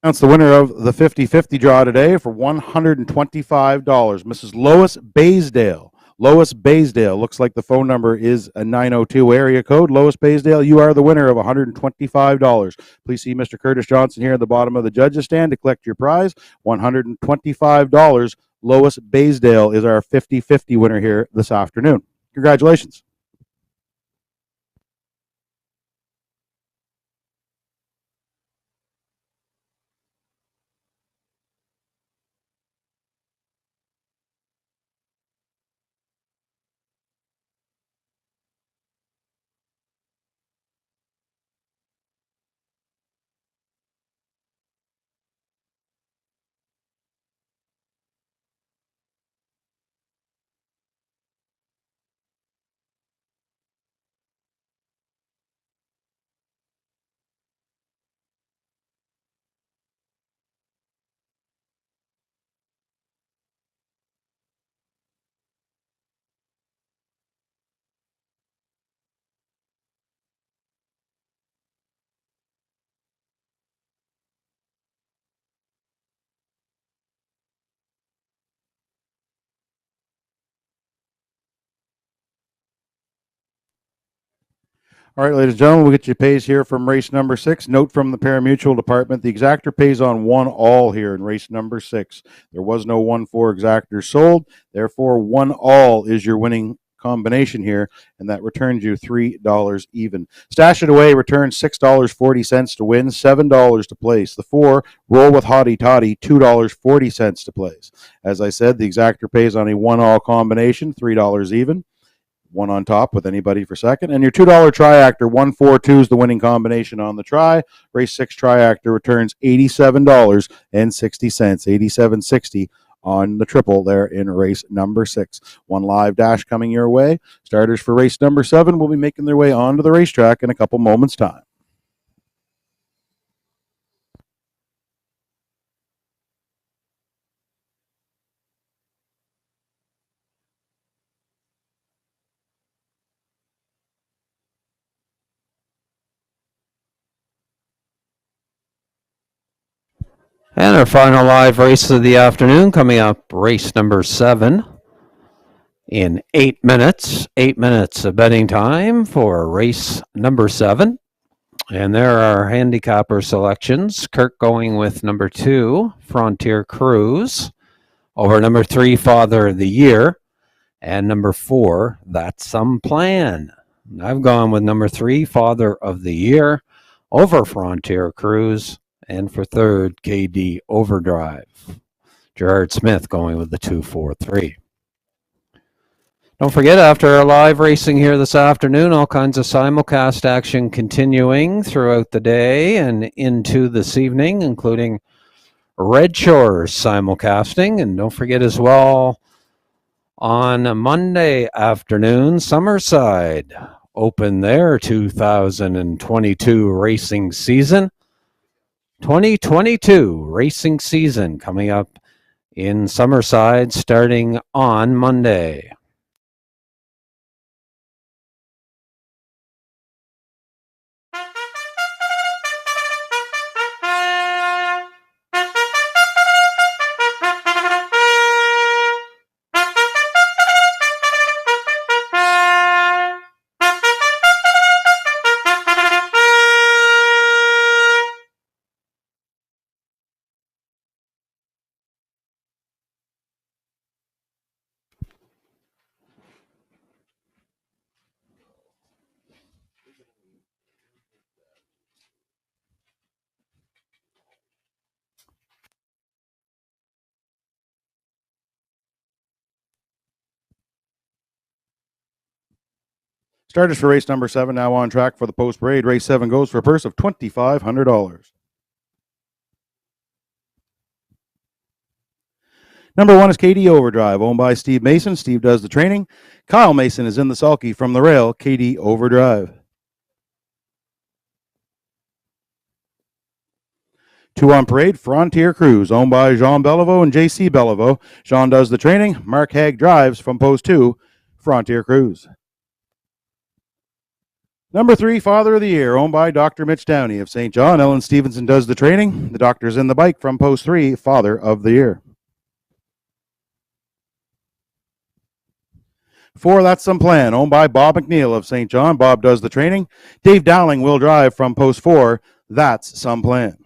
Announce the winner of the 50-50 draw today for $125. Mrs. Lois Baysdale. Lois Baysdale. Looks like the phone number is a 902 area code. Lois Baysdale, you are the winner of $125. Please see Mr. Curtis Johnson here at the bottom of the judges stand to collect your prize. $125. Lois Baysdale is our 50-50 winner here this afternoon. Congratulations. All right, ladies and gentlemen, we'll get you pays here from race number 6. Note from the parimutuel department, the exactor pays on 1-all here in race number 6. There was no 1-4 exactor sold. Therefore, 1-all is your winning combination here, and that returns you $3 even. Stash It Away returns $6.40 to win, $7 to place. The 4, Roll with Hottie Toddy, $2.40 to place. As I said, the exactor pays on a 1-all combination, $3 even. 1 on top with anybody for second. And your $2 triactor, 142 is the winning combination on the try. Race 6 triactor returns $87.60, $87.60 on the triple there in race number 6. 1 live dash coming your way. Starters for race number 7 will be making their way onto the racetrack in a couple moments' time. And our final live race of the afternoon coming up, race number 7 in 8 minutes. 8 minutes of betting time for race number 7. And there are handicapper selections. Kirk going with number 2, Frontier Cruise, over number 3, Father of the Year, and number 4, That's Some Plan. I've gone with number 3, Father of the Year, over Frontier Cruise, and for third, KD Overdrive. Gerard Smith going with the 2-4-3. Don't forget, after our live racing here this afternoon, all kinds of simulcast action continuing throughout the day and into this evening, including Red Shores simulcasting. And don't forget as well, on Monday afternoon, Summerside open their 2022 racing season. 2022 racing season coming up in Summerside starting on Monday. Starters for race number 7 now on track for the post parade. Race 7 goes for a purse of $2,500. Number 1 is KD Overdrive, owned by Steve Mason. Steve does the training. Kyle Mason is in the sulky from the rail. KD Overdrive. 2 on parade, Frontier Cruise, owned by Jean Beliveau and JC Beliveau. Jean does the training. Mark Haig drives from post 2, Frontier Cruise. Number 3, Father of the Year, owned by Dr. Mitch Downey of St. John. Ellen Stevenson does the training. The doctor's in the bike from post 3, Father of the Year. 4, That's Some Plan, owned by Bob McNeil of St. John. Bob does the training. Dave Dowling will drive from post 4, That's Some Plan.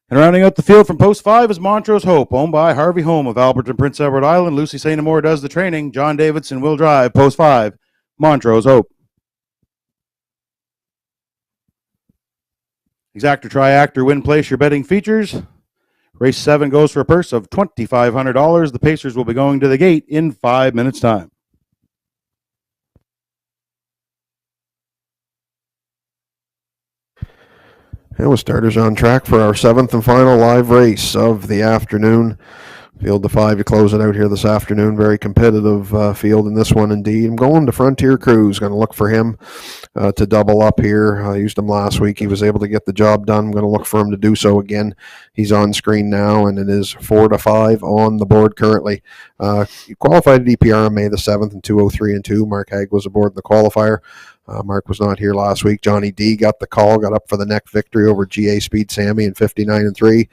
And rounding out the field from post 5 is Montrose Hope, owned by Harvey Home of Alberton, Prince Edward Island. Lucy St. Amour does the training. John Davidson will drive post 5, Montrose Hope. Exactor Triactor Win Place your betting features. Race 7 goes for a purse of $2,500. The Pacers will be going to the gate in 5 minutes' time. And with starters on track for our 7th and final live race of the afternoon. Field to 5 to close it out here this afternoon. Very competitive field in this one indeed. I'm going to Frontier Cruise. Going to look for him to double up here. I used him last week. He was able to get the job done. I'm going to look for him to do so again. He's on screen now, and it is 4 to 5 on the board currently. He qualified at EPR on May the 7th in 2:03 and 2. Mark Haig was aboard in the qualifier. Mark was not here last week. Johnny D got the call, got up for the neck victory over GA Speed Sammy in 59 and 3.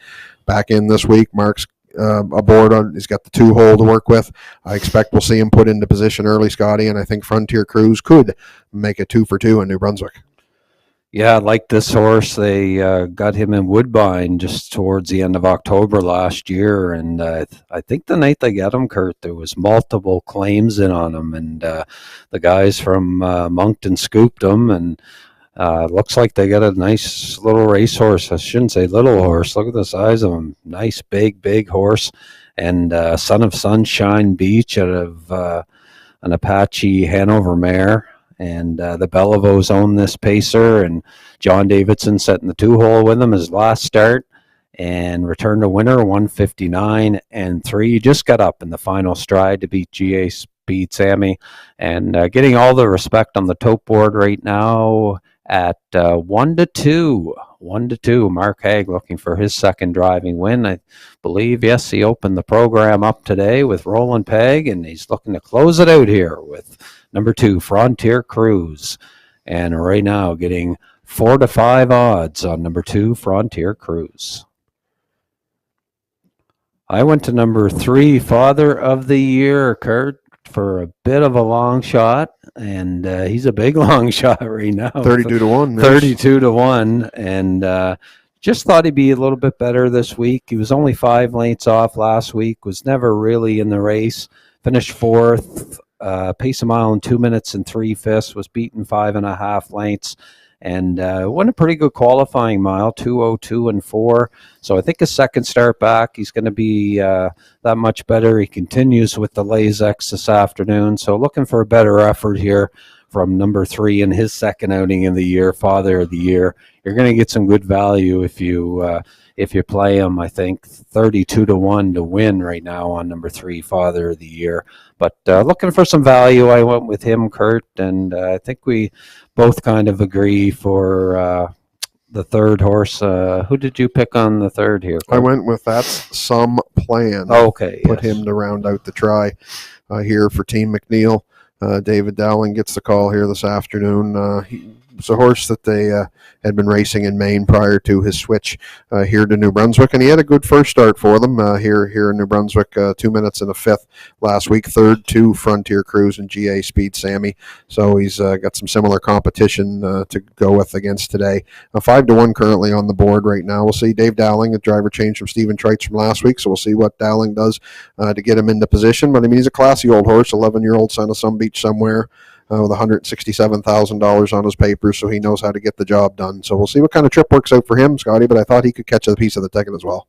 Back in this week. Mark's aboard on. He's got the 2-hole to work with. I expect we'll see him put into position early, Scotty, and I think Frontier Cruise could make a 2 for 2 in New Brunswick. Yeah, I like this horse. They got him in Woodbine just towards the end of October last year, and I think the night they got him, Kurt, there was multiple claims in on him, and the guys from Moncton scooped him, and looks like they got a nice little racehorse. I shouldn't say little horse. Look at the size of him. Nice, big horse. And Son of Sunshine Beach out of an Apache Hanover mare. And the Bellevos own this pacer. And John Davidson setting the 2-hole with him his last start. And returned to winner, 159 and 3. Just got up in the final stride to beat GA Speed Sammy. And getting all the respect on the tote board right now at 1 to 2. 1 to 2. Mark Haig looking for his second driving win. I believe, yes, he opened the program up today with Roland Pegg, and he's looking to close it out here with number 2, Frontier Cruise. And right now getting 4 to 5 odds on number 2, Frontier Cruise. I went to number 3, Father of the Year, Kurt, for a bit of a long shot, and he's a big long shot right now. 32 to 1. 32 to 1, and just thought he'd be a little bit better this week. He was only 5 lengths off last week, was never really in the race, finished 4th, pace a mile in 2 minutes and 3/5, was beaten 5.5 lengths, and won a pretty good qualifying mile, 2:02 and 4. So I think his second start back, he's going to be that much better. He continues with the Lasix this afternoon. So looking for a better effort here from number 3 in his second outing in the year, Father of the Year. You're going to get some good value if you play him. I think 32 to 1 to win right now on number 3, Father of the Year. But looking for some value, I went with him, Kurt, and I think we both kind of agree for the third horse. Who did you pick on the third here, Kurt? I went with That's Some Plan. Okay. Put him to round out the try here for Team McNeil. David Dowling gets the call here this afternoon. It's a horse that they had been racing in Maine prior to his switch here to New Brunswick, and he had a good first start for them here in New Brunswick, 2 minutes and a 5th last week, third to Frontier Cruise and GA Speed Sammy. So he's got some similar competition to go with against today. 5 to 1 currently on the board right now. We'll see Dave Dowling, the driver change from Stephen Trites from last week, so we'll see what Dowling does to get him into position. But I mean, he's a classy old horse, 11-year-old son of some beach somewhere. With $167,000 on his papers, so he knows how to get the job done. So we'll see what kind of trip works out for him, Scotty, but I thought he could catch a piece of the ticket as well.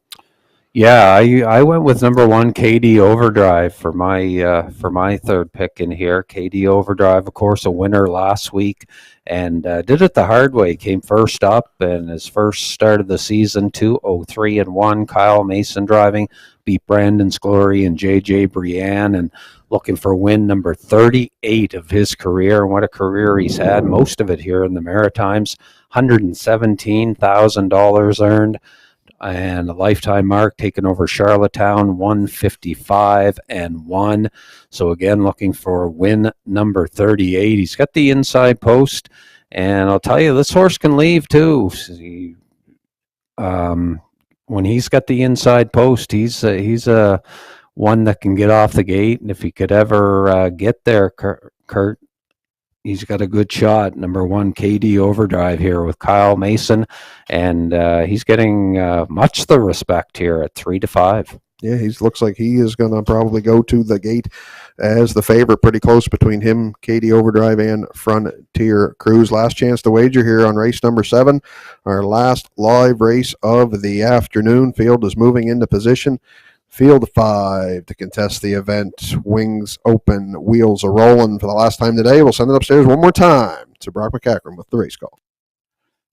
Yeah, I went with number 1, KD Overdrive for my third pick in here. KD Overdrive, of course, a winner last week, and did it the hard way. Came first up in his first start of the season, 2:03 and 1. Kyle Mason driving, beat Brandon's Glory and JJ Brienne, and looking for win number 38 of his career. And what a career he's had, most of it here in the Maritimes. $117,000 earned. and a lifetime mark taking over Charlottetown, 155-1. So again, looking for win number 38. He's got the inside post, and I'll tell you, this horse can leave too. When he's got the inside post, he's a one that can get off the gate, and if he could ever get there, Kurt, he's got a good shot. Number 1, KD Overdrive here with Kyle Mason, and he's getting much the respect here at 3-5. Yeah, he looks like he is going to probably go to the gate as the favorite, pretty close between him, KD Overdrive, and Frontier Cruise. Last chance to wager here on race number 7, our last live race of the afternoon. Field is moving into position. Field 5 to contest the event. Wings open, wheels are rolling for the last time today. We'll send it upstairs one more time to Brock McCackram with the race call.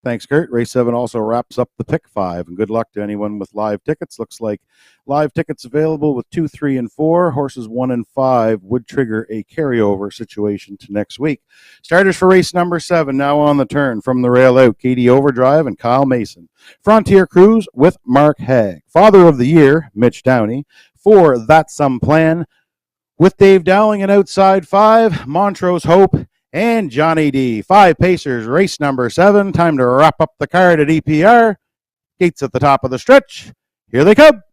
Thanks, Kurt. Race 7 also wraps up the pick 5, and good luck to anyone with live tickets. Looks like live tickets available with 2, 3, and 4. Horses 1 and 5 would trigger a carryover situation to next week. Starters for race number 7 now on the turn from the rail out. KD Overdrive and Kyle Mason. Frontier Cruise with Mark Haig. Father of the Year, Mitch Downey. 4, That's Some Plan with Dave Dowling, and outside 5, Montrose Hope and Johnny D. 5 pacers, race number 7. Time to wrap up the card at EPR. Gates at the top of the stretch. Here they come.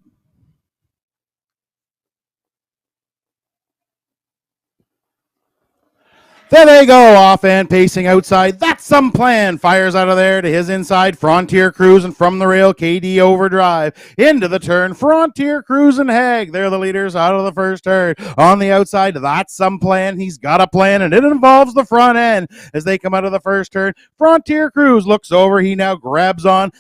There they go, off and pacing outside. That's Some Plan. Fires out of there to his inside. Frontier Cruise, and from the rail, KD Overdrive. Into the turn, Frontier Cruise and Haig. They're the leaders out of the first turn. On the outside, That's Some Plan. He's got a plan, and it involves the front end. As they come out of the first turn, Frontier Cruise looks over. He now grabs on.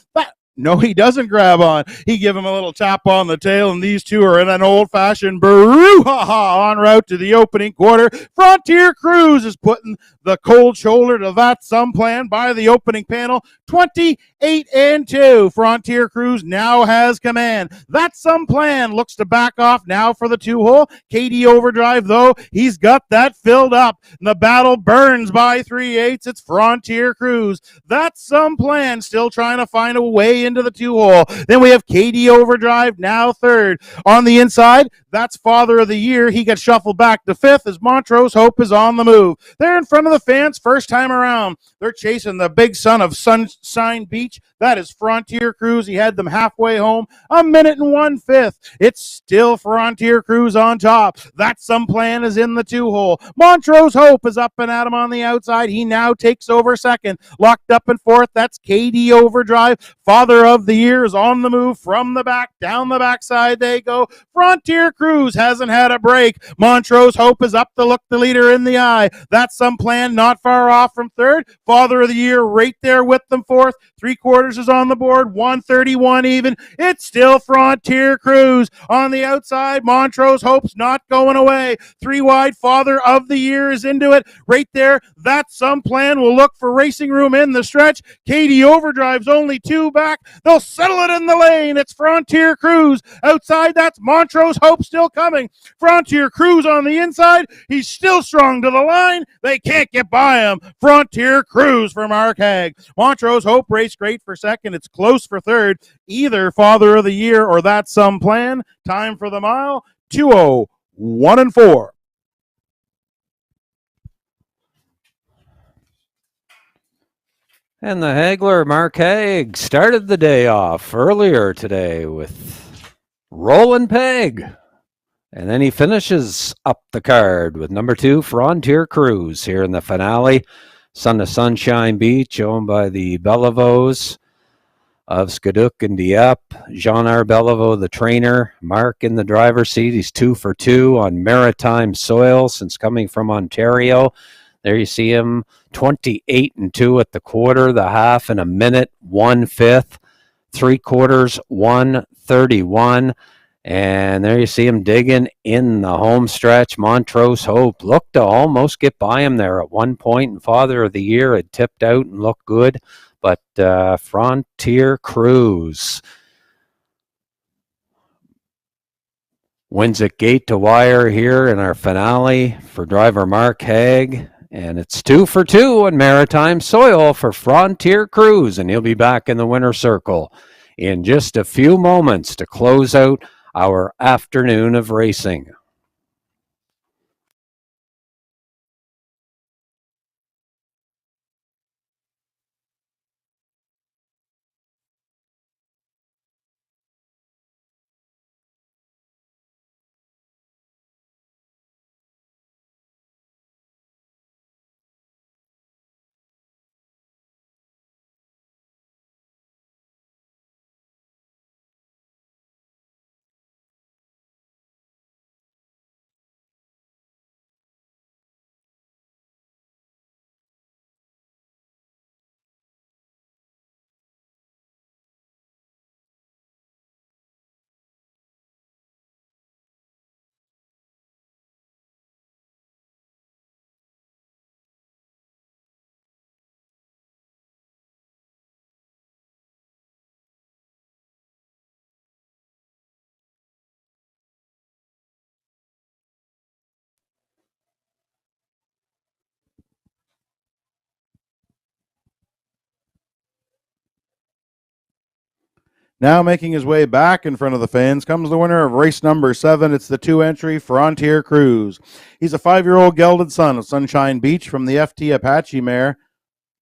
No, he doesn't grab on. He give him a little tap on the tail, and these two are in an old-fashioned brouhaha en route to the opening quarter. Frontier Cruise is putting the cold shoulder to That's Some Plan by the opening panel. 28-2. Frontier Cruise now has command. That's Some Plan looks to back off now for the 2-hole. KD Overdrive, though, he's got that filled up. And the battle burns by 3/8. It's Frontier Cruise. That's Some Plan still trying to find a way into the 2-hole. Then we have KD Overdrive now third. On the inside, that's Father of the Year. He gets shuffled back to 5th as Montrose Hope is on the move. They're in front of the fans first time around. They're chasing the big son of Sunshine Beach. That is Frontier Cruise. He had them halfway home. 1 minute and 1/5. It's still Frontier Cruise on top. That's Some Plan is in the 2-hole. Montrose Hope is up and at him on the outside. He now takes over second. Locked up in 4th. That's KD Overdrive. Father of the Year is on the move from the back. Down the backside they go. Frontier Cruise hasn't had a break. Montrose Hope is up to look the leader in the eye. That's Some Plan not far off from 3rd. Father of the Year right there with them 4th. 3/4 is on the board. 131 even. It's still Frontier Cruise. On the outside, Montrose Hope's not going away. 3 wide. Father of the Year is into it. Right there, That's Some Plan will look for racing room in the stretch. KD Overdrive's only 2 back. They'll settle it in the lane. It's Frontier Cruise. Outside, that's Montrose Hope still coming. Frontier Cruise on the inside. He's still strong to the line. They can't get by him. Frontier Cruise for Mark Haig. Montrose Hope raced great for second. It's close for third. Either Father of the Year or That's Some Plan. Time for the mile. 2:01 and 4. And the haggler, Mark Haig, started the day off earlier today with Rollin' Peg. And then he finishes up the card with number 2, Frontier Cruise, here in the finale. Son of Sunshine Beach, owned by the Bellevaux of Skaduk and Dieppe. Jean-R Bellevaux, the trainer. Mark in the driver's seat. He's 2 for 2 on maritime soil since coming from Ontario. There you see him, 28-2 at the quarter, the half in 1 minute, 1/5, 3/4, 1:31. And there you see him digging in the home stretch. Montrose Hope looked to almost get by him there at one point, and Father of the Year had tipped out and looked good. But Frontier Cruise wins it gate to wire here in our finale for driver Mark Haig. And it's 2 for 2 on maritime soil for Frontier Cruise, and he'll be back in the winner's circle in just a few moments to close out our afternoon of racing. Now making his way back in front of the fans comes the winner of race number 7. It's the 2-entry Frontier Cruise. He's a 5-year-old gelded son of Sunshine Beach from the FT Apache mare,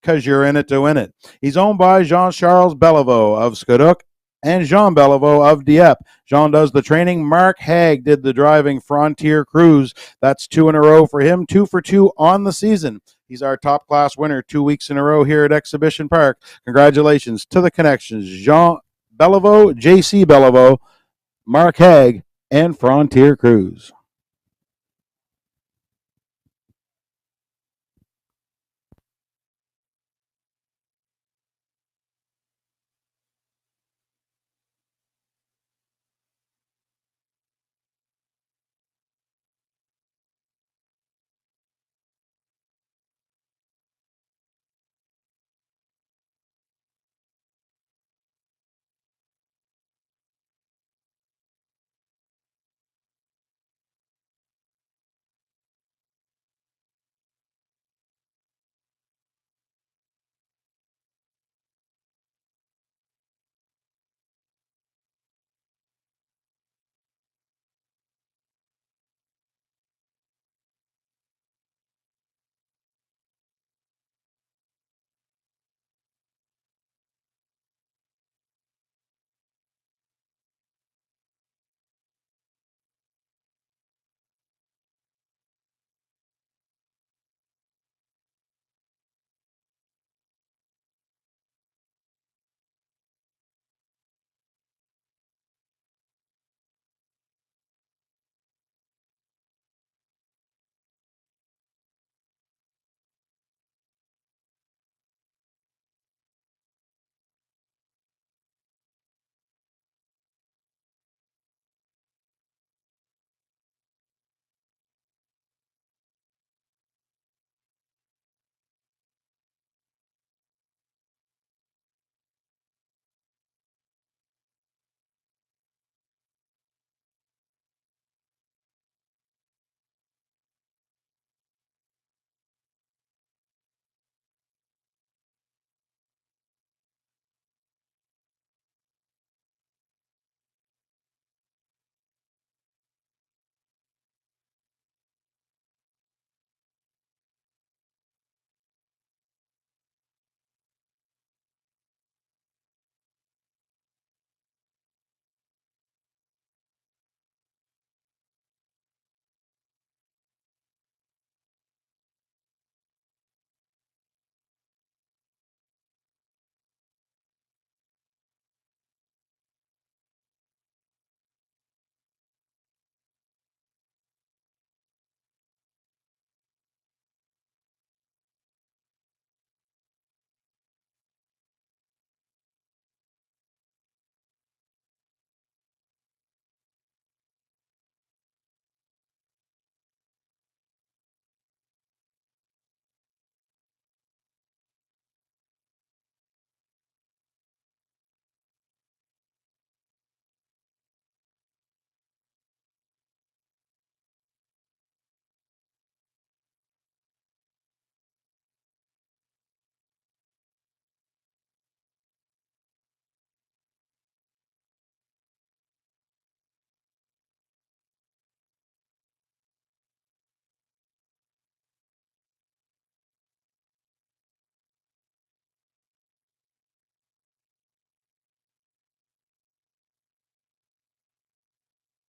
'Cause You're In It to Win It. He's owned by Jean-Charles Bellevaux of Scadouk and Jean Bellevaux of Dieppe. Jean does the training. Mark Haig did the driving. Frontier Cruise. That's 2 in a row for him, 2 for 2 on the season. He's our top class winner 2 weeks in a row here at Exhibition Park. Congratulations to the connections, Jean Bellevaux, JC Bellevaux, Mark Haig, and Frontier Cruise.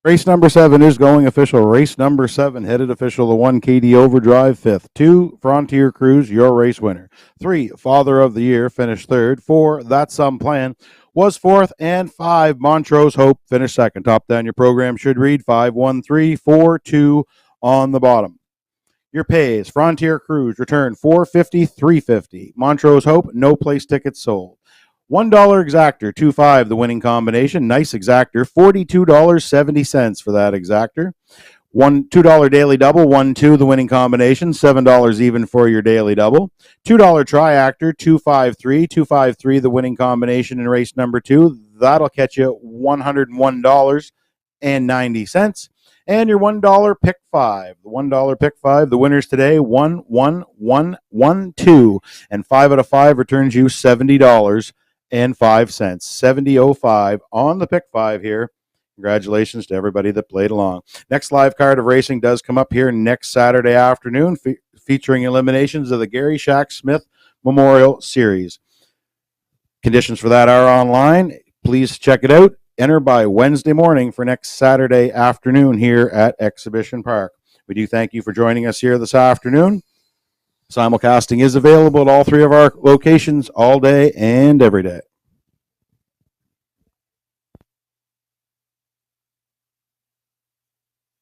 Race number 7 is going official. Race number 7 headed official. The 1 KD Overdrive 5th. 2 Frontier Cruise, your race winner. 3 Father of the Year finished 3rd. 4 That's Some Plan was 4th, and 5 Montrose Hope finished 2nd. Top down your program should read 5 1 3 4 2 on the bottom. Your pays: Frontier Cruise return $450, $350. Montrose Hope, no place tickets sold. $1 exactor, 2-5, the winning combination. Nice exactor, $42.70 for that exactor. $2 daily double, 1-2, the winning combination. $7 even for your daily double. $2 triactor, 253, 253, the winning combination in race number 2. That'll catch you $101.90. And your $1 pick 5. The $1 pick 5, the winners today, 1, 1, 1, 1, 2. And 5 out of 5 returns you $70.05. $70.05 on the pick 5 here. Congratulations to everybody that played along. Next live card of racing does come up here next Saturday afternoon, featuring eliminations of the Gary Shack Smith Memorial Series. Conditions for that are online. Please check it out. Enter by Wednesday morning for next Saturday afternoon here at Exhibition Park. We do thank you for joining us here this afternoon. Simulcasting is available at all 3 of our locations all day and every day.